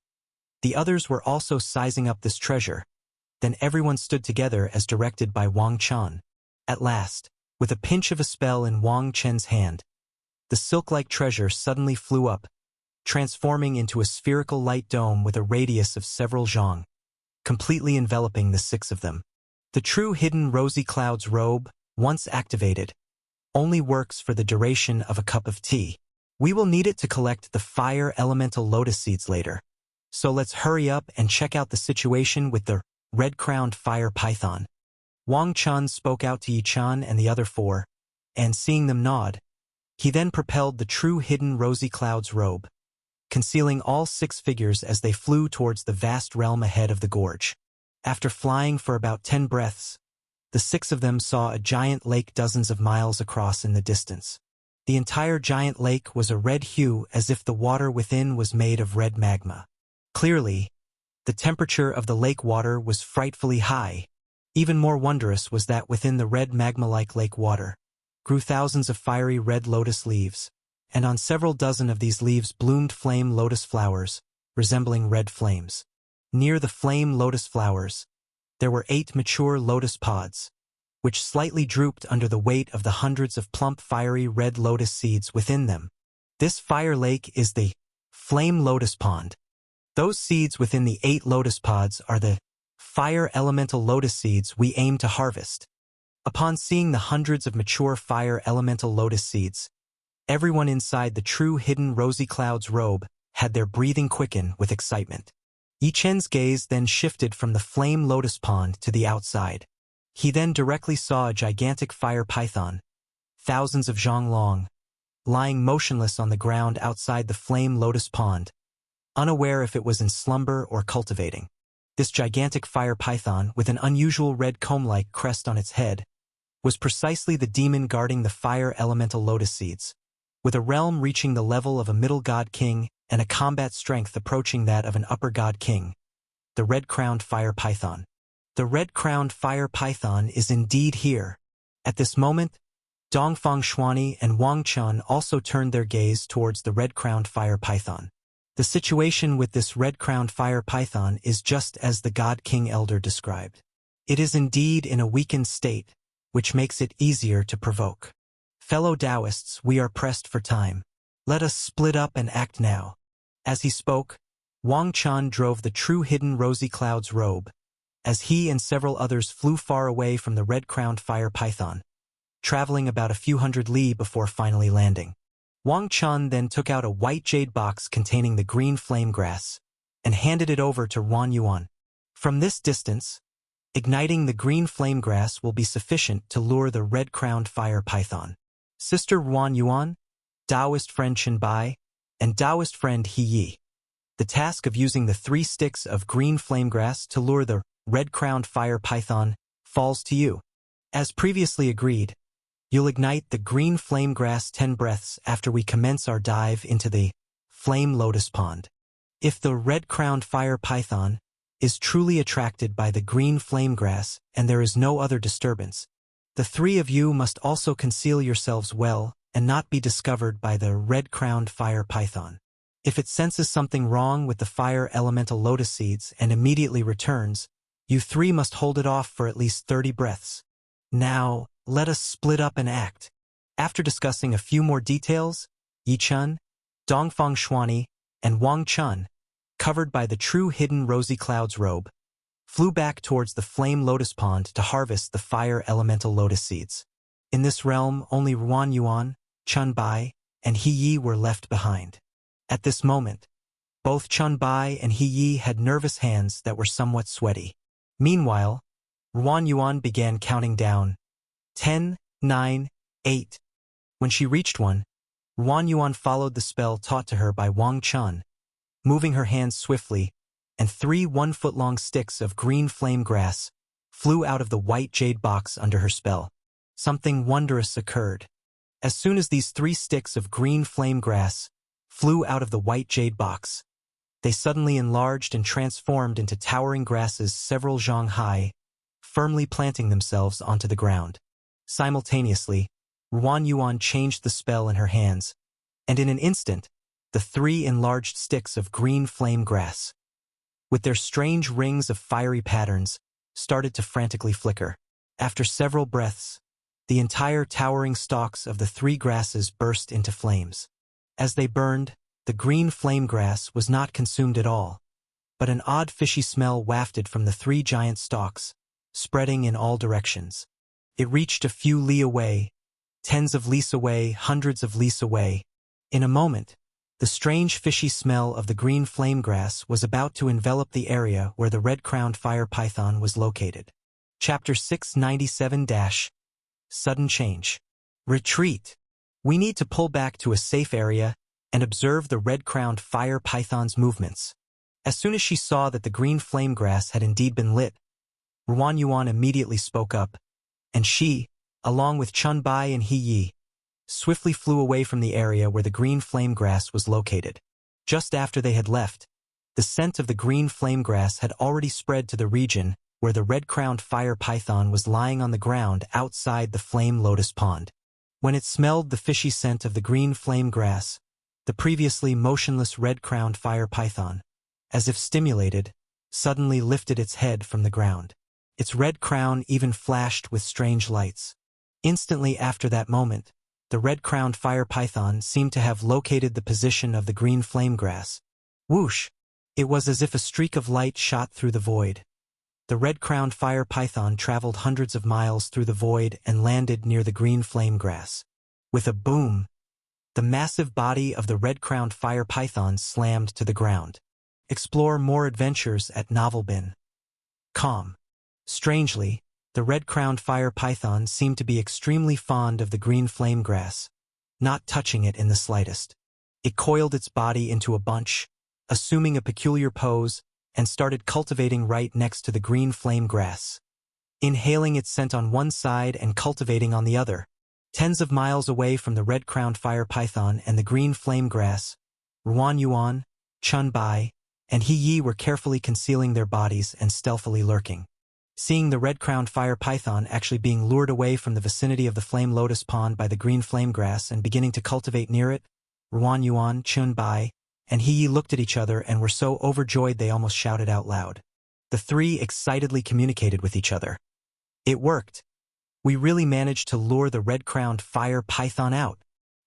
the others were also sizing up this treasure. Then everyone stood together as directed by Wang Chen. At last, with a pinch of a spell in Wang Chen's hand, the silk-like treasure suddenly flew up, transforming into a spherical light dome with a radius of several zhang, completely enveloping the six of them. The true hidden rosy cloud's robe, once activated, only works for the duration of a cup of tea. We will need it to collect the fire elemental lotus seeds later. So let's hurry up and check out the situation with the red-crowned fire python. Wang Chen spoke out to Yi Chen and the other four, and seeing them nod, he then propelled the true hidden rosy cloud's robe, concealing all six figures as they flew towards the vast realm ahead of the gorge. After flying for about 10 breaths, the six of them saw a giant lake dozens of miles across in the distance. The entire giant lake was a red hue as if the water within was made of red magma. Clearly, the temperature of the lake water was frightfully high. Even more wondrous was that within the red magma-like lake water grew thousands of fiery red lotus leaves, and on several dozen of these leaves bloomed flame lotus flowers, resembling red flames. Near the flame lotus flowers, there were 8 mature lotus pods, which slightly drooped under the weight of the hundreds of plump fiery red lotus seeds within them. This fire lake is the flame lotus pond. Those seeds within the 8 lotus pods are the fire elemental lotus seeds we aim to harvest. Upon seeing the hundreds of mature fire elemental lotus seeds, everyone inside the true hidden rosy cloud's robe had their breathing quicken with excitement. Yi Chen's gaze then shifted from the flame lotus pond to the outside. He then directly saw a gigantic fire python, thousands of zhang long, lying motionless on the ground outside the flame lotus pond, unaware if it was in slumber or cultivating. This gigantic fire python, with an unusual red comb-like crest on its head, was precisely the demon guarding the fire elemental lotus seeds. With a realm reaching the level of a middle god king and a combat strength approaching that of an upper god king, the red-crowned fire python. The red-crowned fire python is indeed here. At this moment, Dongfang Xuani and Wang Chen also turned their gaze towards the red-crowned fire python. The situation with this red-crowned fire python is just as the God King Elder described. It is indeed in a weakened state, which makes it easier to provoke. Fellow Taoists, we are pressed for time. Let us split up and act now. As he spoke, Wang Chen drove the true hidden rosy cloud's robe, as he and several others flew far away from the red-crowned fire python, traveling about a few hundred li before finally landing. Wang Chen then took out a white jade box containing the green flame grass and handed it over to Wan Yuan. From this distance, igniting the green flame grass will be sufficient to lure the red-crowned fire python. Sister Wan Yuan, Taoist friend Chen Bai, and Taoist friend He Yi. The task of using the 3 sticks of green flame grass to lure the red-crowned fire python falls to you. As previously agreed, you'll ignite the green flame grass 10 breaths after we commence our dive into the flame lotus pond. If the red-crowned fire python is truly attracted by the green flame grass and there is no other disturbance, the 3 of you must also conceal yourselves well and not be discovered by the red-crowned fire python. If it senses something wrong with the fire elemental lotus seeds and immediately returns, you three must hold it off for at least 30 breaths. Now, let us split up and act. After discussing a few more details, Yi Chun, Dongfang Xuani, and Wang Chun, covered by the true hidden rosy cloud's robe, flew back towards the flame lotus pond to harvest the fire elemental lotus seeds. In this realm, only Ruan Yuan, Chun Bai, and He Yi were left behind. At this moment, both Chun Bai and He Yi had nervous hands that were somewhat sweaty. Meanwhile, Ruan Yuan began counting down. 10, 9, 8. When she reached 1, Ruan Yuan followed the spell taught to her by Wang Chun, moving her hands swiftly, and 3 one-foot-long sticks of green flame grass flew out of the white jade box under her spell. Something wondrous occurred. As soon as these 3 sticks of green flame grass flew out of the white jade box, they suddenly enlarged and transformed into towering grasses several zhang high, firmly planting themselves onto the ground. Simultaneously, Ruan Yuan changed the spell in her hands, and in an instant, the 3 enlarged sticks of green flame grass, with their strange rings of fiery patterns, started to frantically flicker. After several breaths, the entire towering stalks of the 3 grasses burst into flames. As they burned, the green flame grass was not consumed at all, but an odd fishy smell wafted from the 3 giant stalks, spreading in all directions. It reached a few li away, tens of lis away, hundreds of lis away. In a moment, the strange fishy smell of the green flame grass was about to envelop the area where the red-crowned fire python was located. Chapter 697 Sudden Change. Retreat. We need to pull back to a safe area and observe the red-crowned fire python's movements. As soon as she saw that the green flame grass had indeed been lit, Ruan Yuan immediately spoke up, and she, along with Chun Bai and He Yi, swiftly flew away from the area where the green flame grass was located. Just after they had left, the scent of the green flame grass had already spread to the region where the red-crowned fire python was lying on the ground outside the flame lotus pond. When it smelled the fishy scent of the green flame grass, the previously motionless red-crowned fire python, as if stimulated, suddenly lifted its head from the ground. Its red crown even flashed with strange lights. Instantly after that moment, the red-crowned fire python seemed to have located the position of the green flame grass. Whoosh! It was as if a streak of light shot through the void. The red-crowned fire python traveled hundreds of miles through the void and landed near the green flame grass. With a boom, the massive body of the red-crowned fire python slammed to the ground. Explore more adventures at novelbin.com. Strangely, the red-crowned fire python seemed to be extremely fond of the green flame grass, not touching it in the slightest. It coiled its body into a bunch, assuming a peculiar pose, and started cultivating right next to the green flame grass, inhaling its scent on one side and cultivating on the other. Tens of miles away from the red-crowned fire python and the green flame grass, Ruan Yuan, Chun Bai, and He Yi were carefully concealing their bodies and stealthily lurking. Seeing the red-crowned fire python actually being lured away from the vicinity of the flame lotus pond by the green flame grass and beginning to cultivate near it, Ruan Yuan, Chun Bai, and He Yi looked at each other and were so overjoyed they almost shouted out loud. The 3 excitedly communicated with each other. It worked. We really managed to lure the red-crowned fire python out.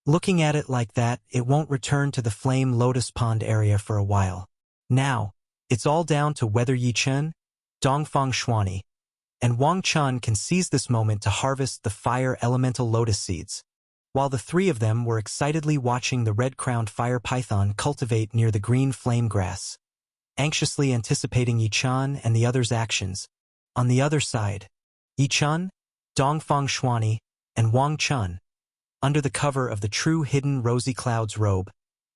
Looking at it like that, it won't return to the flame lotus pond area for a while. Now, it's all down to whether Yi Chun, Dongfang Xuani, and Wang Chun can seize this moment to harvest the fire elemental lotus seeds. While the 3 of them were excitedly watching the red-crowned fire python cultivate near the green flame grass, anxiously anticipating Yi Chun and the others' actions. On the other side, Yi Chun, Dongfang Xuani, and Wang Chun, under the cover of the true hidden rosy cloud's robe,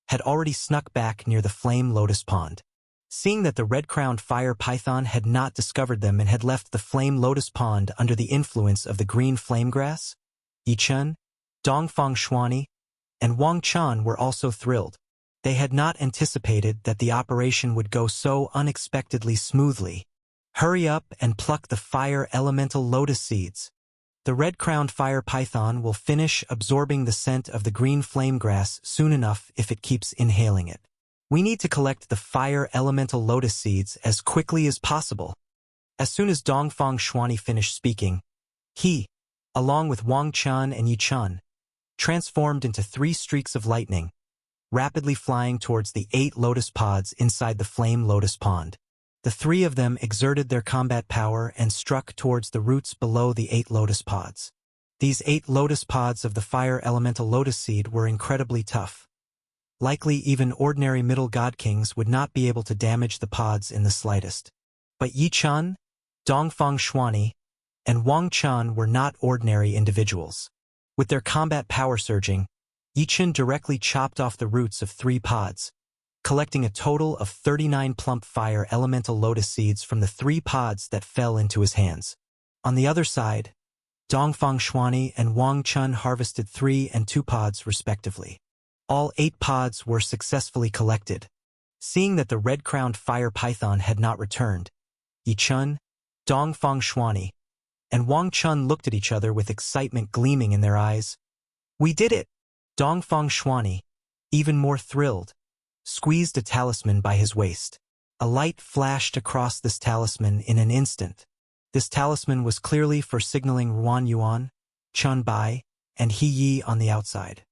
had already snuck back near the flame lotus pond. Seeing that the red-crowned fire python had not discovered them and had left the flame lotus pond under the influence of the green flame grass, Yi Chun, Dongfang Xuani, and Wang Chun were also thrilled. They had not anticipated that the operation would go so unexpectedly smoothly. Hurry up and pluck the fire elemental lotus seeds. The red-crowned fire python will finish absorbing the scent of the green flame grass soon enough if it keeps inhaling it. We need to collect the fire elemental lotus seeds as quickly as possible. As soon as Dongfang Shuani finished speaking, he, along with Wang Chun and Yi Chun, transformed into 3 streaks of lightning, rapidly flying towards the 8 lotus pods inside the flame lotus pond. The 3 of them exerted their combat power and struck towards the roots below the 8 lotus pods. These 8 lotus pods of the fire elemental lotus seed were incredibly tough. Likely even ordinary middle god kings would not be able to damage the pods in the slightest. But Yi Chun, Dongfang Shuani, and Wang Chun were not ordinary individuals. With their combat power surging, Yi Chun directly chopped off the roots of 3 pods, collecting a total of 39 plump fire elemental lotus seeds from the 3 pods that fell into his hands. On the other side, Dongfang Shuani and Wang Chun harvested 3 and 2 pods respectively. All 8 pods were successfully collected. Seeing that the red-crowned fire python had not returned, Yi Chun, Dongfang Shuani, and Wang Chun looked at each other with excitement gleaming in their eyes. "We did it!" Dongfang Shuani, even more thrilled, squeezed a talisman by his waist. A light flashed across this talisman in an instant. This talisman was clearly for signaling Ruan Yuan, Chun Bai, and He Yi on the outside.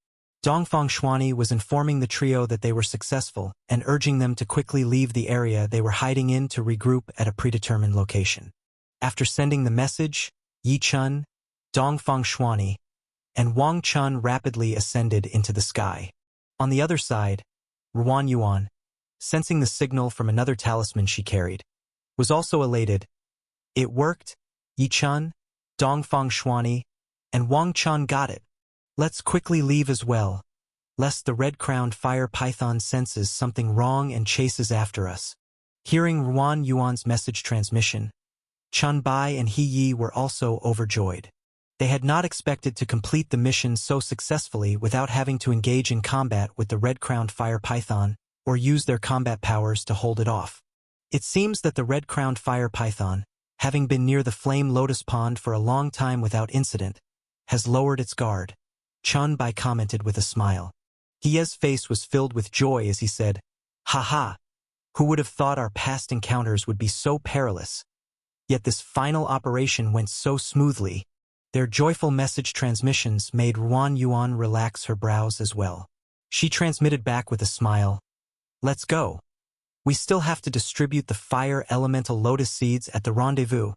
Dongfang Shuani was informing the trio that they were successful and urging them to quickly leave the area they were hiding in to regroup at a predetermined location. After sending the message, Yi Chun, Dongfang Shuani, and Wang Chun rapidly ascended into the sky. On the other side, Ruan Yuan, sensing the signal from another talisman she carried, was also elated. It worked. Yi Chun, Dongfang Shuani, and Wang Chun got it. Let's quickly leave as well, lest the red-crowned fire python senses something wrong and chases after us. Hearing Ruan Yuan's message transmission, Chun Bai and He Yi were also overjoyed. They had not expected to complete the mission so successfully without having to engage in combat with the red-crowned fire python or use their combat powers to hold it off. It seems that the red-crowned fire python, having been near the flame lotus pond for a long time without incident, has lowered its guard. Chun Bai commented with a smile. Hie's face was filled with joy as he said, "Ha ha! Who would have thought our past encounters would be so perilous? Yet this final operation went so smoothly." Their joyful message transmissions made Ruan Yuan relax her brows as well. She transmitted back with a smile, "Let's go. We still have to distribute the fire elemental lotus seeds at the rendezvous.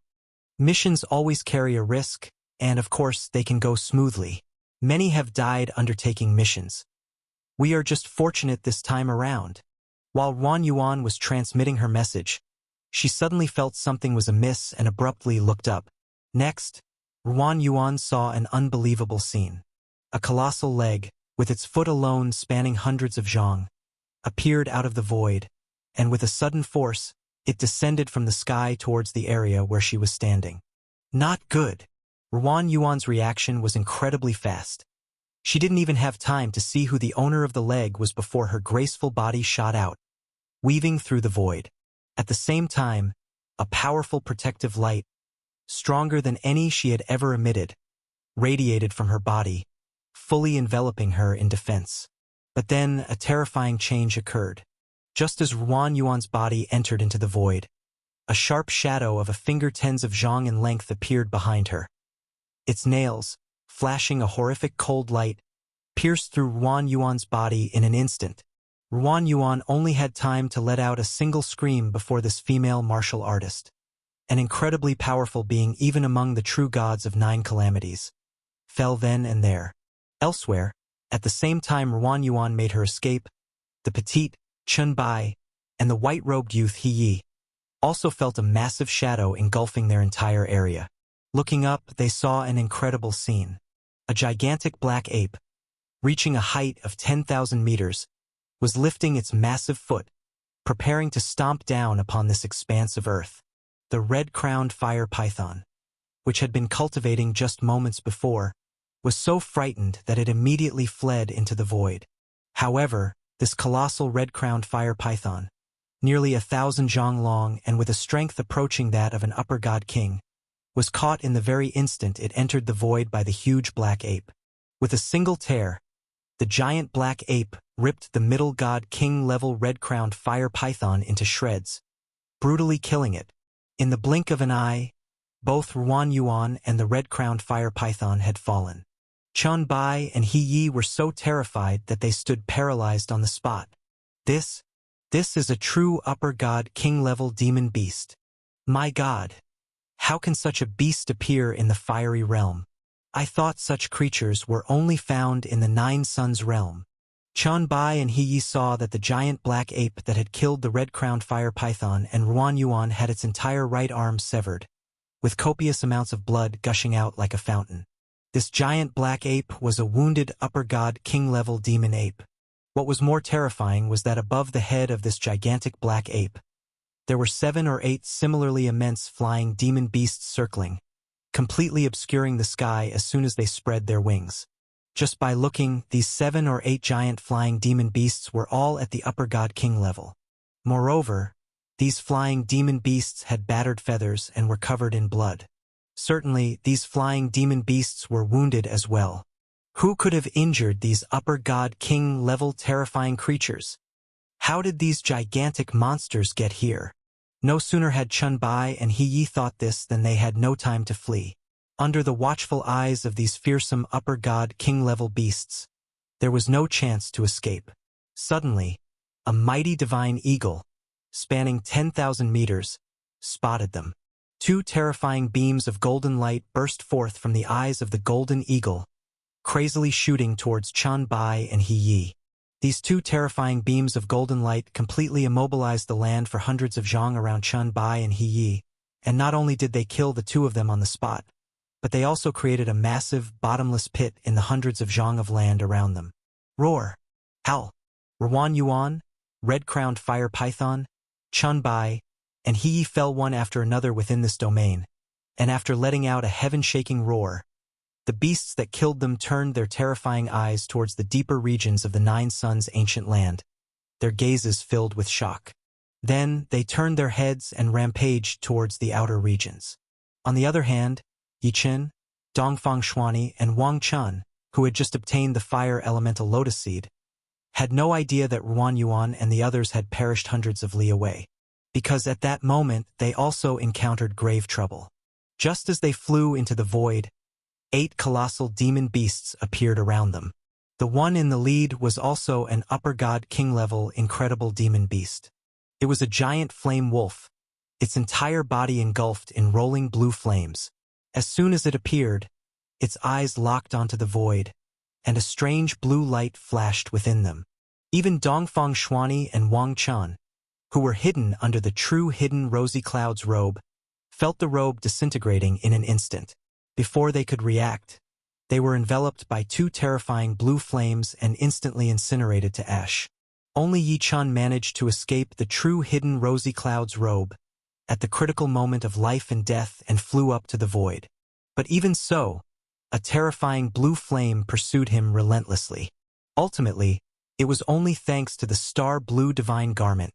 Missions always carry a risk, and of course they can go smoothly. Many have died undertaking missions. We are just fortunate this time around." While Ruan Yuan was transmitting her message, she suddenly felt something was amiss and abruptly looked up. Next, Ruan Yuan saw an unbelievable scene. A colossal leg, with its foot alone spanning hundreds of zhang, appeared out of the void, and with a sudden force, it descended from the sky towards the area where she was standing. Not good. Ruan Yuan's reaction was incredibly fast. She didn't even have time to see who the owner of the leg was before her graceful body shot out, weaving through the void. At the same time, a powerful protective light, stronger than any she had ever emitted, radiated from her body, fully enveloping her in defense. But then a terrifying change occurred. Just as Ruan Yuan's body entered into the void, a sharp shadow of a finger-tens of zhang in length appeared behind her. Its nails, flashing a horrific cold light, pierced through Ruan Yuan's body in an instant. Ruan Yuan only had time to let out a single scream before this female martial artist, an incredibly powerful being even among the true gods of 9 calamities, fell then and there. Elsewhere, at the same time Ruan Yuan made her escape, the petite Chun Bai and the white-robed youth He Yi also felt a massive shadow engulfing their entire area. Looking up, they saw an incredible scene. A gigantic black ape, reaching a height of 10,000 meters, was lifting its massive foot, preparing to stomp down upon this expanse of earth. The red-crowned fire python, which had been cultivating just moments before, was so frightened that it immediately fled into the void. However, this colossal red-crowned fire python, nearly 1,000 zhang long and with a strength approaching that of an upper god king, was caught in the very instant it entered the void by the huge black ape. With a single tear, The giant black ape ripped the middle god king-level red-crowned fire python into shreds, brutally killing it. In the blink of an eye, both Ruan Yuan and the red-crowned fire python had fallen. Chun Bai and He Yi were so terrified that they stood paralyzed on the spot. This is a true upper god king-level demon beast. My god! How can such a beast appear in the fiery realm? I thought such creatures were only found in the Nine Suns realm. Chun Bai and He Yi saw that the giant black ape that had killed the red-crowned fire python and Ruan Yuan had its entire right arm severed, with copious amounts of blood gushing out like a fountain. This giant black ape was a wounded upper god king-level demon ape. What was more terrifying was that above the head of this gigantic black ape, there were 7 or 8 similarly immense flying demon beasts circling, completely obscuring the sky as soon as they spread their wings. Just by looking, these 7 or 8 giant flying demon beasts were all at the upper god king level. Moreover, these flying demon beasts had battered feathers and were covered in blood. Certainly, these flying demon beasts were wounded as well. Who could have injured these upper god king level terrifying creatures? How did these gigantic monsters get here? No sooner had Chun Bai and He Yi thought this than they had no time to flee. Under the watchful eyes of these fearsome upper god king-level beasts, there was no chance to escape. Suddenly, a mighty divine eagle, spanning 10,000 meters, spotted them. 2 terrifying beams of golden light burst forth from the eyes of the golden eagle, crazily shooting towards Chun Bai and He Yi. These 2 terrifying beams of golden light completely immobilized the land for hundreds of zhang around Chun Bai and He Yi, and not only did they kill the 2 of them on the spot, but they also created a massive, bottomless pit in the hundreds of zhang of land around them. Roar! Howl! Ruan Yuan, red-crowned fire python, Chun Bai, and He Yi fell one after another within this domain, and after letting out a heaven-shaking roar, the beasts that killed them turned their terrifying eyes towards the deeper regions of the Nine Suns' ancient land, their gazes filled with shock. Then they turned their heads and rampaged towards the outer regions. On the other hand, Yi Chen, Dongfang Xuani, and Wang Chun, who had just obtained the fire elemental lotus seed, had no idea that Ruan Yuan and the others had perished hundreds of li away, because at that moment they also encountered grave trouble. Just as they flew into the void, 8 colossal demon beasts appeared around them. The one in the lead was also an upper god king-level incredible demon beast. It was a giant flame wolf, its entire body engulfed in rolling blue flames. As soon as it appeared, its eyes locked onto the void, and a strange blue light flashed within them. Even Dongfang Xuani and Wang Chun, who were hidden under the true hidden rosy cloud's robe, felt the robe disintegrating in an instant. Before they could react, they were enveloped by 2 terrifying blue flames and instantly incinerated to ash. Only Yi Chun managed to escape the true hidden rosy cloud's robe at the critical moment of life and death and flew up to the void. But even so, a terrifying blue flame pursued him relentlessly. Ultimately, it was only thanks to the star blue divine garment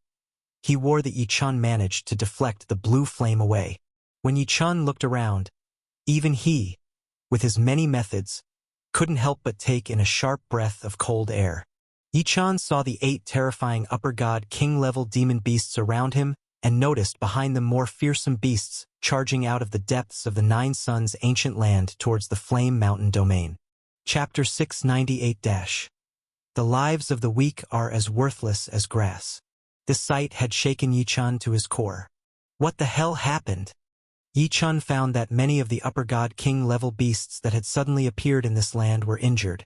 he wore that Yi Chun managed to deflect the blue flame away. When Yi Chun looked around, even he, with his many methods, couldn't help but take in a sharp breath of cold air. Yi Chun saw the 8 terrifying upper god king-level demon beasts around him and noticed behind them more fearsome beasts charging out of the depths of the Nine Suns' ancient land towards the Flame Mountain domain. Chapter 698-. The lives of the weak are as worthless as grass. This sight had shaken Yi Chun to his core. What the hell happened? Yi Chun found that many of the upper god king-level beasts that had suddenly appeared in this land were injured,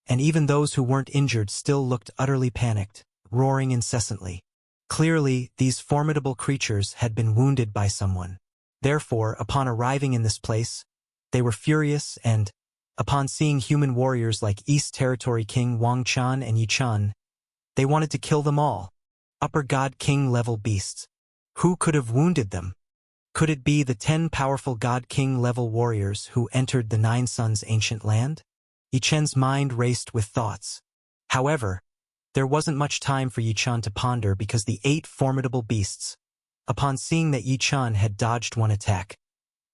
and even those who weren't injured still looked utterly panicked, roaring incessantly. Clearly, these formidable creatures had been wounded by someone. Therefore, upon arriving in this place, they were furious and, upon seeing human warriors like East Territory King Wang Chun and Yi Chun, they wanted to kill them all. Upper god king-level beasts. Who could have wounded them? Could it be the 10 powerful god king-level warriors who entered the Nine Suns' ancient land? Yi Chen's mind raced with thoughts. However, there wasn't much time for Yi Chun to ponder because the 8 formidable beasts, upon seeing that Yi Chun had dodged one attack,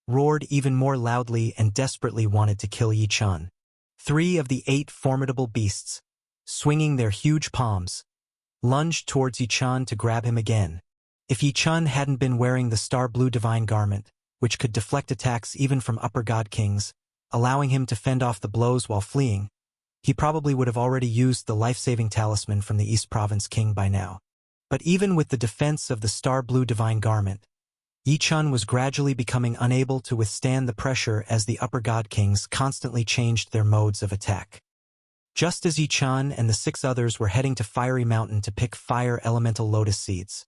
roared even more loudly and desperately wanted to kill Yi Chun. 3 of the 8 formidable beasts, swinging their huge palms, lunged towards Yi-chan to grab him again. If Yi-chan hadn't been wearing the star-blue divine garment, which could deflect attacks even from upper god kings, allowing him to fend off the blows while fleeing, he probably would have already used the life-saving talisman from the East Province king by now. But even with the defense of the star-blue divine garment, Yi-chan was gradually becoming unable to withstand the pressure as the upper god kings constantly changed their modes of attack. Just as Yi-chan and the 6 others were heading to Fiery Mountain to pick fire elemental lotus seeds,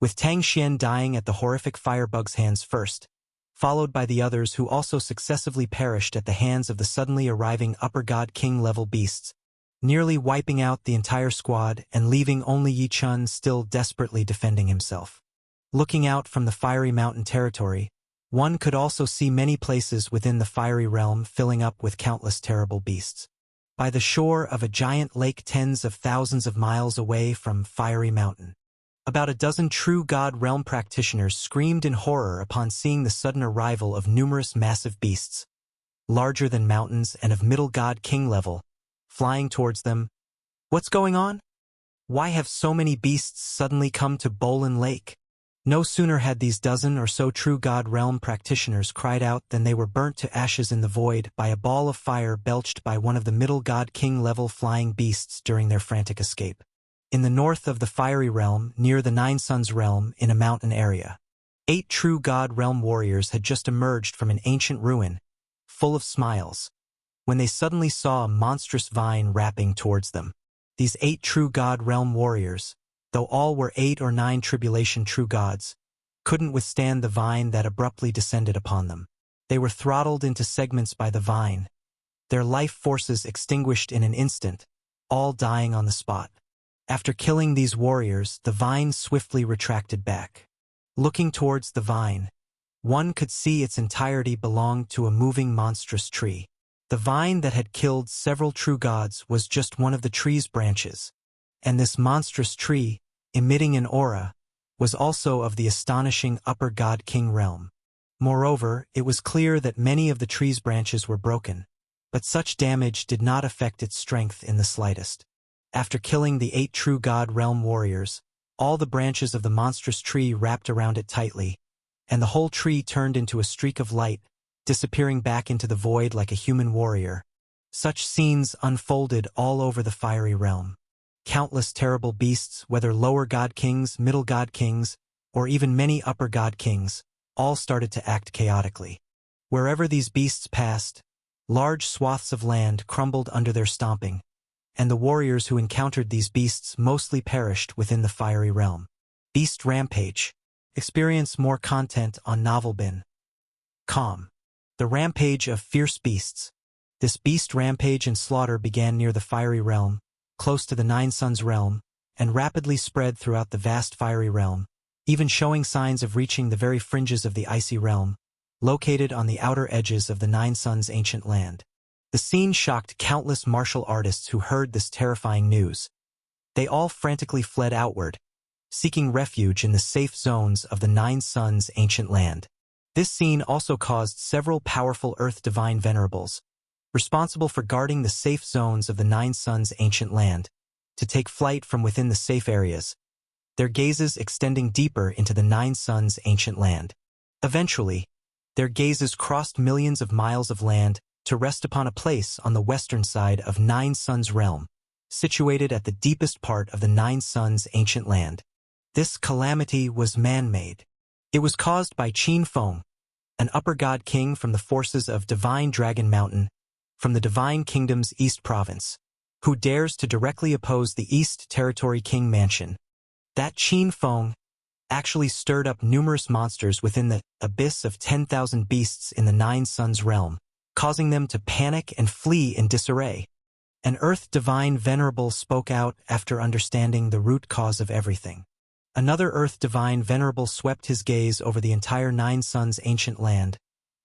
with Tang Xian dying at the horrific firebug's hands first, followed by the others who also successively perished at the hands of the suddenly arriving upper god king-level beasts, nearly wiping out the entire squad and leaving only Yi-chan still desperately defending himself. Looking out from the Fiery Mountain territory, one could also see many places within the Fiery Realm filling up with countless terrible beasts. By the shore of a giant lake tens of thousands of miles away from Fiery Mountain, about a dozen true God Realm practitioners screamed in horror upon seeing the sudden arrival of numerous massive beasts, larger than mountains and of middle God King level, flying towards them. What's going on? Why have so many beasts suddenly come to Bolin Lake? No sooner had these dozen or so true God Realm practitioners cried out than they were burnt to ashes in the void by a ball of fire belched by one of the middle God King level flying beasts during their frantic escape. In the north of the Fiery Realm, near the Nine Suns Realm, in a mountain area, 8 true God Realm warriors had just emerged from an ancient ruin, full of smiles, when they suddenly saw a monstrous vine wrapping towards them. These 8 true God Realm warriors, though all were 8 or 9 tribulation true gods, couldn't withstand the vine that abruptly descended upon them. They were throttled into segments by the vine, their life forces extinguished in an instant, all dying on the spot. After killing these warriors, the vine swiftly retracted back. Looking towards the vine, one could see its entirety belonged to a moving monstrous tree. The vine that had killed several true gods was just one of the tree's branches, and this monstrous tree, emitting an aura, was also of the astonishing upper god king realm. Moreover, it was clear that many of the tree's branches were broken, but such damage did not affect its strength in the slightest. After killing the 8 true God Realm warriors, all the branches of the monstrous tree wrapped around it tightly, and the whole tree turned into a streak of light, disappearing back into the void like a human warrior. Such scenes unfolded all over the Fiery Realm. Countless terrible beasts, whether lower god kings, middle god kings, or even many upper god kings, all started to act chaotically. Wherever these beasts passed, large swaths of land crumbled under their stomping, and the warriors who encountered these beasts mostly perished within the Fiery Realm. Beast Rampage. Experience more content on novelbin.com. The Rampage of Fierce Beasts. This beast rampage and slaughter began near the Fiery Realm, close to the Nine Suns Realm, and rapidly spread throughout the vast Fiery Realm, even showing signs of reaching the very fringes of the Icy Realm, located on the outer edges of the Nine Suns' ancient land. The scene shocked countless martial artists who heard this terrifying news. They all frantically fled outward, seeking refuge in the safe zones of the Nine Suns' ancient land. This scene also caused several powerful Earth Divine Venerables, responsible for guarding the safe zones of the Nine Suns' ancient land, to take flight from within the safe areas, their gazes extending deeper into the Nine Suns' ancient land. Eventually, their gazes crossed millions of miles of land to rest upon a place on the western side of Nine Suns Realm, situated at the deepest part of the Nine Suns' ancient land. This calamity was man-made. It was caused by Qin Feng, an upper god king from the forces of Divine Dragon Mountain, from the Divine Kingdom's East Province, who dares to directly oppose the East Territory King Mansion. That Qin Feng actually stirred up numerous monsters within the abyss of 10,000 beasts in the Nine Suns Realm, causing them to panic and flee in disarray. An Earth Divine Venerable spoke out after understanding the root cause of everything. Another Earth Divine Venerable swept his gaze over the entire Nine Suns' ancient land,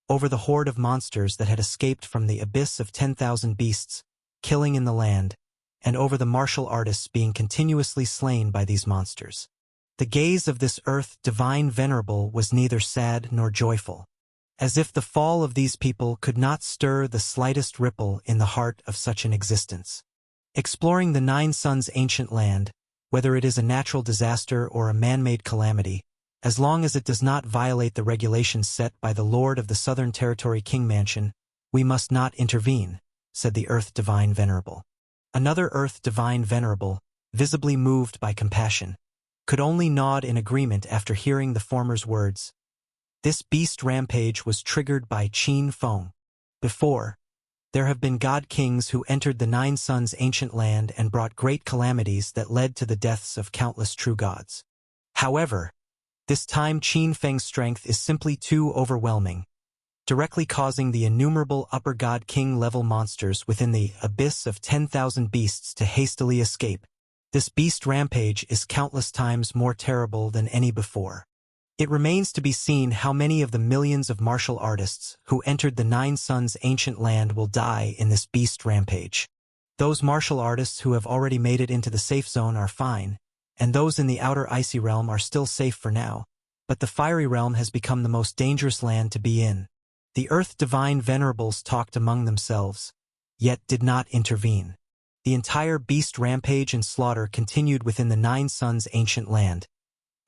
over the horde of monsters that had escaped from the abyss of 10,000 beasts, killing in the land, and over the martial artists being continuously slain by these monsters. The gaze of this Earth Divine Venerable was neither sad nor joyful, as if the fall of these people could not stir the slightest ripple in the heart of such an existence. Exploring the Nine Suns' ancient land, whether it is a natural disaster or a man-made calamity, as long as it does not violate the regulations set by the Lord of the Southern Territory King Mansion, we must not intervene, said the Earth Divine Venerable. Another Earth Divine Venerable, visibly moved by compassion, could only nod in agreement after hearing the former's words. This beast rampage was triggered by Qin Feng. Before, there have been god-kings who entered the Nine Suns' ancient land and brought great calamities that led to the deaths of countless true gods. However, this time Qin Feng's strength is simply too overwhelming, directly causing the innumerable upper god-king level monsters within the abyss of 10,000 beasts to hastily escape. This beast rampage is countless times more terrible than any before. It remains to be seen how many of the millions of martial artists who entered the Nine Suns' ancient land will die in this beast rampage. Those martial artists who have already made it into the safe zone are fine, and those in the outer icy realm are still safe for now, but the fiery realm has become the most dangerous land to be in. The Earth Divine Venerables talked among themselves, yet did not intervene. The entire beast rampage and slaughter continued within the Nine Suns' ancient land,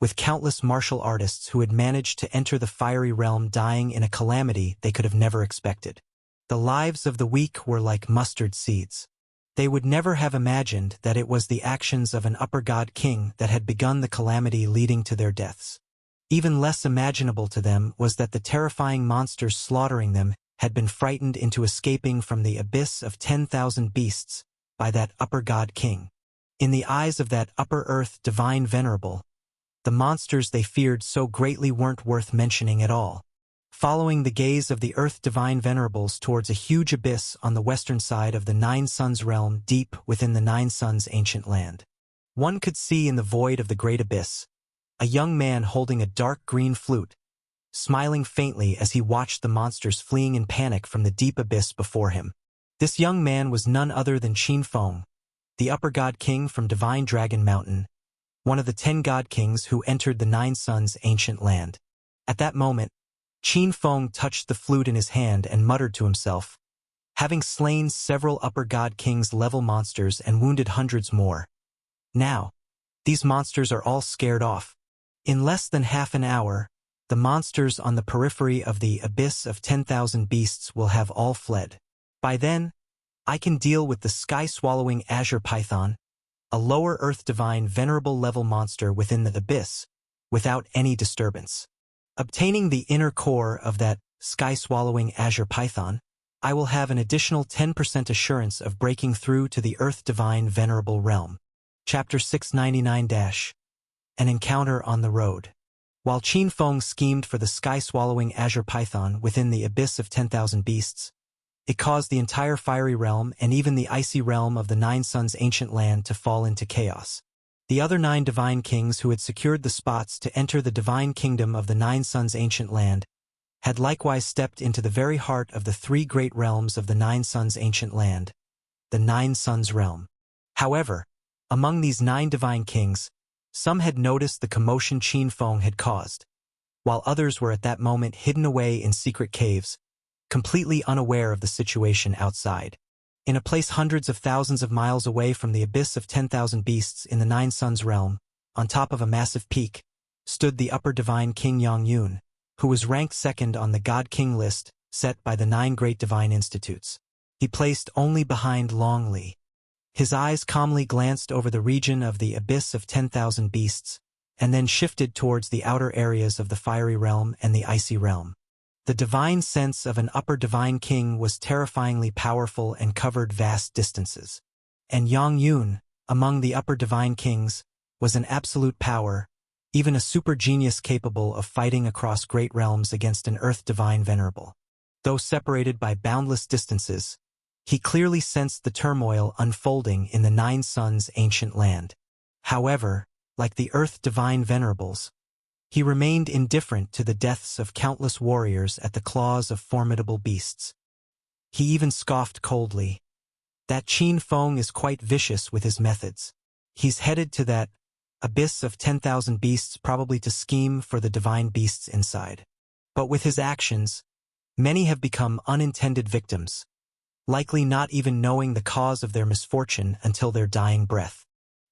with countless martial artists who had managed to enter the fiery realm dying in a calamity they could have never expected. The lives of the weak were like mustard seeds. They would never have imagined that it was the actions of an upper god king that had begun the calamity leading to their deaths. Even less imaginable to them was that the terrifying monsters slaughtering them had been frightened into escaping from the abyss of 10,000 beasts by that upper god king. In the eyes of that upper earth divine venerable, the monsters they feared so greatly weren't worth mentioning at all. Following the gaze of the Earth Divine Venerables towards a huge abyss on the western side of the Nine Suns realm deep within the Nine Suns' ancient land, one could see in the void of the great abyss a young man holding a dark green flute, smiling faintly as he watched the monsters fleeing in panic from the deep abyss before him. This young man was none other than Qin Feng, the upper god king from Divine Dragon Mountain, one of the 10 god kings who entered the Nine Suns' ancient land. At that moment, Qin Feng touched the flute in his hand and muttered to himself, having slain several upper god kings level monsters and wounded hundreds more. Now, these monsters are all scared off. In less than half an hour, the monsters on the periphery of the abyss of 10,000 beasts will have all fled. By then, I can deal with the sky-swallowing azure python, a lower earth divine venerable level monster within the abyss, without any disturbance. Obtaining the inner core of that sky-swallowing azure python, I will have an additional 10% assurance of breaking through to the Earth Divine Venerable Realm. Chapter 699-. An Encounter on the Road. While Qin Feng schemed for the sky-swallowing azure python within the abyss of 10,000 beasts, it caused the entire fiery realm and even the icy realm of the Nine Suns' ancient land to fall into chaos. The other 9 divine kings who had secured the spots to enter the divine kingdom of the Nine Suns' ancient land had likewise stepped into the very heart of the 3 great realms of the Nine Suns' ancient land, the Nine Suns realm. However, among these 9 divine kings, some had noticed the commotion Qin Feng had caused, while others were at that moment hidden away in secret caves, completely unaware of the situation outside. In a place hundreds of thousands of miles away from the abyss of 10,000 beasts in the Nine Suns realm, on top of a massive peak, stood the upper divine king Yang Yun, who was ranked second on the God King list set by the 9 great divine institutes. He placed only behind Long Li. His eyes calmly glanced over the region of the abyss of 10,000 beasts, and then shifted towards the outer areas of the fiery realm and the icy realm. The divine sense of an upper divine king was terrifyingly powerful and covered vast distances. And Yang Yun, among the upper divine kings, was an absolute power, even a super genius capable of fighting across great realms against an earth divine venerable. Though separated by boundless distances, he clearly sensed the turmoil unfolding in the Nine Suns' ancient land. However, like the earth divine venerables, he remained indifferent to the deaths of countless warriors at the claws of formidable beasts. He even scoffed coldly. That Qin Feng is quite vicious with his methods. He's headed to that abyss of 10,000 beasts probably to scheme for the divine beasts inside. But with his actions, many have become unintended victims. likely not even knowing the cause of their misfortune until their dying breath.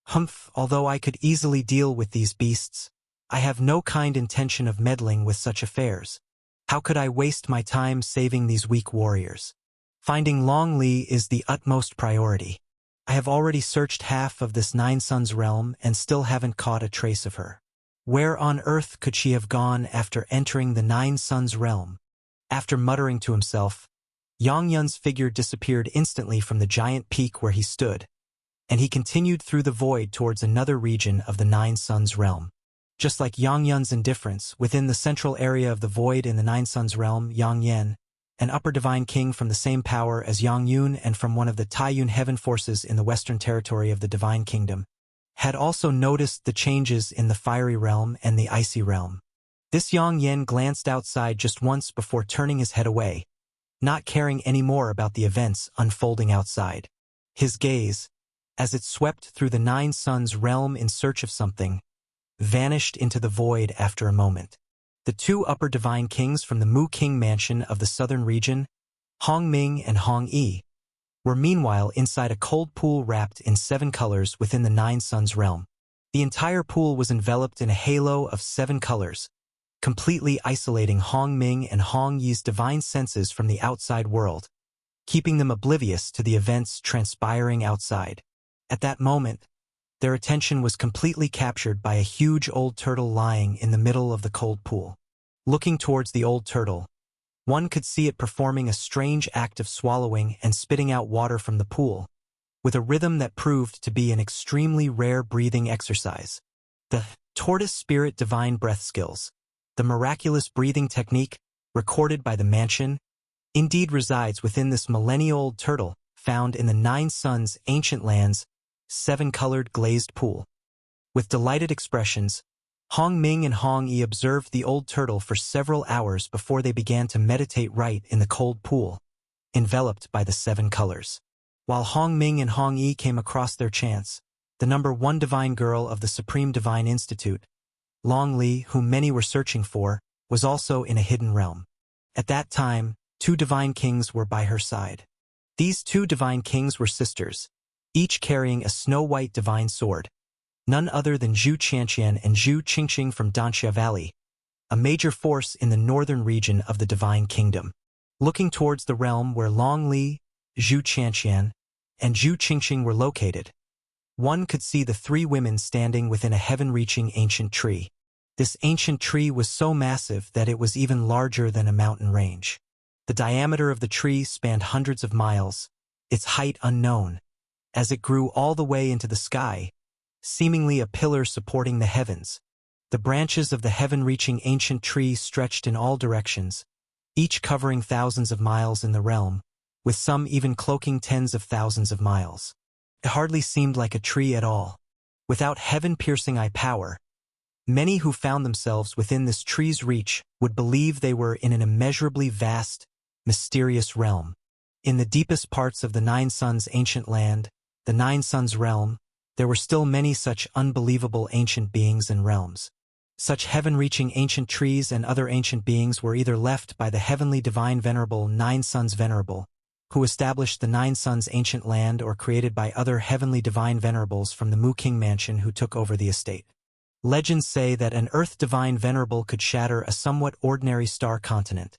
Humph, although I could easily deal with these beasts, I have no kind intention of meddling with such affairs. How could I waste my time saving these weak warriors? Finding Long Li is the utmost priority. I have already searched half of this Nine Suns realm and still haven't caught a trace of her. Where on earth could she have gone after entering the Nine Suns realm? After muttering to himself, Yang Yun's figure disappeared instantly from the giant peak where he stood, and he continued through the void towards another region of the Nine Suns realm. Just like Yang Yun's indifference, within the central area of the void in the Nine Suns realm, Yang Yan, an upper divine king from the same power as Yang Yun and from one of the Taiyun heaven forces in the western territory of the divine kingdom, had also noticed the changes in the fiery realm and the icy realm. This Yang Yan glanced outside just once before turning his head away, not caring any more about the events unfolding outside. His gaze, as it swept through the Nine Suns realm in search of something, vanished into the void after a moment. The two upper divine kings from the Mu King mansion of the southern region, Hong Ming and Hong Yi, were meanwhile inside a cold pool wrapped in 7 colors within the Nine Suns realm. The entire pool was enveloped in a halo of 7 colors, completely isolating Hong Ming and Hong Yi's divine senses from the outside world, keeping them oblivious to the events transpiring outside. At that moment, their attention was completely captured by a huge old turtle lying in the middle of the cold pool. Looking towards the old turtle, one could see it performing a strange act of swallowing and spitting out water from the pool, with a rhythm that proved to be an extremely rare breathing exercise. The tortoise spirit divine breath skills, the miraculous breathing technique recorded by the mansion, indeed resides within this millennia-old turtle found in the Nine Suns ancient lands 7-colored glazed pool. With delighted expressions, Hong Ming and Hong Yi observed the old turtle for several hours before they began to meditate right in the cold pool, enveloped by the 7 colors. While Hong Ming and Hong Yi came across their chance, the number 1 divine girl of the Supreme Divine Institute, Long Li, whom many were searching for, was also in a hidden realm. At that time, 2 divine kings were by her side. These 2 divine kings were sisters, each carrying a snow-white divine sword, none other than Zhu Qianqian and Zhu Qingqing from Danxia Valley, a major force in the northern region of the divine kingdom. Looking towards the realm where Long Li, Zhu Qianqian, and Zhu Qingqing were located, one could see the 3 women standing within a heaven-reaching ancient tree. This ancient tree was so massive that it was even larger than a mountain range. The diameter of the tree spanned hundreds of miles, its height unknown, as it grew all the way into the sky, seemingly a pillar supporting the heavens. The branches of the heaven-reaching ancient tree stretched in all directions, each covering thousands of miles in the realm, with some even cloaking tens of thousands of miles. It hardly seemed like a tree at all. Without heaven-piercing eye power, many who found themselves within this tree's reach would believe they were in an immeasurably vast, mysterious realm. In the deepest parts of the Nine Suns ancient land, the Nine Suns realm, there were still many such unbelievable ancient beings and realms. Such heaven-reaching ancient trees and other ancient beings were either left by the heavenly divine venerable Nine Suns Venerable, who established the Nine Suns ancient land, or created by other heavenly divine venerables from the Mu King mansion who took over the estate. Legends say that an earth divine venerable could shatter a somewhat ordinary star continent,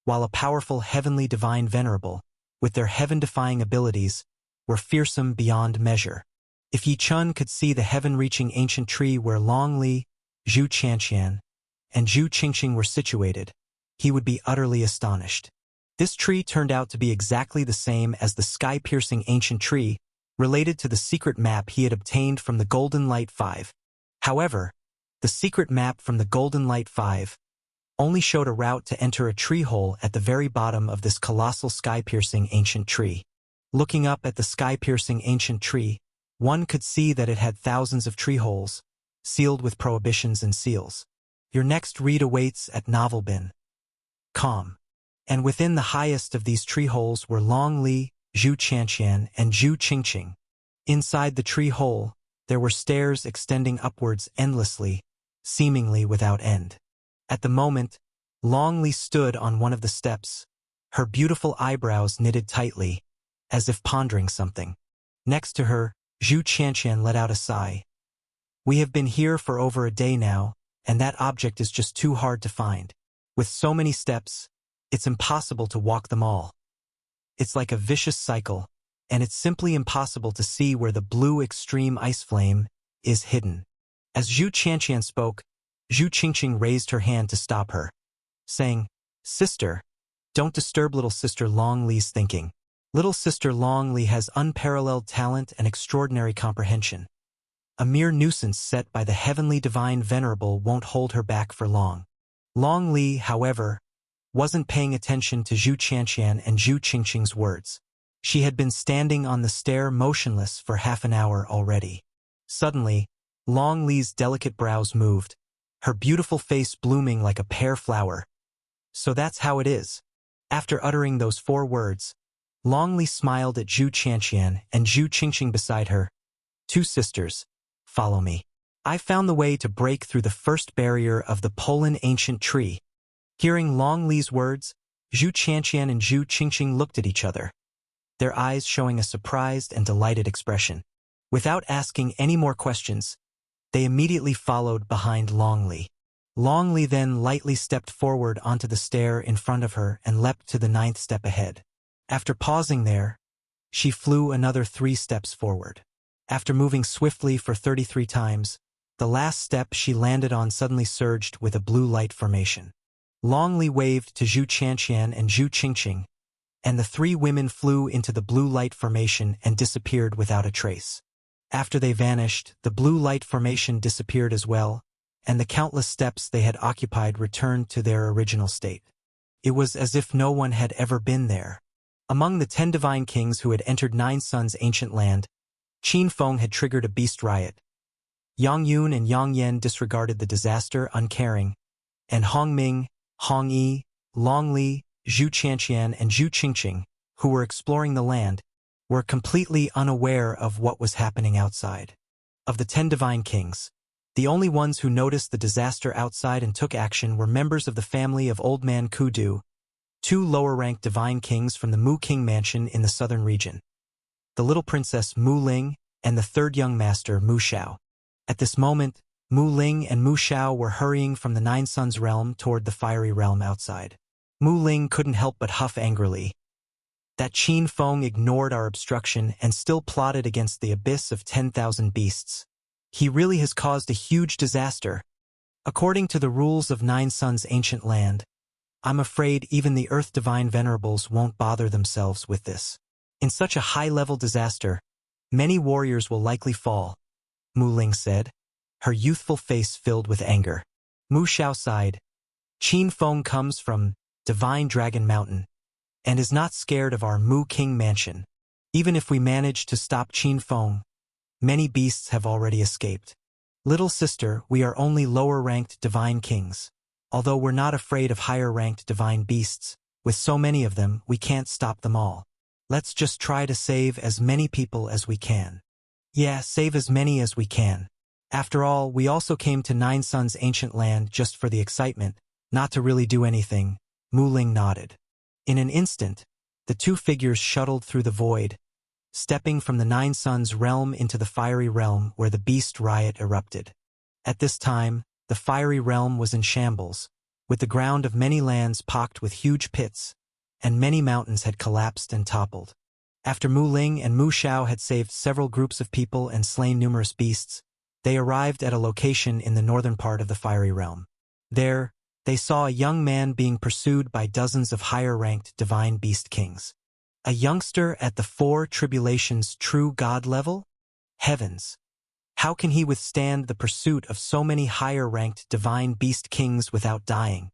while a powerful heavenly divine venerable, with their heaven-defying abilities, were fearsome beyond measure. If Yi Chun could see the heaven-reaching ancient tree where Long Li, Zhu Qianqian, and Zhu Qingqing were situated, he would be utterly astonished. This tree turned out to be exactly the same as the sky-piercing ancient tree related to the secret map he had obtained from the Golden Light 5. However, the secret map from the Golden Light 5 only showed a route to enter a tree hole at the very bottom of this colossal sky-piercing ancient tree. Looking up at the sky-piercing ancient tree, one could see that it had thousands of tree holes, sealed with prohibitions and seals. Your next read awaits at novelbin.com. And within the highest of these tree holes were Long Li, Zhu Qianqian, and Zhu Qingqing. Inside the tree hole, there were stairs extending upwards endlessly, seemingly without end. At the moment, Long Li stood on one of the steps, her beautiful eyebrows knitted tightly, as if pondering something. Next to her, Zhu Qianqian let out a sigh. We have been here for over a day now, and that object is just too hard to find. With so many steps, it's impossible to walk them all. It's like a vicious cycle, and it's simply impossible to see where the blue extreme ice flame is hidden. As Zhu Qianqian spoke, Zhu Qingqing raised her hand to stop her, saying, Sister, don't disturb little sister Long Li's thinking. Little sister Long Li has unparalleled talent and extraordinary comprehension. A mere nuisance set by the heavenly divine venerable won't hold her back for long. Long Li, however, wasn't paying attention to Zhu Qianqian and Zhu Qingqing's words. She had been standing on the stair motionless for half an hour already. Suddenly, Long Li's delicate brows moved, her beautiful face blooming like a pear flower. So that's how it is. After uttering those 4 words, Long Li smiled at Zhu Qianqian and Zhu Qingqing beside her. 2 sisters, follow me. I found the way to break through the first barrier of the Polan ancient tree. Hearing Long Li's words, Zhu Qianqian and Zhu Qingqing looked at each other, their eyes showing a surprised and delighted expression. Without asking any more questions, they immediately followed behind Long Li. Long Li then lightly stepped forward onto the stair in front of her and leapt to the 9th step ahead. After pausing there, she flew another 3 steps forward. After moving swiftly for 33 times, the last step she landed on suddenly surged with a blue light formation. Long Li waved to Zhu Qianqian and Zhu Qingqing, and the 3 women flew into the blue light formation and disappeared without a trace. After they vanished, the blue light formation disappeared as well, and the countless steps they had occupied returned to their original state. It was as if no one had ever been there. Among the 10 divine kings who had entered Nine Suns' ancient land, Qin Feng had triggered a beast riot. Yang Yun and Yang Yan disregarded the disaster uncaring, and Hong Ming, Hong Yi, Long Li, Zhu Qianqian and Zhu Qingqing, who were exploring the land, were completely unaware of what was happening outside. Of the 10 divine kings, the only ones who noticed the disaster outside and took action were members of the family of Old Man Kudu, 2 lower-ranked divine kings from the Mu King mansion in the southern region, the little princess Mu Ling and the 3rd young master Mu Xiao. At this moment, Mu Ling and Mu Xiao were hurrying from the Nine Suns realm toward the fiery realm outside. Mu Ling couldn't help but huff angrily. That Qin Feng ignored our obstruction and still plotted against the abyss of 10,000 beasts. He really has caused a huge disaster. According to the rules of Nine Suns' ancient land, I'm afraid even the Earth Divine Venerables won't bother themselves with this. In such a high-level disaster, many warriors will likely fall, Mu Ling said, her youthful face filled with anger. Mu Xiao sighed. Qin Feng comes from Divine Dragon Mountain, and is not scared of our Mu King mansion. Even if we manage to stop Qin Feng, many beasts have already escaped. Little sister, we are only lower-ranked divine kings. Although we're not afraid of higher-ranked divine beasts, with so many of them, we can't stop them all. Let's just try to save as many people as we can. Yeah, save as many as we can. After all, we also came to Nine Suns' ancient land just for the excitement, not to really do anything. Mu Ling nodded. In an instant, the 2 figures shuttled through the void, stepping from the Nine Suns realm into the fiery realm where the beast riot erupted. At this time, the fiery realm was in shambles, with the ground of many lands pocked with huge pits, and many mountains had collapsed and toppled. After Mu Ling and Mu Xiao had saved several groups of people and slain numerous beasts, they arrived at a location in the northern part of the fiery realm. There, they saw a young man being pursued by dozens of higher-ranked divine beast kings. A youngster at the 4 tribulations true god level? Heavens! How can he withstand the pursuit of so many higher-ranked divine beast kings without dying?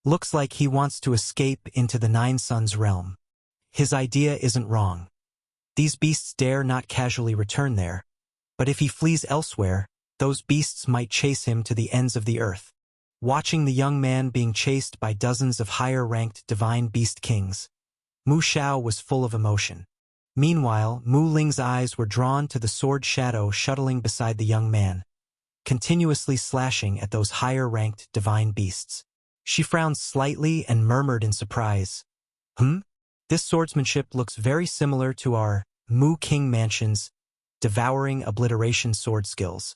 Looks like he wants to escape into the Nine Suns realm. His idea isn't wrong. These beasts dare not casually return there, but if he flees elsewhere, those beasts might chase him to the ends of the earth. Watching the young man being chased by dozens of higher-ranked divine beast kings, Mu Xiao was full of emotion. Meanwhile, Mu Ling's eyes were drawn to the sword shadow shuttling beside the young man, continuously slashing at those higher-ranked divine beasts. She frowned slightly and murmured in surprise, This swordsmanship looks very similar to our Mu King Mansion's devouring obliteration sword skills,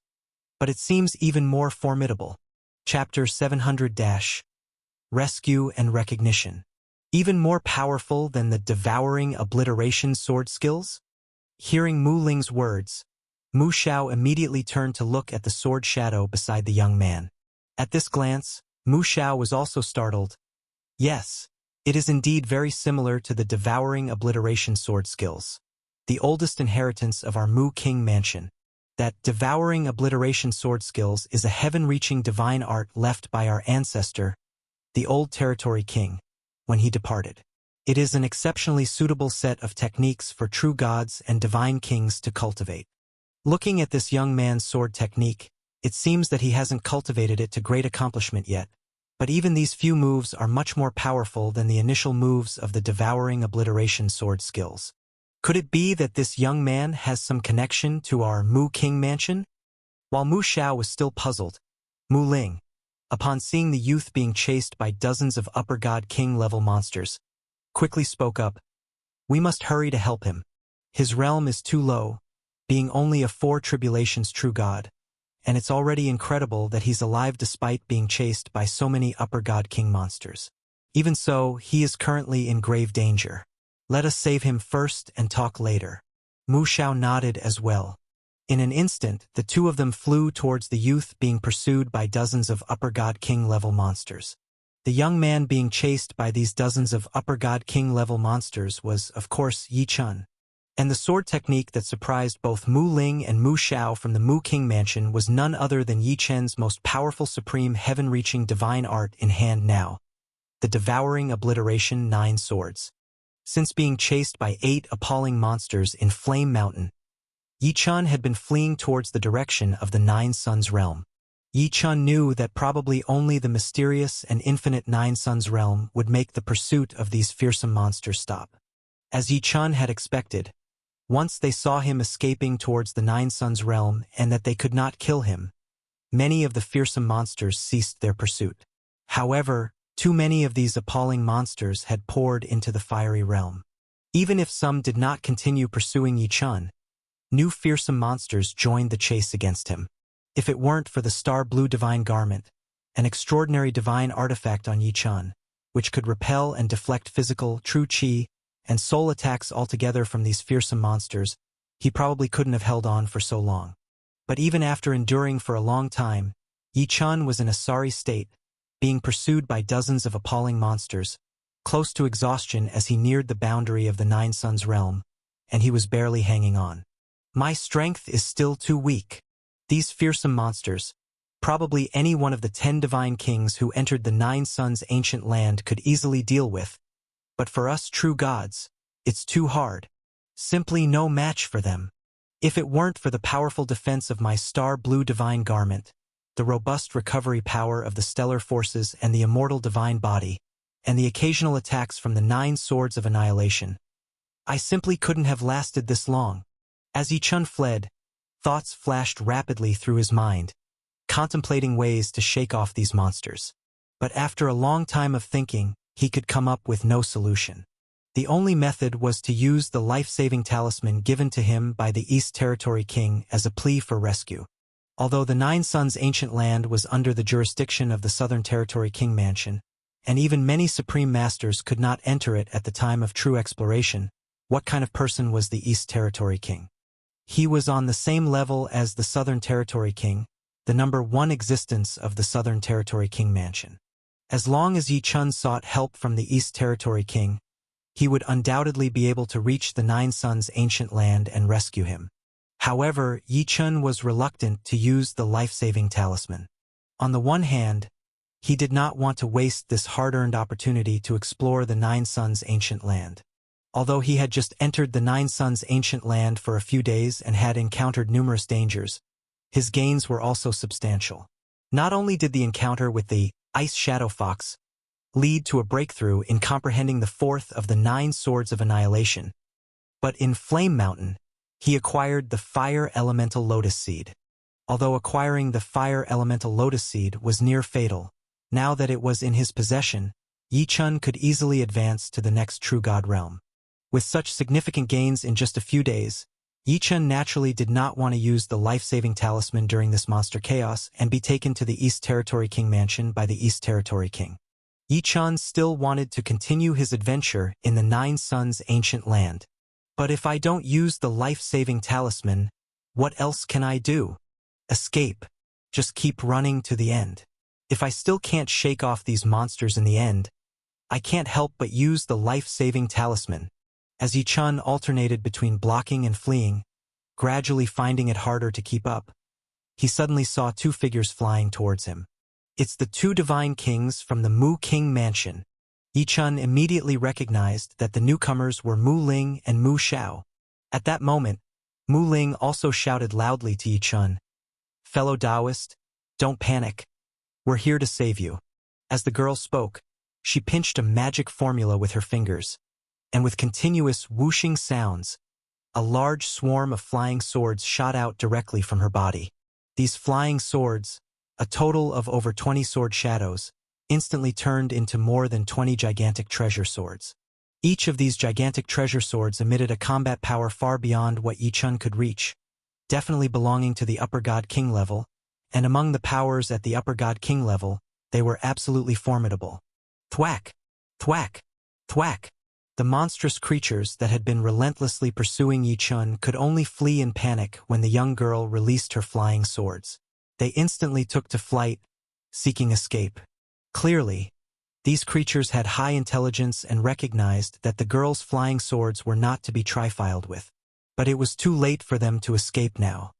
but it seems even more formidable. Chapter 700 Rescue and Recognition. Even more powerful than the devouring obliteration sword skills? Hearing Mu Ling's words, Mu Xiao immediately turned to look at the sword shadow beside the young man. At this glance, Mu Xiao was also startled. Yes, it is indeed very similar to the devouring obliteration sword skills, the oldest inheritance of our Mu King Mansion. That devouring obliteration sword skills is a heaven-reaching divine art left by our ancestor, the old territory king, when he departed. It is an exceptionally suitable set of techniques for true gods and divine kings to cultivate. Looking at this young man's sword technique, it seems that he hasn't cultivated it to great accomplishment yet, but even these few moves are much more powerful than the initial moves of the devouring obliteration sword skills. Could it be that this young man has some connection to our Mu King Mansion? While Mu Xiao was still puzzled, Mu Ling, upon seeing the youth being chased by dozens of upper god king level monsters, quickly spoke up. We must hurry to help him. His realm is too low, being only a 4 tribulations true god, and it's already incredible that he's alive despite being chased by so many upper god king monsters. Even so, he is currently in grave danger. Let us save him first and talk later. Mu Xiao nodded as well. In an instant, the two of them flew towards the youth being pursued by dozens of upper god king level monsters. The young man being chased by these dozens of upper god king level monsters was, of course, Yi Chun. And the sword technique that surprised both Mu Ling and Mu Xiao from the Mu King Mansion was none other than Yi Chen's most powerful supreme heaven-reaching divine art in hand now, the devouring obliteration 9 swords. Since being chased by 8 appalling monsters in Flame Mountain, Yi Chun had been fleeing towards the direction of the 9 Suns realm. Yi Chun knew that probably only the mysterious and infinite 9 Suns realm would make the pursuit of these fearsome monsters stop. As Yi Chun had expected, once they saw him escaping towards the 9 Suns realm and that they could not kill him, many of the fearsome monsters ceased their pursuit. However, too many of these appalling monsters had poured into the fiery realm. Even if some did not continue pursuing Yi Chun, new fearsome monsters joined the chase against him. If it weren't for the star blue divine garment, an extraordinary divine artifact on Yi Chun, which could repel and deflect physical, true chi, and soul attacks altogether from these fearsome monsters, he probably couldn't have held on for so long. But even after enduring for a long time, Yi Chun was in a sorry state, being pursued by dozens of appalling monsters, close to exhaustion as he neared the boundary of the 9 Suns realm, and he was barely hanging on. My strength is still too weak. These fearsome monsters, probably any one of the 10 divine kings who entered the 9 Suns ancient land could easily deal with, but for us true gods, it's too hard. Simply no match for them. If it weren't for the powerful defense of my star blue divine garment, the robust recovery power of the stellar forces and the immortal divine body, and the occasional attacks from the 9 swords of annihilation, I simply couldn't have lasted this long. As Yi Chun fled, thoughts flashed rapidly through his mind, contemplating ways to shake off these monsters. But after a long time of thinking, he could come up with no solution. The only method was to use the life-saving talisman given to him by the East Territory King as a plea for rescue. Although the 9 Suns ancient land was under the jurisdiction of the Southern Territory King Mansion, and even many supreme masters could not enter it at the time of true exploration, what kind of person was the East Territory King? He was on the same level as the Southern Territory King, the number 1 existence of the Southern Territory King Mansion. As long as Yi Chun sought help from the East Territory King, he would undoubtedly be able to reach the 9 Suns ancient land and rescue him. However, Yi Chun was reluctant to use the life-saving talisman. On the one hand, he did not want to waste this hard-earned opportunity to explore the 9 Suns ancient land. Although he had just entered the 9 Suns ancient land for a few days and had encountered numerous dangers, his gains were also substantial. Not only did the encounter with the Ice Shadow Fox lead to a breakthrough in comprehending the 4th of the 9 swords of annihilation, but in Flame Mountain, he acquired the Fire Elemental Lotus Seed. Although acquiring the Fire Elemental Lotus Seed was near fatal, now that it was in his possession, Yi Chun could easily advance to the next true god realm. With such significant gains in just a few days, Yi Chun naturally did not want to use the life-saving talisman during this monster chaos and be taken to the East Territory King mansion by the East Territory King. Yi Chun still wanted to continue his adventure in the Nine Suns' ancient land. But if I don't use the life-saving talisman, what else can I do? Escape. Just keep running to the end. If I still can't shake off these monsters in the end, I can't help but use the life-saving talisman. As Yi Chun alternated between blocking and fleeing, gradually finding it harder to keep up, he suddenly saw two figures flying towards him. It's the two divine kings from the Mu King mansion. Yi Chun immediately recognized that the newcomers were Mu Ling and Mu Xiao. At that moment, Mu Ling also shouted loudly to Yi Chun, "Fellow Taoist, don't panic. We're here to save you." As the girl spoke, she pinched a magic formula with her fingers, and with continuous whooshing sounds, a large swarm of flying swords shot out directly from her body. These flying swords, a total of over 20 sword shadows, instantly turned into more than 20 gigantic treasure swords. Each of these gigantic treasure swords emitted a combat power far beyond what Yi Chun could reach, definitely belonging to the Upper God King level, and among the powers at the Upper God King level, they were absolutely formidable. Thwack! Thwack! Thwack! The monstrous creatures that had been relentlessly pursuing Yi Chun could only flee in panic when the young girl released her flying swords. They instantly took to flight, seeking escape. Clearly, these creatures had high intelligence and recognized that the girl's flying swords were not to be trifled with. But it was too late for them to escape now.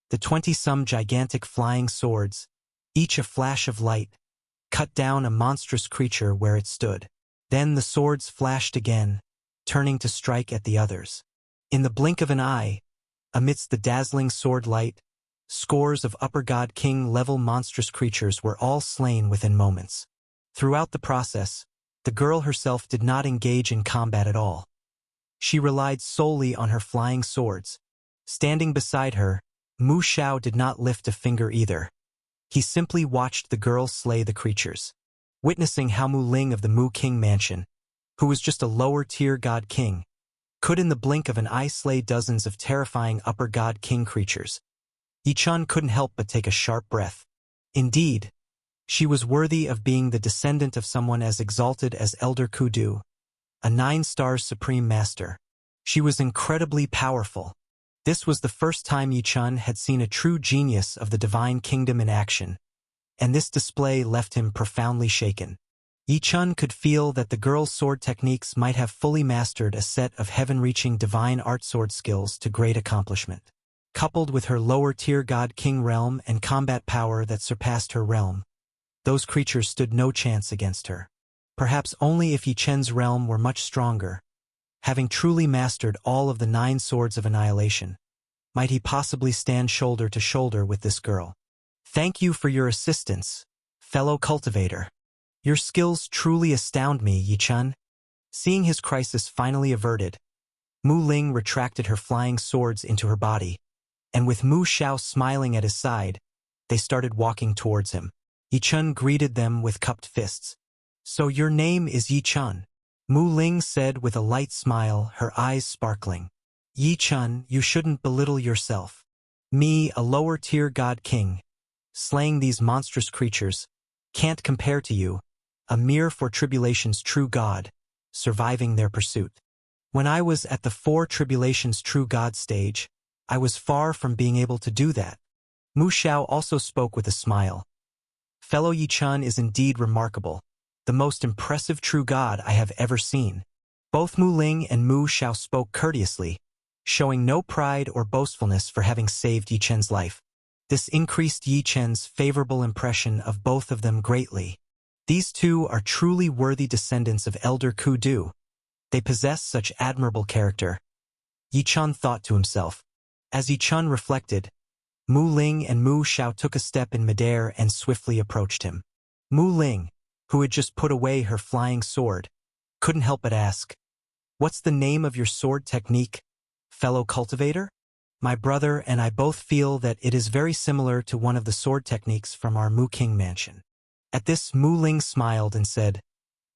The 20-some gigantic flying swords, each a flash of light, cut down a monstrous creature where it stood. Then the swords flashed again, turning to strike at the others. In the blink of an eye, amidst the dazzling sword light, scores of Upper God King level monstrous creatures were all slain within moments. Throughout the process, the girl herself did not engage in combat at all. She relied solely on her flying swords. Standing beside her, Mu Xiao did not lift a finger either. He simply watched the girl slay the creatures. Witnessing how Mu Ling of the Mu King mansion, who was just a lower-tier God King, could in the blink of an eye slay dozens of terrifying Upper God King creatures, Yi Chun couldn't help but take a sharp breath. Indeed, she was worthy of being the descendant of someone as exalted as Elder Kudu, a 9-star supreme master. She was incredibly powerful. This was the first time Yi Chun had seen a true genius of the Divine Kingdom in action, and this display left him profoundly shaken. Yi Chun could feel that the girl's sword techniques might have fully mastered a set of heaven-reaching divine art sword skills to great accomplishment. Coupled with her lower-tier God King realm and combat power that surpassed her realm, those creatures stood no chance against her. Perhaps only if Yi Chun's realm were much stronger, having truly mastered all of the 9 swords of annihilation, might he possibly stand shoulder to shoulder with this girl. Thank you for your assistance, fellow cultivator. Your skills truly astound me, Yi Chun. Seeing his crisis finally averted, Mu Ling retracted her flying swords into her body, and with Mu Xiao smiling at his side, they started walking towards him. Yi Chun greeted them with cupped fists. "So your name is Yi Chun?" Mu Ling said with a light smile, her eyes sparkling. "Yi Chun, you shouldn't belittle yourself. Me, a lower-tier God King, slaying these monstrous creatures, can't compare to you, a mere for tribulation's true God, surviving their pursuit. When I was at the 4 tribulations true God stage, I was far from being able to do that." Mu Xiao also spoke with a smile. "Fellow Yi Chun is indeed remarkable, the most impressive true God I have ever seen." Both Mu Ling and Mu Xiao spoke courteously, showing no pride or boastfulness for having saved Yi Chun's life. This increased Yi Chun's favorable impression of both of them greatly. These two are truly worthy descendants of Elder Kudu. They possess such admirable character, Yi Chun thought to himself. As Yi Chun reflected, Mu Ling and Mu Xiao took a step in midair and swiftly approached him. Mu Ling, who had just put away her flying sword, couldn't help but ask, "What's the name of your sword technique, fellow cultivator?" "My brother and I both feel that it is very similar to one of the sword techniques from our Mu King mansion." At this, Mu Ling smiled and said,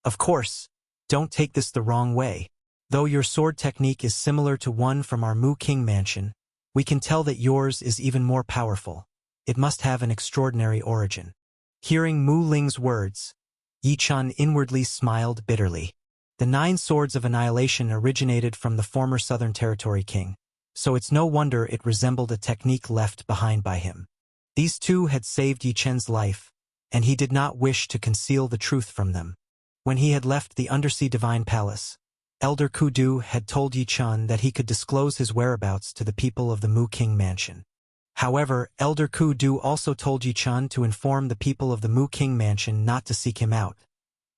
Of course, don't take this the wrong way. Though your sword technique is similar to one from our Mu King mansion, we can tell that yours is even more powerful. It must have an extraordinary origin. Hearing Mu Ling's words, Yi-chan inwardly smiled bitterly. The 9 swords of annihilation originated from the former Southern Territory king, so it's no wonder it resembled a technique left behind by him. These two had saved Yi-chen's life, and he did not wish to conceal the truth from them. When he had left the Undersea Divine Palace, Elder Kudu had told Yi-chan that he could disclose his whereabouts to the people of the Mu King mansion. However, Elder Kudu also told Yi-chan to inform the people of the Mu King mansion not to seek him out.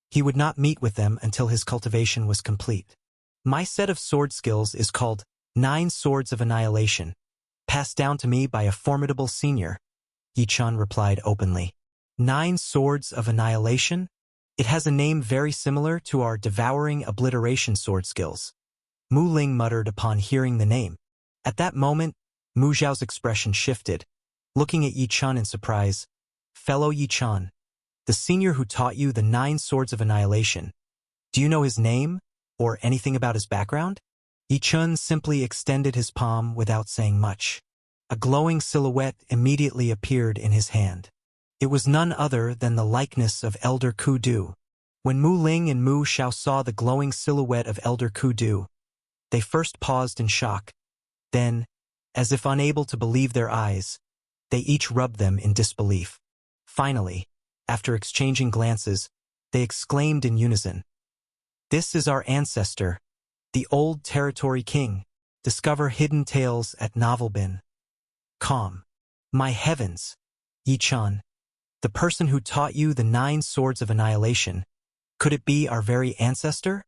He would not meet with them until his cultivation was complete. My set of sword skills is called 9 Swords of Annihilation, passed down to me by a formidable senior, Yi-chan replied openly. 9 Swords of Annihilation? It has a name very similar to our Devouring Obliteration sword skills. Mu Ling muttered upon hearing the name. At that moment, Mu Zhao's expression shifted, looking at Yi-chan in surprise. Fellow Yi-chan, the senior who taught you the 9 Swords of Annihilation, do you know his name, or anything about his background? Yi-chan simply extended his palm without saying much. A glowing silhouette immediately appeared in his hand. It was none other than the likeness of Elder Kudu. When Mu Ling and Mu Zhao saw the glowing silhouette of Elder Kudu, they first paused in shock. Then, as if unable to believe their eyes, they each rubbed them in disbelief. Finally, after exchanging glances, they exclaimed in unison, "This is our ancestor, the old territory king. Discover hidden tales at novelbin.com. My heavens, Yi-chan, the person who taught you the 9 Swords of Annihilation, could it be our very ancestor?"